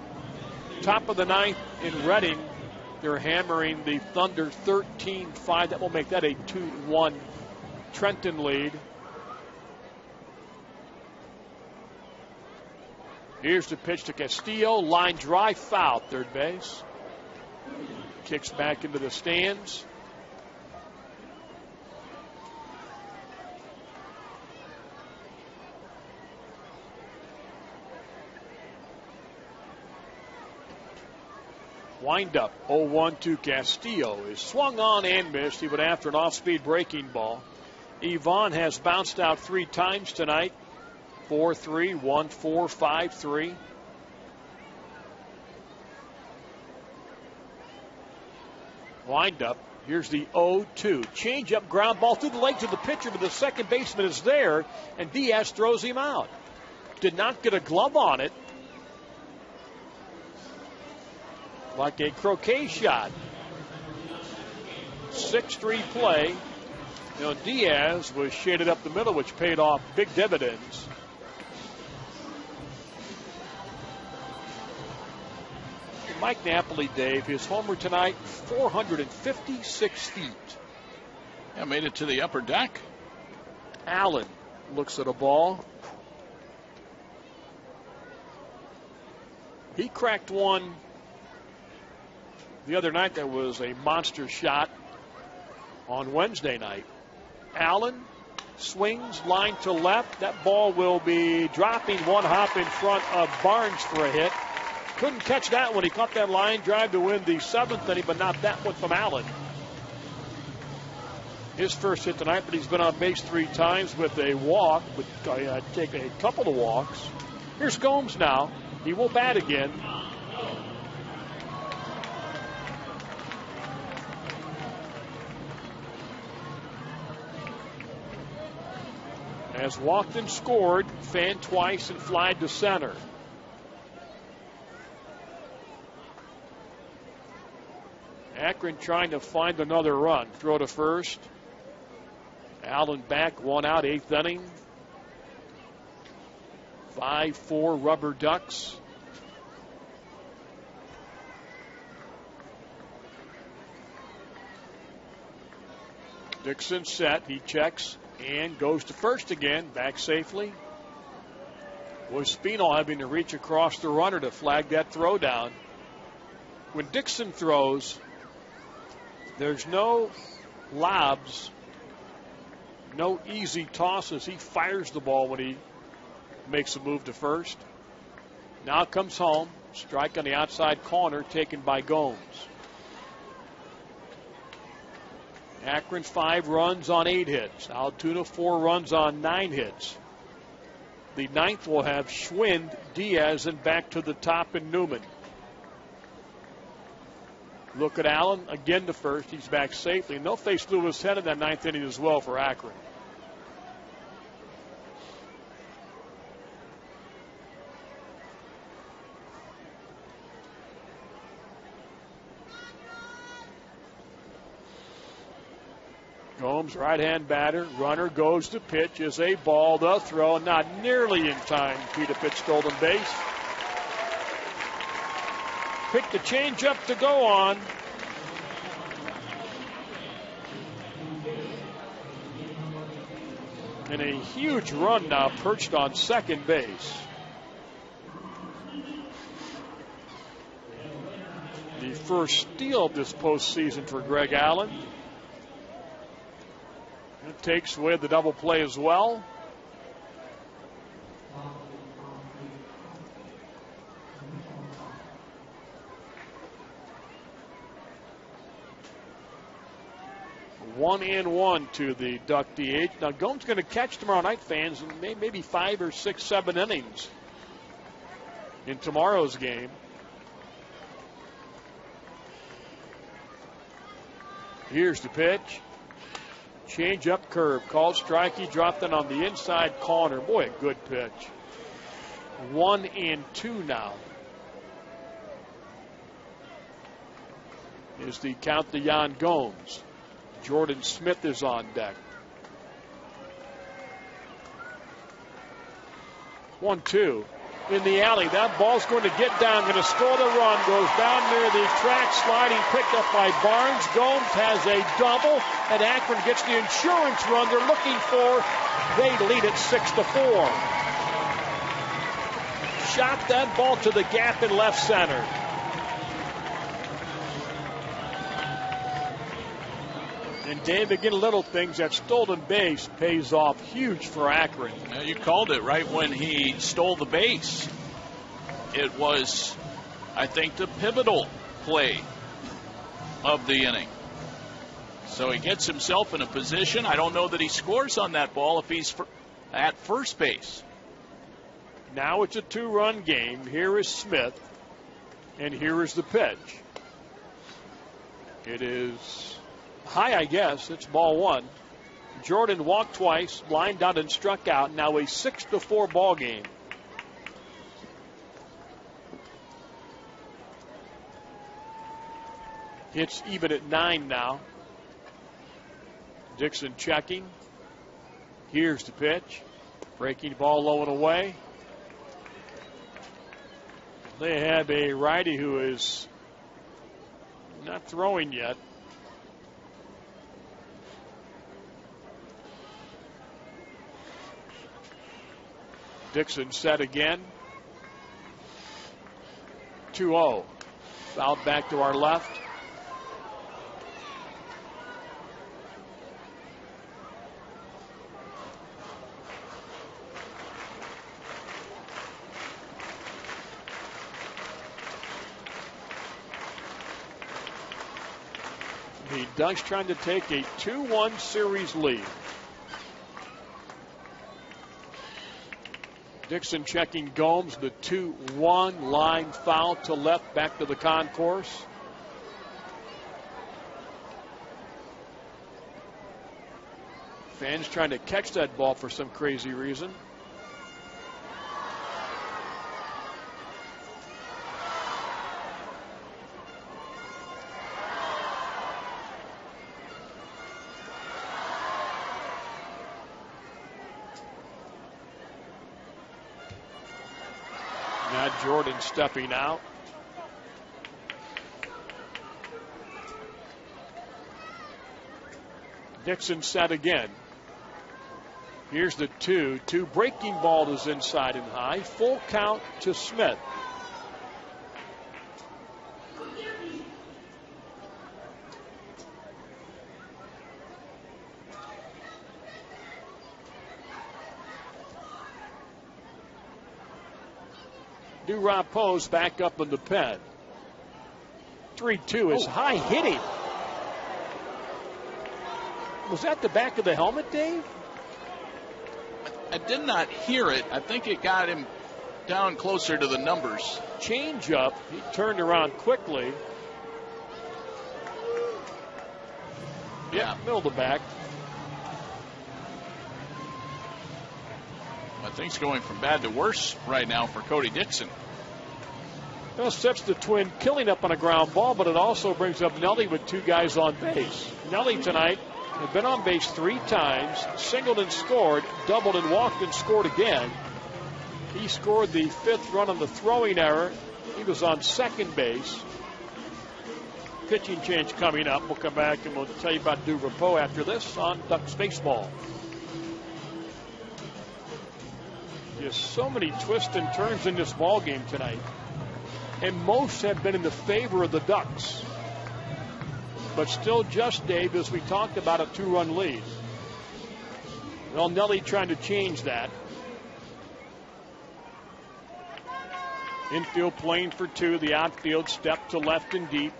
Top of the 9th in Reading. They're hammering the Thunder 13-5. That will make that a 2-1 Trenton lead. Here's the pitch to Castillo. Line drive, foul, third base. Kicks back into the stands. Wind up, 0-1 to Castillo is swung on and missed. He went after an off-speed breaking ball. Yvonne has bounced out 3 times tonight. 4-3, 1-4, 5-3. Wind up. Here's the 0-2. Change up, ground ball through the legs of the pitcher, but the second baseman is there, and Diaz throws him out. Did not get a glove on it. Like a croquet shot. 6-3 play. You know, Diaz was shaded up the middle, which paid off big dividends. Mike Napoli, Dave, his homer tonight, 456 feet. Yeah, made it to the upper deck. Allen looks at a ball. He cracked one the other night that was a monster shot on Wednesday night. Allen swings, line to left. That ball will be dropping 1 hop in front of Barnes for a hit. Couldn't catch that one. He caught that line drive to win the 7th inning, but not that one from Allen. His first hit tonight, but he's been on base 3 times with a walk. Would take a couple of walks. Here's Gomes now. He will bat again. has walked and scored, fanned twice and flied to center. Akron trying to find another run. Throw to first. Allen back, 1 out, 8th inning. 5-4 RubberDucks. Dixon set. He checks and goes to first again. Back safely. Was Spino having to reach across the runner to flag that throw down. When Dixon throws, there's no lobs, no easy tosses. He fires the ball when he makes a move to first. Now comes home. Strike on the outside corner taken by Gomes. Akron 5 runs on 8 hits. Altoona 4 runs on 9 hits. The 9th will have Schwind, Diaz, and back to the top in Newman. Look at Allen again to first. He's back safely. And they'll face Lewis Head in that 9th inning as well for Akron. Gomes, right-hand batter. Runner goes to pitch. Is a ball. The throw. Not nearly in time. Peter pitch stolen base. Picked the changeup to go on. And a huge run now perched on second base. The first steal of this postseason for Greg Allen. It takes away the double play as well. One and one to the Duck DH. Now Gomes going to catch tomorrow night, fans, and maybe 5 or 6, 7 innings in tomorrow's game. Here's the pitch. Change up curve. Called strike. He dropped it on the inside corner. Boy, a good pitch. 1 and 2 now. Is the count to Jan Gomes. Jordan Smith is on deck. 1-2 in the alley. That ball's going to get down, going to score the run. Goes down near the track, sliding, picked up by Barnes. Gomes has a double, and Akron gets the insurance run they're looking for. They lead it 6-4. Shot that ball to the gap in left center. And Dave, again, little things. That stolen base pays off huge for Akron. Now you called it right when he stole the base. It was, I think, the pivotal play of the inning. So he gets himself in a position. I don't know that he scores on that ball if he's at first base. Now it's a 2-run game. Here is Smith, and here is the pitch. It is high, I guess. It's ball 1. Jordan walked twice, lined out and struck out. Now a 6-4 ball game. It's even at 9 now. Dixon checking. Here's the pitch. Breaking ball low and away. They have a righty who is not throwing yet. Dixon set again. 2-0. Fouled back to our left. The Ducks trying to take a 2-1 series lead. Dixon checking Gomes, the 2-1 line foul to left, back to the concourse. Fans trying to catch that ball for some crazy reason. Now Jordan stepping out. Dixon set again. Here's the 2-2 breaking ball is inside and high. Full count to Smith. Durapo's back up in the pen. 3-2 is high hitting. Was that the back of the helmet, Dave? I did not hear it. I think it got him down closer to the numbers. Change up. He turned around quickly. Yeah, middle of the back. I think it's going from bad to worse right now for Cody Dixon. Well, sets the Twin killing up on a ground ball, but it also brings up Nelly with 2 guys on base. Nelly tonight had been on base 3 times, singled and scored, doubled and walked and scored again. He scored the 5th run on the throwing error. He was on second base. Pitching change coming up. We'll come back and we'll tell you about Durapo after this on Ducks Baseball. Just so many twists and turns in this ball game tonight. And most have been in the favor of the Ducks. But still just, Dave, as we talked about, a 2-run lead. Well, Nelly trying to change that. Infield playing for 2. The outfield step to left and deep.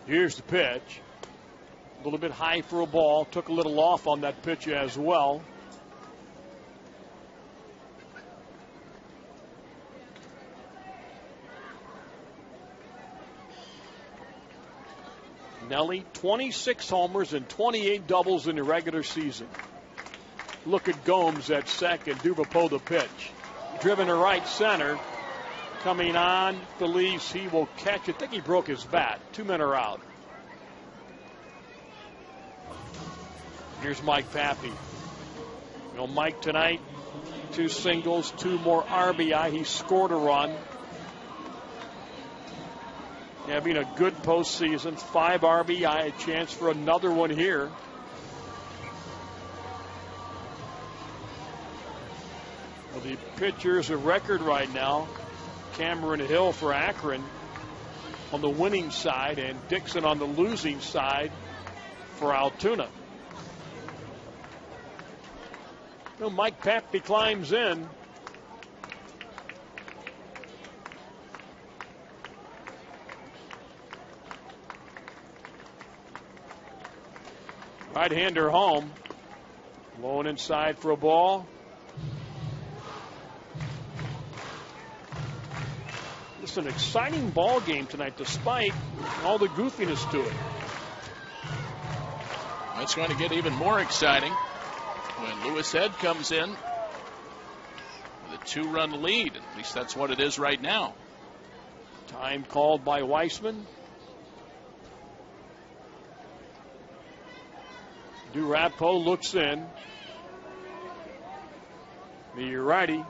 Here's the pitch. A little bit high for a ball. Took a little off on that pitch as well. Nelly, 26 homers and 28 doubles in the regular season. Look at Gomes at second. Durapo the pitch. Driven to right center. Coming on, believes he will catch it. I think he broke his bat. 2 men are out. Here's Mike Pappy. You know, Mike tonight, 2 singles, 2 more RBI. He scored a run. Having a good postseason, 5 RBI, a chance for another one here. Well, the pitcher's a record right now. Cameron Hill for Akron on the winning side and Dixon on the losing side for Altoona. Well, Mike Pappy climbs in. Right-hander home. Low and inside for a ball. It's an exciting ball game tonight, despite all the goofiness to it. It's going to get even more exciting when Lewis Head comes in with a 2-run lead. At least that's what it is right now. Time called by Weissman. Durapo looks in. The righty,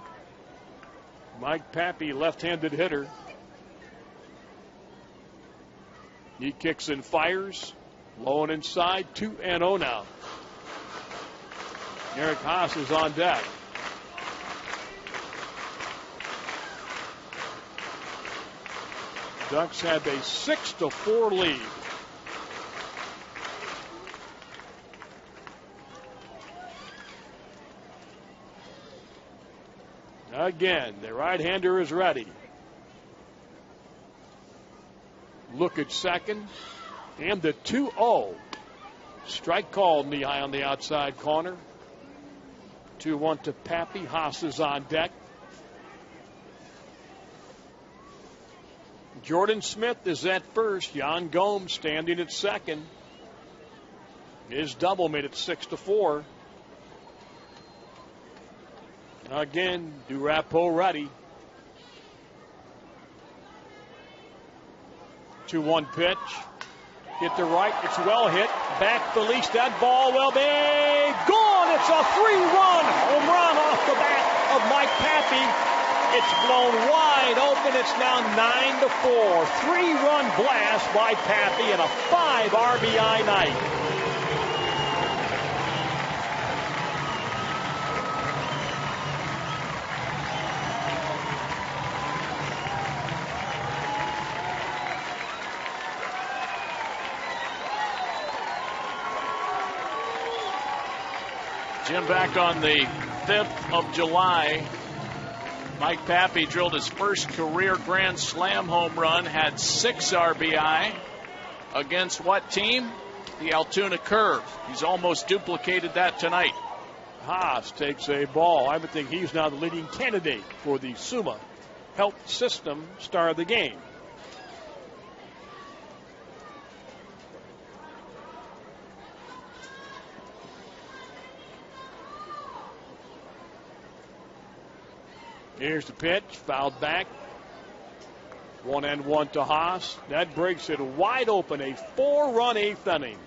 Mike Pappy, left-handed hitter. He kicks and fires. Low and inside, 2-0 now. Eric Haas is on deck. Ducks have a 6-4 lead. Again, the right-hander is ready. Look at second. And the 2-0. Strike called knee high on the outside corner. 2-1 to Pappy. Haas is on deck. Jordan Smith is at first. Jan Gomes standing at second. His double made it 6-4. Again, Durapo ready. 2-1 pitch. Hit to right. It's well hit. Back the least. That ball will be gone. It's a 3-run home run off the bat of Mike Pappy. It's blown wide open. It's now 9-4. 3-run blast by Pappy and a 5 RBI night. Jim, back on the 5th of July, Mike Pappy drilled his first career Grand Slam home run, had 6 RBI against what team? The Altoona Curve. He's almost duplicated that tonight. Haas takes a ball. I would think he's now the leading candidate for the Summa Health System Star of the Game. Here's the pitch, fouled back. 1-1 to Haas. That breaks it wide open, a 4-run 8th inning.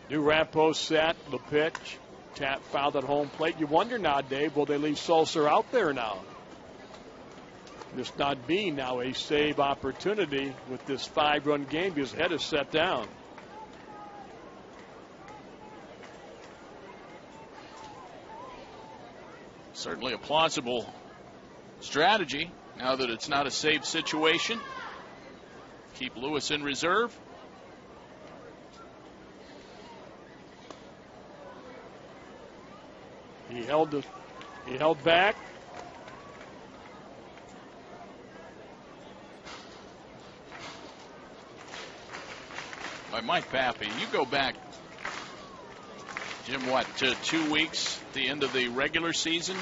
Durapo set the pitch. Tap fouled at home plate. You wonder now, Dave, will they leave Sulcer out there now? This not being now a save opportunity with this 5-run game because head is set down. Certainly a plausible strategy now that it's not a save situation. Keep Lewis in reserve. He held back. By Mike Pappy. You go back, Jim, what, to 2 weeks at the end of the regular season?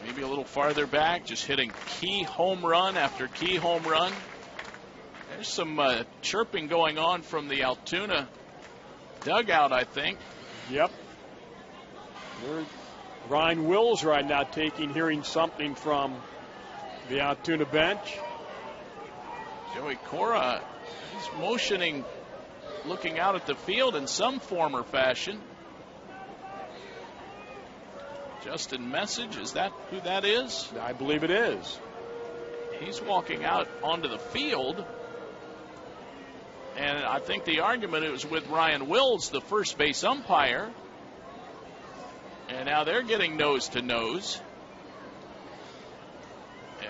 Maybe a little farther back, just hitting key home run after key home run. There's some chirping going on from the Altoona dugout, I think. Yep. Ryan Wills right now hearing something from the Altoona bench. Joey Cora, he's motioning, looking out at the field in some form or fashion. Justin Message, is that who that is? I believe it is. He's walking out onto the field. And I think the argument is with Ryan Wills, the first base umpire. And now they're getting nose to nose.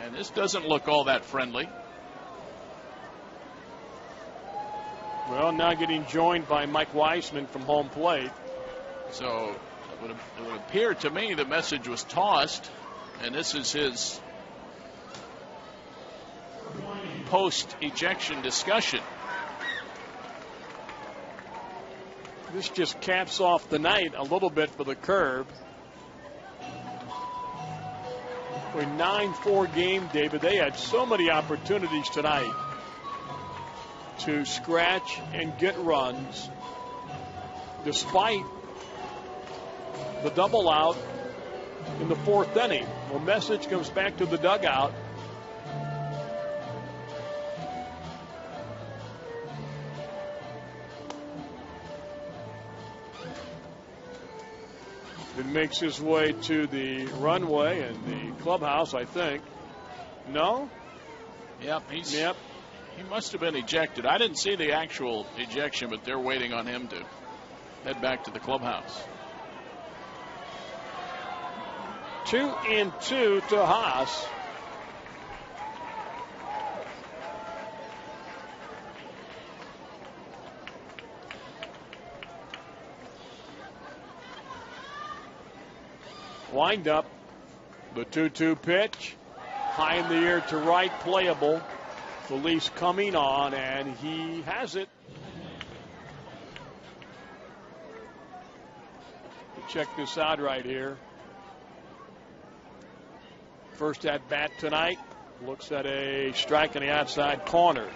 And this doesn't look all that friendly. Well, now getting joined by Mike Weissman from home plate. So it would appear to me the message was tossed. And this is his post-ejection discussion. This just caps off the night a little bit for the Curve. A 9-4 game, David. They had so many opportunities tonight to scratch and get runs despite the double out in the 4th inning. Well, Message comes back to the dugout. It makes his way to the runway and the clubhouse, I think. No? Yep. He must have been ejected. I didn't see the actual ejection, but they're waiting on him to head back to the clubhouse. 2-2 to Haas. Wind up. The 2-2 pitch. High in the air to right, playable. Felice coming on, and he has it. Check this out right here. First at bat tonight. Looks at a strike in the outside corner.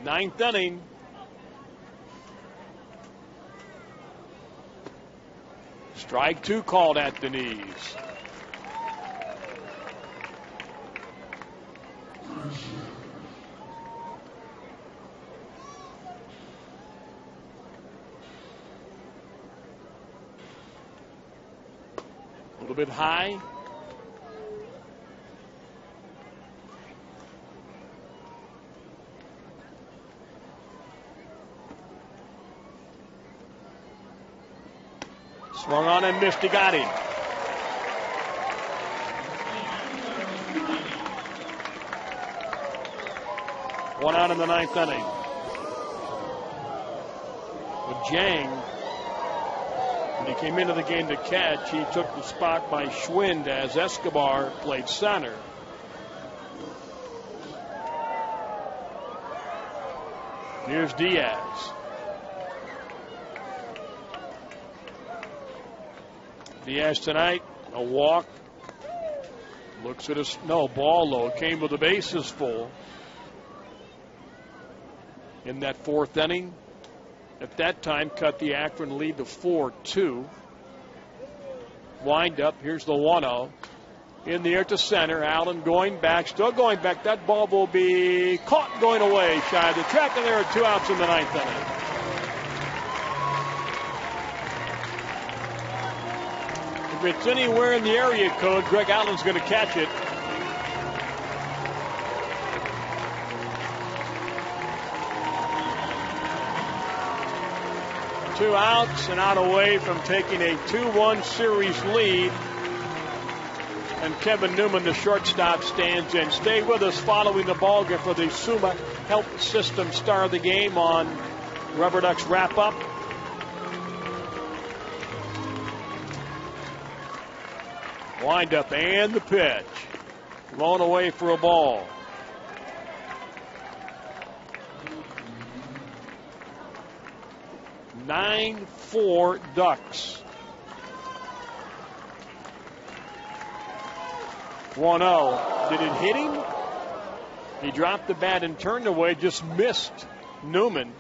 Ninth inning. Strike two called at the knees. A little bit high. Swung on and missed. He got him. One out in the ninth inning. With Jang, when he came into the game to catch, he took the spot by Schwind as Escobar played center. Here's Diaz. Diaz tonight, a walk. Looks at his, ball low. Came with the bases full in that fourth inning. At that time, cut the Akron lead to 4-2. Wind up. Here's the 1-0. In the air to center. Allen going back. Still going back. That ball will be caught going away shy of the track. And there are 2 outs in the ninth inning. If it's anywhere in the area code, Greg Allen's going to catch it. Two outs and out away from taking a 2-1 series lead. And Kevin Newman, the shortstop, stands in. Stay with us following the ballgame for the Suma Health System star of the game on RubberDucks Wrap Up. Wind up and the pitch. Blown away for a ball. Nine 4 Ducks. 1-0. Did it hit him? He dropped the bat and turned away, just missed Newman.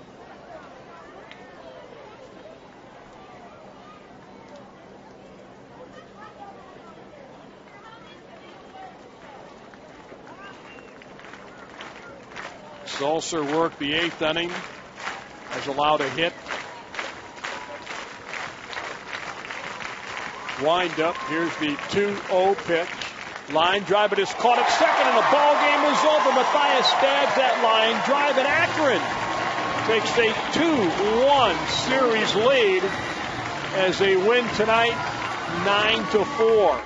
Sulcer worked the eighth inning, has allowed a hit. Wind up. Here's the 2-0 pitch. Line drive. It is caught at second, and the ball game is over. Matthias stabs that line drive, and Akron takes a 2-1 series lead as they win tonight 9-4.